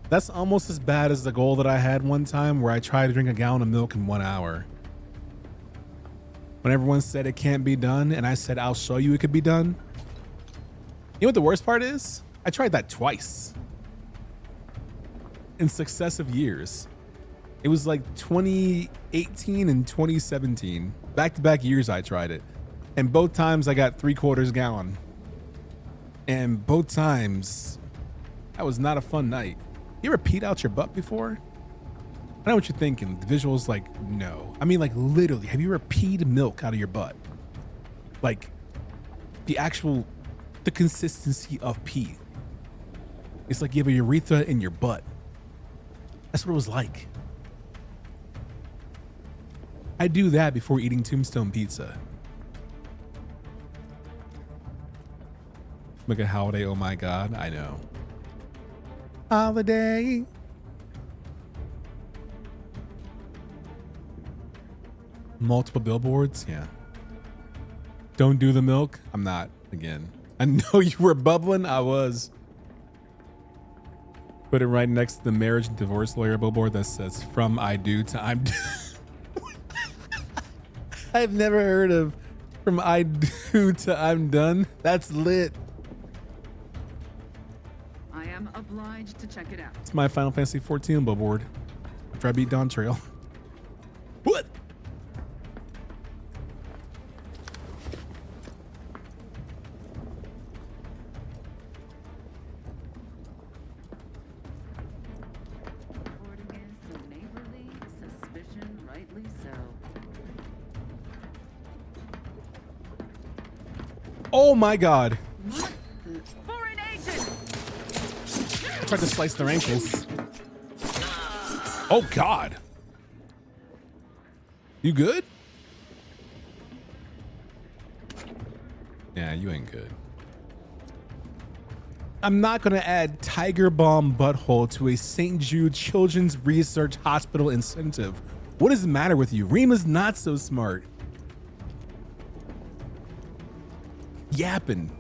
That's almost as bad as the goal that I had one time where I tried to drink a gallon of milk in 1 hour. When everyone said it can't be done and I said, I'll show you it could be done. You know what the worst part is? I tried that twice. In successive years. It was like 2018 and 2017. Back-to-back years I tried it. And both times I got 3/4 gallon. And both times, that was not a fun night. You ever peed out your butt before? I know what you're thinking. The visual's like, no. I mean, like literally, have you ever peed milk out of your butt? Like the consistency of pee. It's like you have a urethra in your butt. That's what it was like. I do that before eating Tombstone pizza. Look at Holiday, oh my God, I know. Holiday. Multiple billboards, yeah. Don't do the milk. I'm not again. I know you were bubbling. I was. Put it right next to the marriage and divorce lawyer billboard that says "From I do to I'm." I've never heard of "From I do to I'm done." That's lit. I am obliged to check it out. It's my Final Fantasy 14 billboard. After I beat Dawn Trail. What? Oh my god. Tried to slice their ankles. Oh god. You good? Yeah, you ain't good. I'm not gonna add Tiger Balm butthole to a St. Jude Children's Research Hospital incentive. What is the matter with you? Rima's not so smart. Yapping.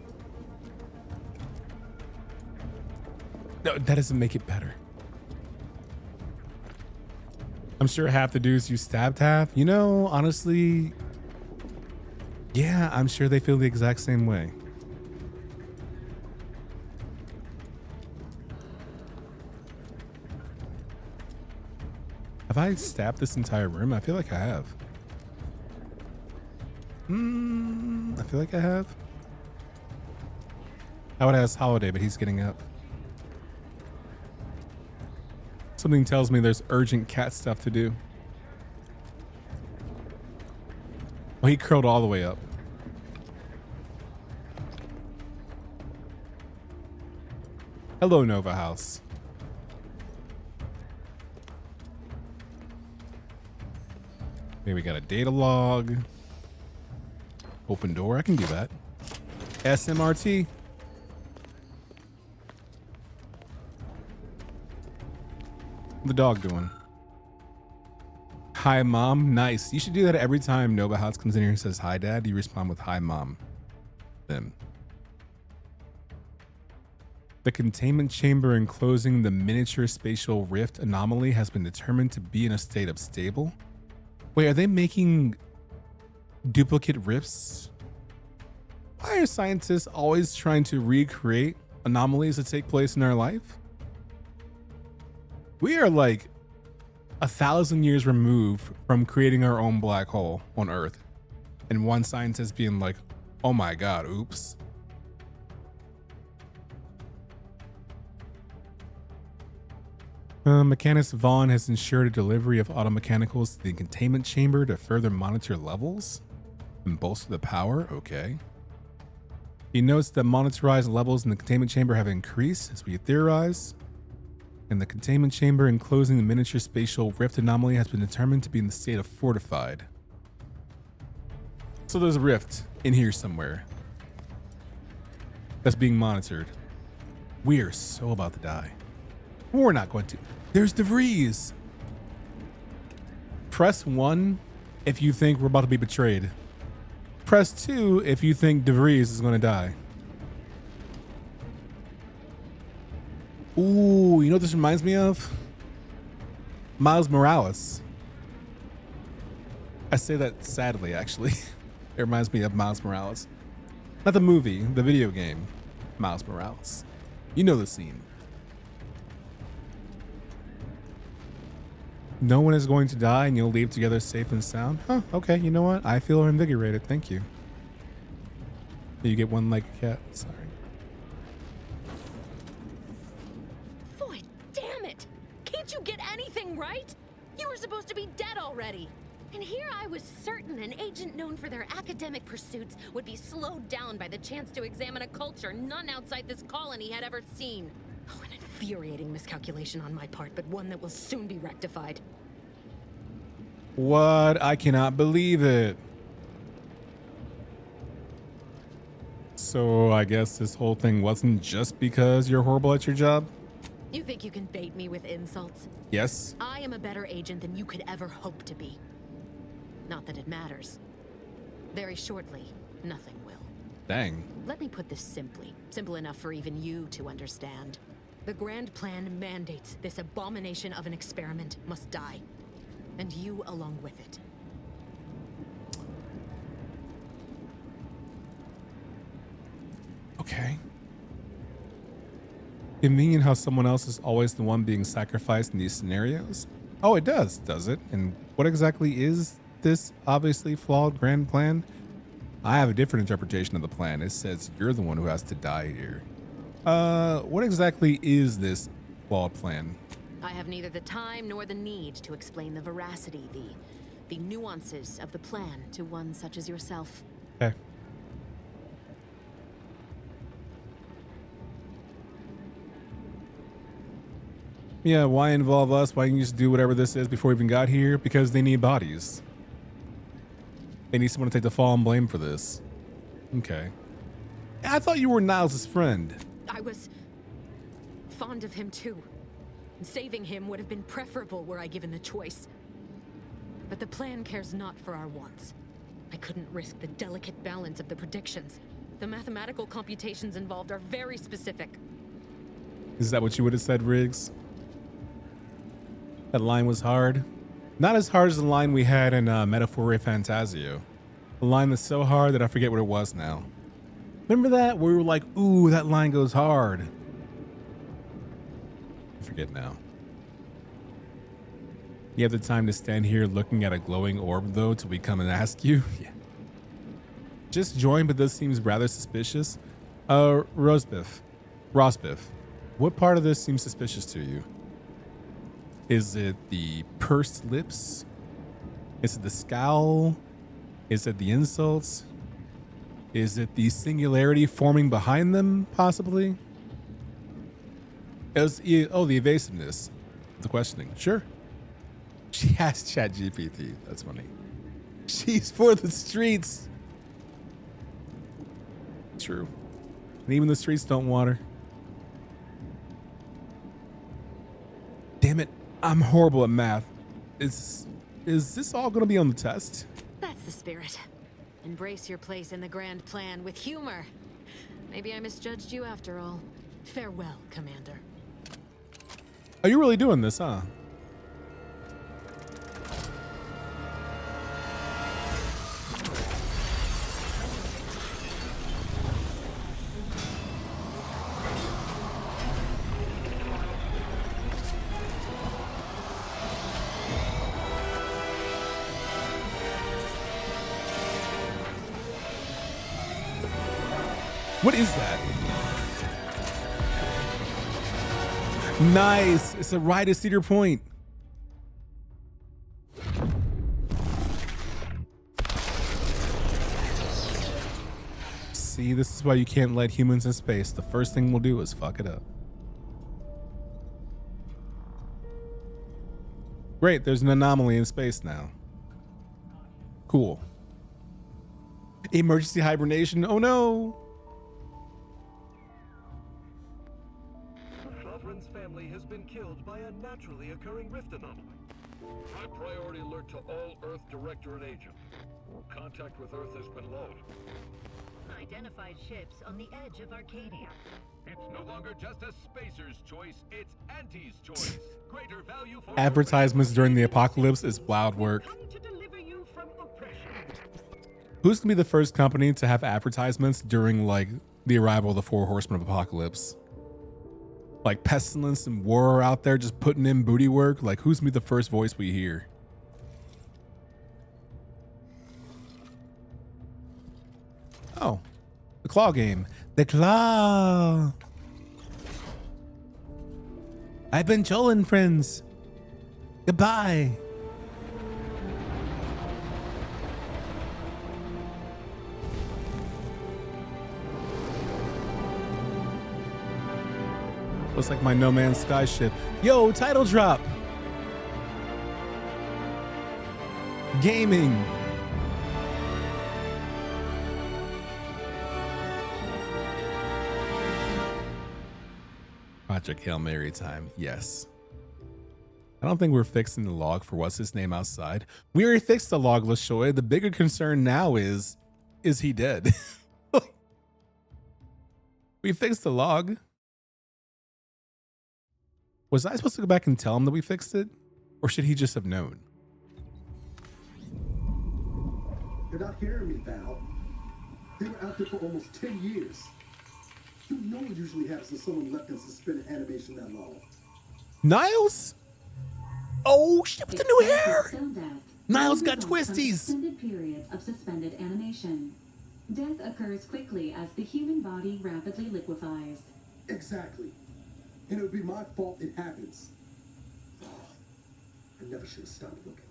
No, that doesn't make it better. I'm sure half the dudes you stabbed half. You know, honestly, yeah, I'm sure they feel the exact same way. Have I stabbed this entire room? I feel like I have. I feel like I have. I would ask Holiday, but he's getting up. Something tells me there's urgent cat stuff to do. Oh, he curled all the way up. Hello, Nova House. Okay, we got a data log. Open door, I can do that. SMRT. The dog doing? Hi, Mom. Nice. You should do that every time Nova House comes in here and says, hi, Dad. You respond with, hi, Mom. Then. The containment chamber enclosing the miniature spatial rift anomaly has been determined to be in a state of stable. Wait, are they making duplicate rifts? Why are scientists always trying to recreate anomalies that take place in our life? We are like 1,000 years removed from creating our own black hole on Earth. And one scientist being like, oh my God, oops. Mechanist Vaughn has ensured a delivery of automechanicals to the containment chamber to further monitor levels and bolster the power. Okay. He notes that monitorized levels in the containment chamber have increased as we theorize. And the containment chamber enclosing the miniature spatial rift anomaly has been determined to be in the state of fortified. So there's a rift in here somewhere that's being monitored. We are so about to die. We're not going to. There's DeVries. Press 1 if you think we're about to be betrayed. Press 2 if you think DeVries is going to die. Ooh, you know what this reminds me of? Miles Morales. I say that sadly, actually. It reminds me of Miles Morales. Not the movie, the video game. Miles Morales. You know the scene. No one is going to die and you'll leave together safe and sound? Huh, okay, you know what? I feel invigorated, thank you. You get one like a cat, sorry. Boy, damn it! Can't you get anything right? You were supposed to be dead already. And here I was certain an agent known for their academic pursuits would be slowed down by the chance to examine a culture none outside this colony had ever seen. Oh, an infuriating miscalculation on my part, but one that will soon be rectified. What? I cannot believe it. So I guess this whole thing wasn't just because you're horrible at your job? You think you can bait me with insults? Yes. I am a better agent than you could ever hope to be. Not that it matters. Very shortly, nothing will. Dang. Let me put this simply. Simple enough for even you to understand. The Grand Plan mandates this abomination of an experiment must die. And you along with it. Okay. Convenient how someone else is always the one being sacrificed in these scenarios. Oh, it does it? And what exactly is this obviously flawed grand plan? I have a different interpretation of the plan. It says you're the one who has to die here. What exactly is this flawed plan? I have neither the time nor the need to explain the veracity, the nuances of the plan to one such as yourself. Okay. Yeah, why involve us? Why didn't you just do whatever this is before we even got here? Because they need bodies. They need someone to take the fall and blame for this. Okay. I thought you were Niles' friend. I was fond of him too. Saving him would have been preferable were I given the choice. But the plan cares not for our wants. I couldn't risk the delicate balance of the predictions. The mathematical computations involved are very specific. Is that what you would have said, Riggs? That line was hard. Not as hard as the line we had in Metaphore Fantasio. A line that's so hard that I forget what it was now. Remember that? Where we were like, ooh, that line goes hard. I forget now. You have the time to stand here looking at a glowing orb, though, till we come and ask you? Yeah. Just joined, but this seems rather suspicious. Rosbiff. What part of this seems suspicious to you? Is it the pursed lips? Is it the scowl? Is it the insults? Is it the singularity forming behind them, possibly? Oh, the evasiveness. The questioning. Sure. She has ChatGPT. That's funny. She's for the streets. True. And even the streets don't want her. Damn it. I'm horrible at math. Is this all going to be on the test? That's the spirit. Embrace your place in the grand plan with humor. Maybe I misjudged you after all. Farewell, Commander. Are you really doing this, huh? What is that? Nice. It's a ride to Cedar Point. See, this is why you can't let humans in space. The first thing we'll do is fuck it up. Great, there's an anomaly in space now. Cool. Emergency hibernation. Oh no. Sovereign's family has been killed by a naturally occurring rift anomaly. High priority alert to all Earth Director and Agent. Contact with Earth has been low. Identified ships on the edge of Arcadia. It's no longer just a spacer's choice, it's Anti's choice. Greater value for Advertisements during the apocalypse is wild work. Who's gonna be the first company to have advertisements during like the arrival of the 4 horsemen of apocalypse? Like Pestilence and War are out there just putting in booty work. Like who's gonna be the first voice we hear? Oh, the claw game. The claw. I've been cholen, friends. Goodbye. Looks like my No Man's Sky ship. Yo, title drop. Gaming. Project Hail Mary time. Yes. I don't think we're fixing the log for what's his name outside. We already fixed the log, LaShoy. The bigger concern now is he dead? We fixed the log. Was I supposed to go back and tell him that we fixed it? Or should he just have known? You're not hearing me, Val. They were out there for almost 10 years. You know what usually happens when someone left in suspended animation that long. Niles? Oh shit, with the new hair! Niles got twisties! Extended periods of suspended animation. Death occurs quickly as the human body rapidly liquefies. Exactly. And it would be my fault it happens. Oh, I never should have stopped looking.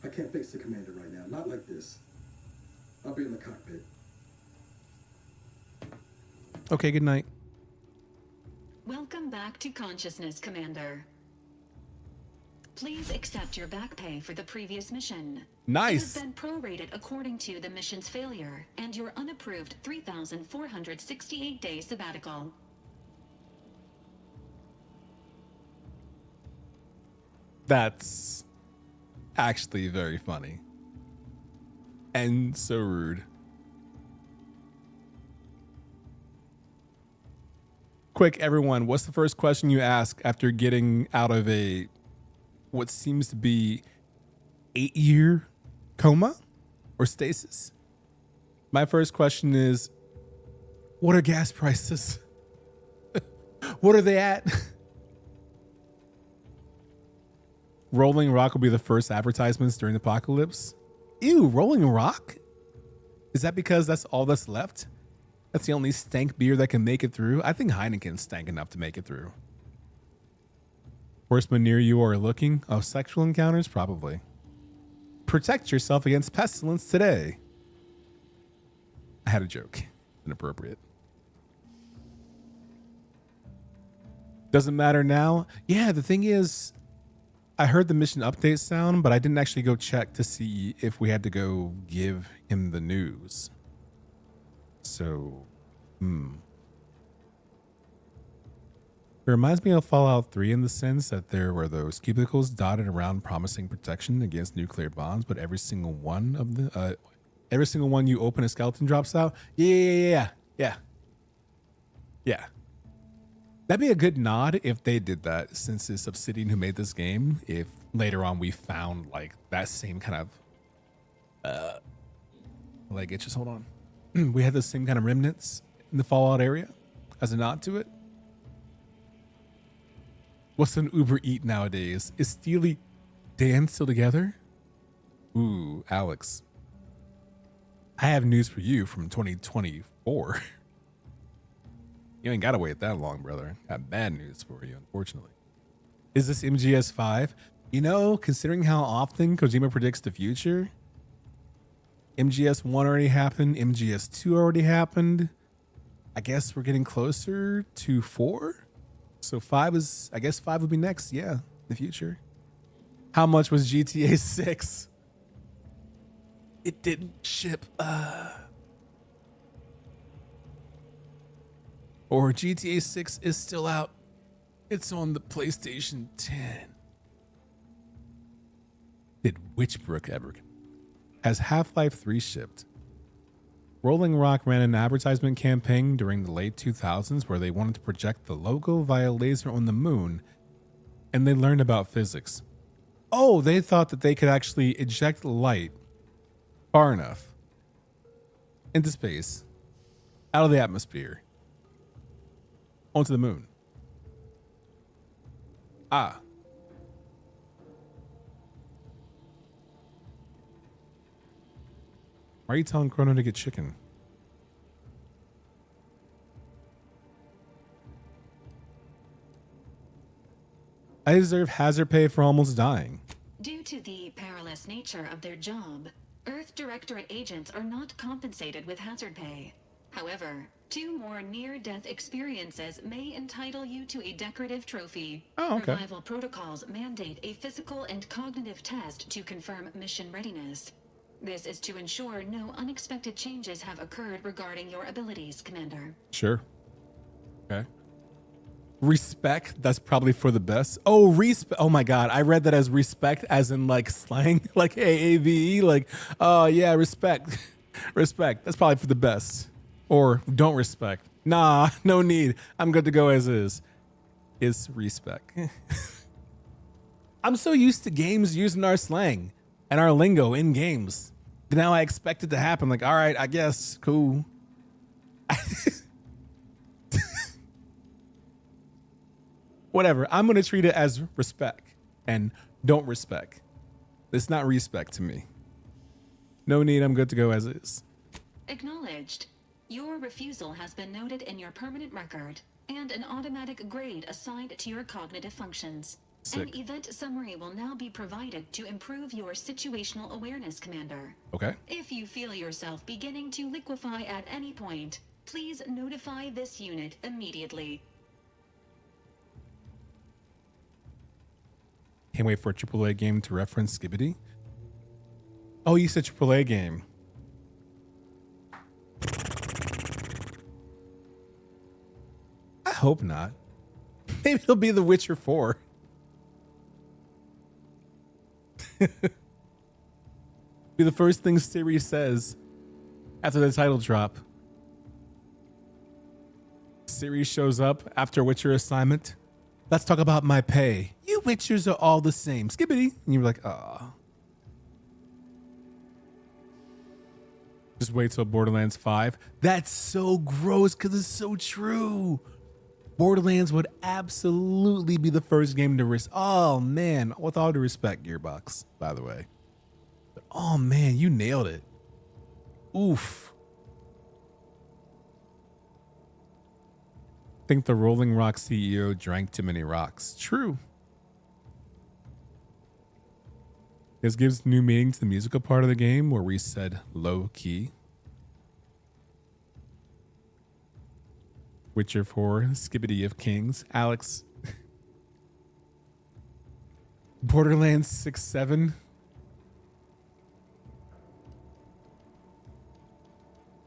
I can't face the commander right now. Not like this. I'll be in the cockpit. Okay, good night. Welcome back to consciousness, Commander. Please accept your back pay for the previous mission. Nice. It has been prorated according to the mission's failure and your unapproved 3,468-day sabbatical. That's actually very funny. And so rude. Quick, everyone, what's the first question you ask after getting out of a what seems to be 8-year coma or stasis? My first question is, what are gas prices? What are they at? Rolling Rock will be the first advertisements during the apocalypse. Ew, Rolling Rock? Is that because that's all that's left? That's the only stank beer that can make it through? I think Heineken's stank enough to make it through. Horsemen near you are looking. Oh, sexual encounters? Probably. Protect yourself against pestilence today. I had a joke. Inappropriate. Doesn't matter now. Yeah, the thing is, I heard the mission update sound, but I didn't actually go check to see if we had to go give him the news. So, It reminds me of Fallout 3 in the sense that there were those cubicles dotted around promising protection against nuclear bombs, but every single one you open, a skeleton drops out. Yeah. That'd be a good nod if they did that, since it's Obsidian who made this game. If later on we found like that same kind of hold on. We had the same kind of remnants in the Fallout area as a nod to it. What's an Uber Eat nowadays? Is Steely Dan still together? Ooh, Alex. I have news for you from 2024. You ain't gotta wait that long, brother. Got bad news for you, unfortunately. Is this MGS 5? You know, considering how often Kojima predicts the future, MGS 1 already happened, MGS 2 already happened. I guess we're getting closer to 4. So 5 is, I guess 5 would be next. Yeah, the future. How much was GTA 6? It didn't ship. Or GTA 6 is still out. It's on the PlayStation 10. Did Witchbrook ever? Has Half-Life 3 shipped? Rolling Rock ran an advertisement campaign during the late 2000s where they wanted to project the logo via laser on the moon, and they learned about physics. Oh, they thought that they could actually eject light far enough into space, out of the atmosphere, onto the moon. Ah. Why are you telling Chrono to get chicken? I deserve hazard pay for almost dying. Due to the perilous nature of their job, Earth Directorate agents are not compensated with hazard pay. However, 2 more near-death experiences may entitle you to a decorative trophy. Oh, okay. Revival protocols mandate a physical and cognitive test to confirm mission readiness. This is to ensure no unexpected changes have occurred regarding your abilities, Commander. Sure. Okay. Respect, that's probably for the best. Oh, respect. Oh my God. I read that as respect, as in like slang, like AAVE, like, oh yeah, respect. Respect. That's probably for the best. Or don't respect. Nah, no need. I'm good to go as is. It's respect. I'm so used to games using our slang and our lingo in games. Now I expect it to happen. Like, all right, I guess. Cool. Whatever. I'm going to treat it as respect and don't respect. It's not respect to me. No need. I'm good to go as is. Acknowledged. Your refusal has been noted in your permanent record and an automatic grade assigned to your cognitive functions. Sick. An event summary will now be provided to improve your situational awareness, Commander. Okay. If you feel yourself beginning to liquefy at any point, please notify this unit immediately. Can't wait for a AAA game to reference Skibbity. Oh, you said AAA game. I hope not. Maybe it'll be The Witcher 4. Be the first thing Siri says after the title drop. Siri shows up after Witcher assignment. Let's talk about my pay. You Witchers are all the same. Skibbity. And you're like, ah. Just wait till Borderlands 5. That's so gross because it's so true. Borderlands would absolutely be the first game to risk. Oh, man. With all due respect, Gearbox, by the way. But, oh, man, you nailed it. Oof. I think the Rolling Rock CEO drank too many rocks. True. This gives new meaning to the musical part of the game where we said low key. Witcher 4, Skibbity of Kings. Alex. Borderlands 6-7.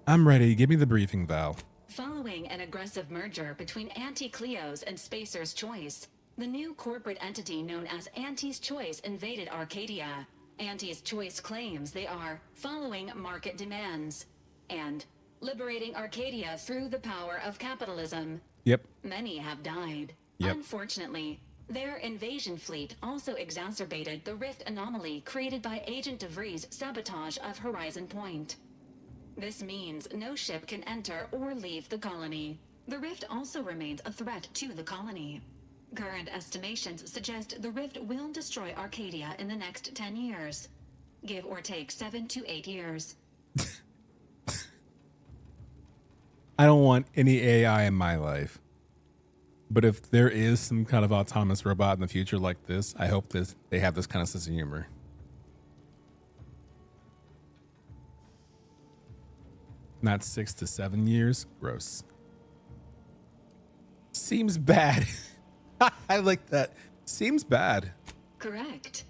I'm ready. Give me the briefing, Val. Following an aggressive merger between Anti-Cleo's and Spacer's Choice, the new corporate entity known as Anti's Choice invaded Arcadia. Anti's Choice claims they are following market demands and liberating Arcadia through the power of capitalism. Yep. Many have died. Yep. Unfortunately, their invasion fleet also exacerbated the rift anomaly created by Agent DeVries' sabotage of Horizon Point. This means no ship can enter or leave the colony. The rift also remains a threat to the colony. Current estimations suggest the rift will destroy Arcadia in the next 10 years. Give or take 7 to 8 years. I don't want any AI in my life. But if there is some kind of autonomous robot in the future like this, I hope that they have this kind of sense of humor. Not 6 to 7 years. Gross. Seems bad. I like that. Seems bad. Correct.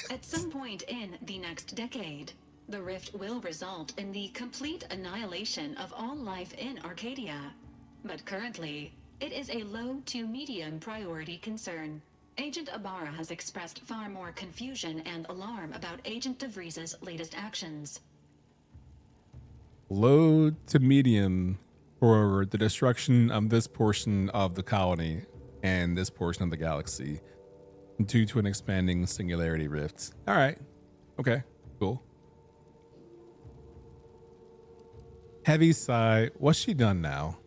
At some point in the next decade, the rift will result in the complete annihilation of all life in Arcadia. But currently, it is a low to medium priority concern. Agent Ibarra has expressed far more confusion and alarm about Agent DeVries' latest actions. Low to medium for the destruction of this portion of the colony and this portion of the galaxy due to an expanding singularity rift. All right. Okay. Cool. Heavy sigh. What's she done now?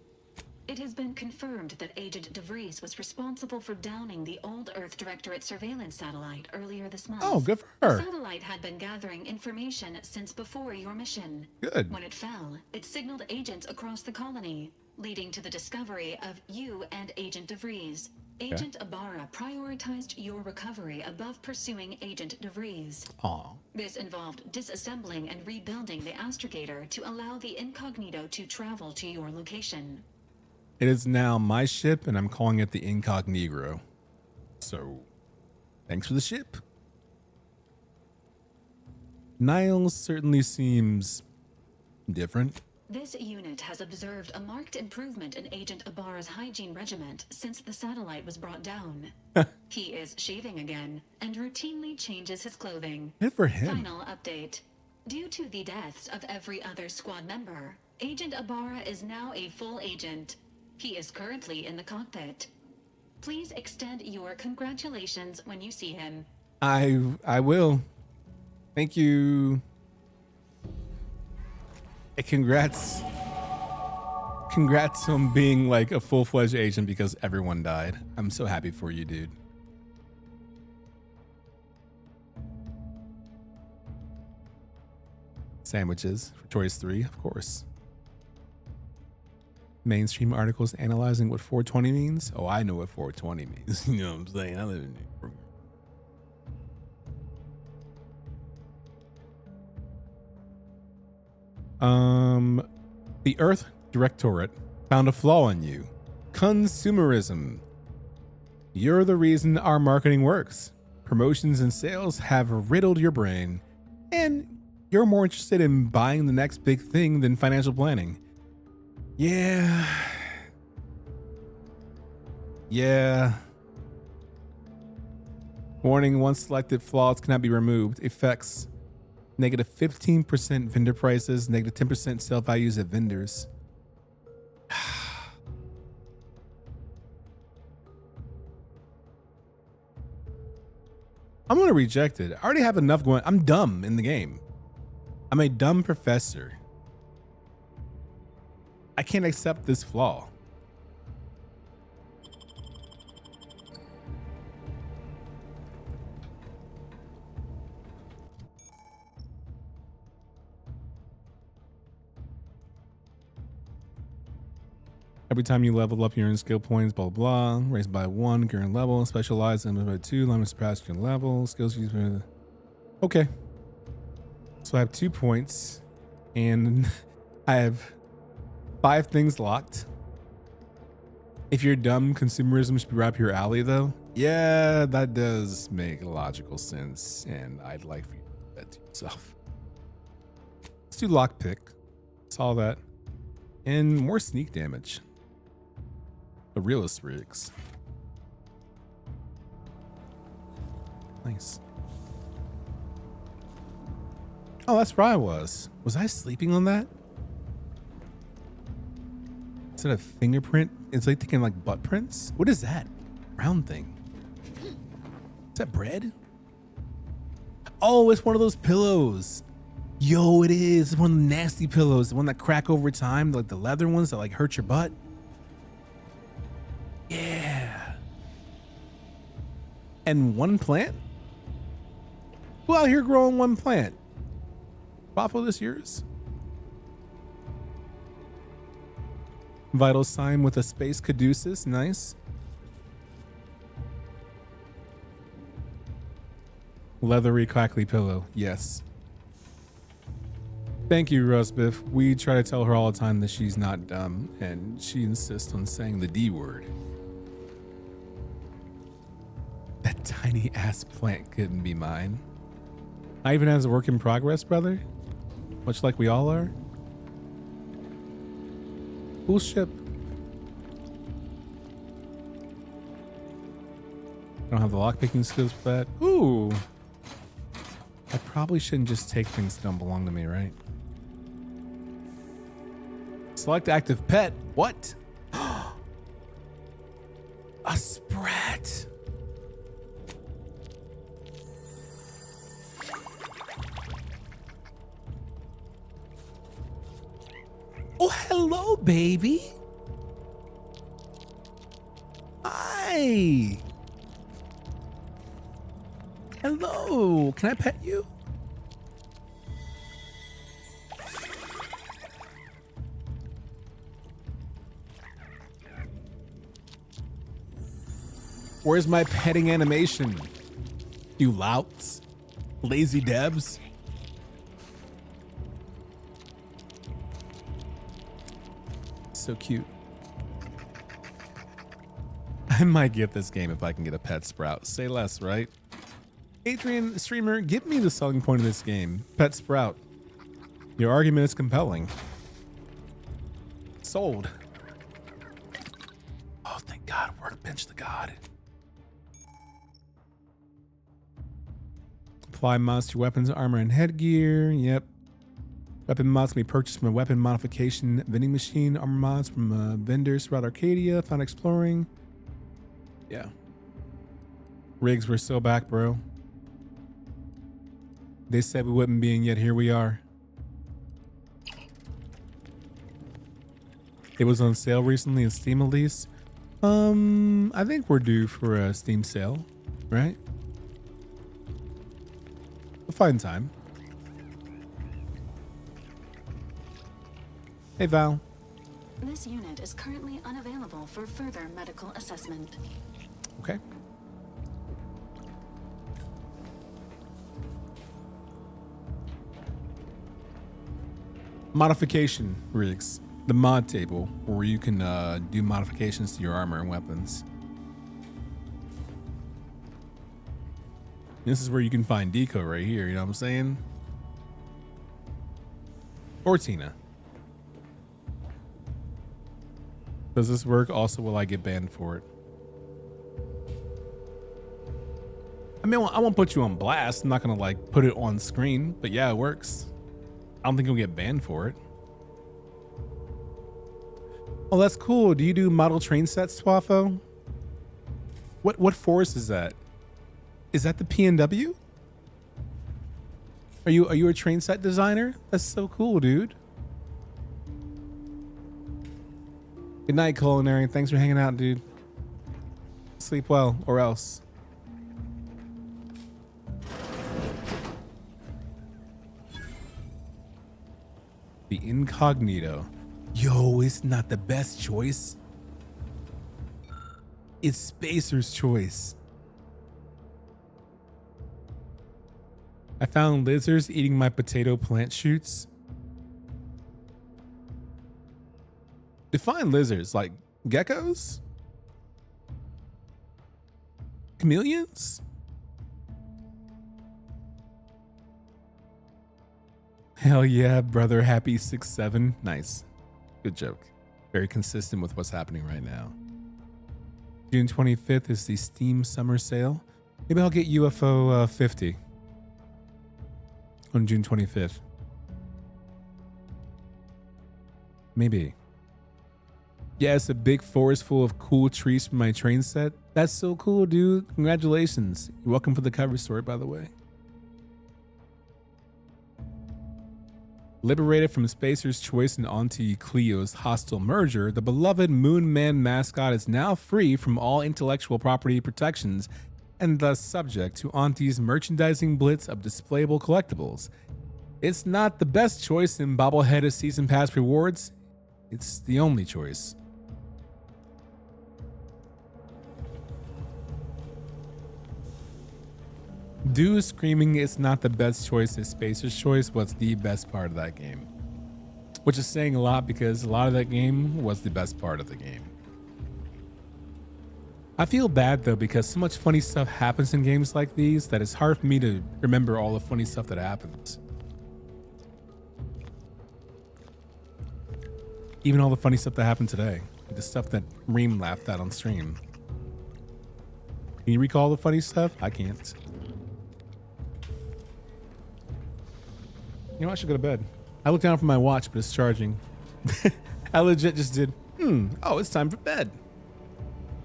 It has been confirmed that Agent DeVries was responsible for downing the old Earth Directorate surveillance satellite earlier this month. Oh, good for her. The satellite had been gathering information since before your mission. Good. When it fell, it signaled agents across the colony, leading to the discovery of you and Agent DeVries. Agent Ibarra prioritized your recovery above pursuing Agent DeVries. Aw. This involved disassembling and rebuilding the astrogator to allow the incognito to travel to your location. It is now my ship, and I'm calling it the Incognito. So, thanks for the ship. Niles certainly seems different. This unit has observed a marked improvement in Agent Ibarra's hygiene regiment since the satellite was brought down. He is shaving again and routinely changes his clothing. Good for him. Final update. Due to the deaths of every other squad member, Agent Ibarra is now a full agent. He is currently in the cockpit. Please extend your congratulations when you see him. I will. Thank you. Hey, congrats on being like a full-fledged agent because everyone died. I'm so happy for you, dude. Sandwiches for choice 3, of course. Mainstream articles analyzing what 420 means. Oh, I know what 420 means. You know what I'm saying? I live in New York. The Earth Directorate found a flaw in you. Consumerism. You're the reason our marketing works. Promotions and sales have riddled your brain, and you're more interested in buying the next big thing than financial planning. Yeah. Warning, once selected flaws cannot be removed. Effects. Negative 15% vendor prices, negative 10% sale values at vendors. I'm going to reject it. I already have enough going. I'm dumb in the game. I'm a dumb professor. I can't accept this flaw. Every time you level up, you earn skill points, blah, blah, blah. Raised by 1, current level. Specialized and by 2, limit surpass your level. Skills used for... Okay. So I have 2 points. And I have 5 things locked. If you're dumb, consumerism should be right up your alley, though. Yeah, that does make logical sense. And I'd like for you to do that to yourself. Let's do lockpick. Saw that. And more sneak damage. The realist rigs. Nice. Oh, that's where I was. Was I sleeping on that? Is that a fingerprint? It's like thinking like butt prints. What is that? Round thing. Is that bread? Oh, it's one of those pillows. Yo, it is. It's one of the nasty pillows. The one that crack over time. Like the leather ones that like hurt your butt. Yeah. And 1 plant? Who out here growing 1 plant? Waffle this yours? Vital sign with a space caduceus. Nice. Leathery crackly pillow. Yes. Thank you, Rosbiff. We try to tell her all the time that she's not dumb, and she insists on saying the D word. That tiny ass plant couldn't be mine. I even has a work in progress, brother. Much like we all are. Cool ship. I don't have the lockpicking skills for that. Ooh. I probably shouldn't just take things that don't belong to me, right? Select active pet. What? A sprat. Oh, hello, baby. Hi. Hello. Can I pet you? Where's my petting animation? You louts? Lazy Debs? So cute. I might get this game if I can get a pet sprout. Say less, right? Adrian, streamer, give me the selling point of this game. Pet sprout. Your argument is compelling. sold. Oh, thank God. Workbench to God. Apply mods to weapons, armor, and headgear. Yep. Weapon mods can be purchased from a weapon modification vending machine. Armor mods from vendors throughout Arcadia. Found exploring. Yeah. Riggs, we're still back, bro. They said we wouldn't be, and yet here we are. It was on sale recently in Steam at least. I think we're due for a Steam sale, right? We'll find time. Hey, Val. This unit is currently unavailable for further medical assessment. Okay. Modification rigs. The mod table where you can do modifications to your armor and weapons. This is where you can find Deco right here, you know what I'm saying? Or Tina. Does this work? Also, will I get banned for it? I mean, I won't put you on blast. I'm not gonna like put it on screen, but yeah, it works. I don't think you'll get banned for it. Oh, that's cool. Do you do model train sets, Twafo? What force is that? Is that the PNW? Are you a train set designer? That's so cool, dude. Good night, Culinary. Thanks for hanging out, dude. Sleep well, or else. The Incognito. Yo, it's not the best choice. It's Spacer's choice. I found lizards eating my potato plant shoots. Define lizards, like geckos? Chameleons? Hell yeah, brother. Happy 6-7. Nice. Good joke. Very consistent with what's happening right now. June 25th is the Steam Summer Sale. Maybe I'll get UFO 50 on June 25th. Maybe. Yeah, it's a big forest full of cool trees from my train set. That's so cool, dude. Congratulations. You're welcome for the cover story, by the way. Liberated from Spacer's choice and Auntie Cleo's hostile merger, the beloved Moon Man mascot is now free from all intellectual property protections and thus subject to Auntie's merchandising blitz of displayable collectibles. It's not the best choice in bobbleheaded season pass rewards. It's the only choice. Do screaming it's not the best choice is Spacer's choice was the best part of that game. Which is saying a lot because a lot of that game was the best part of the game. I feel bad though because so much funny stuff happens in games like these that it's hard for me to remember all the funny stuff that happens. Even all the funny stuff that happened today. The stuff that Reem laughed at on stream. Can you recall the funny stuff? I can't. You know, I should go to bed. I looked down for my watch, but it's charging. I legit just did, oh, it's time for bed.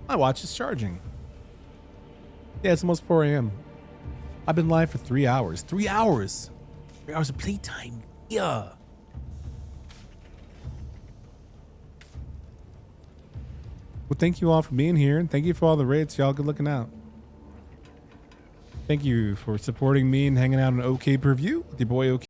My watch is charging. Yeah, it's almost 4 a.m. I've been live for 3 hours. 3 hours! 3 hours of playtime. Yeah. Well, thank you all for being here. And thank you for all the raids. Y'all good looking out. Thank you for supporting me and hanging out on OK Per View with your boy OK.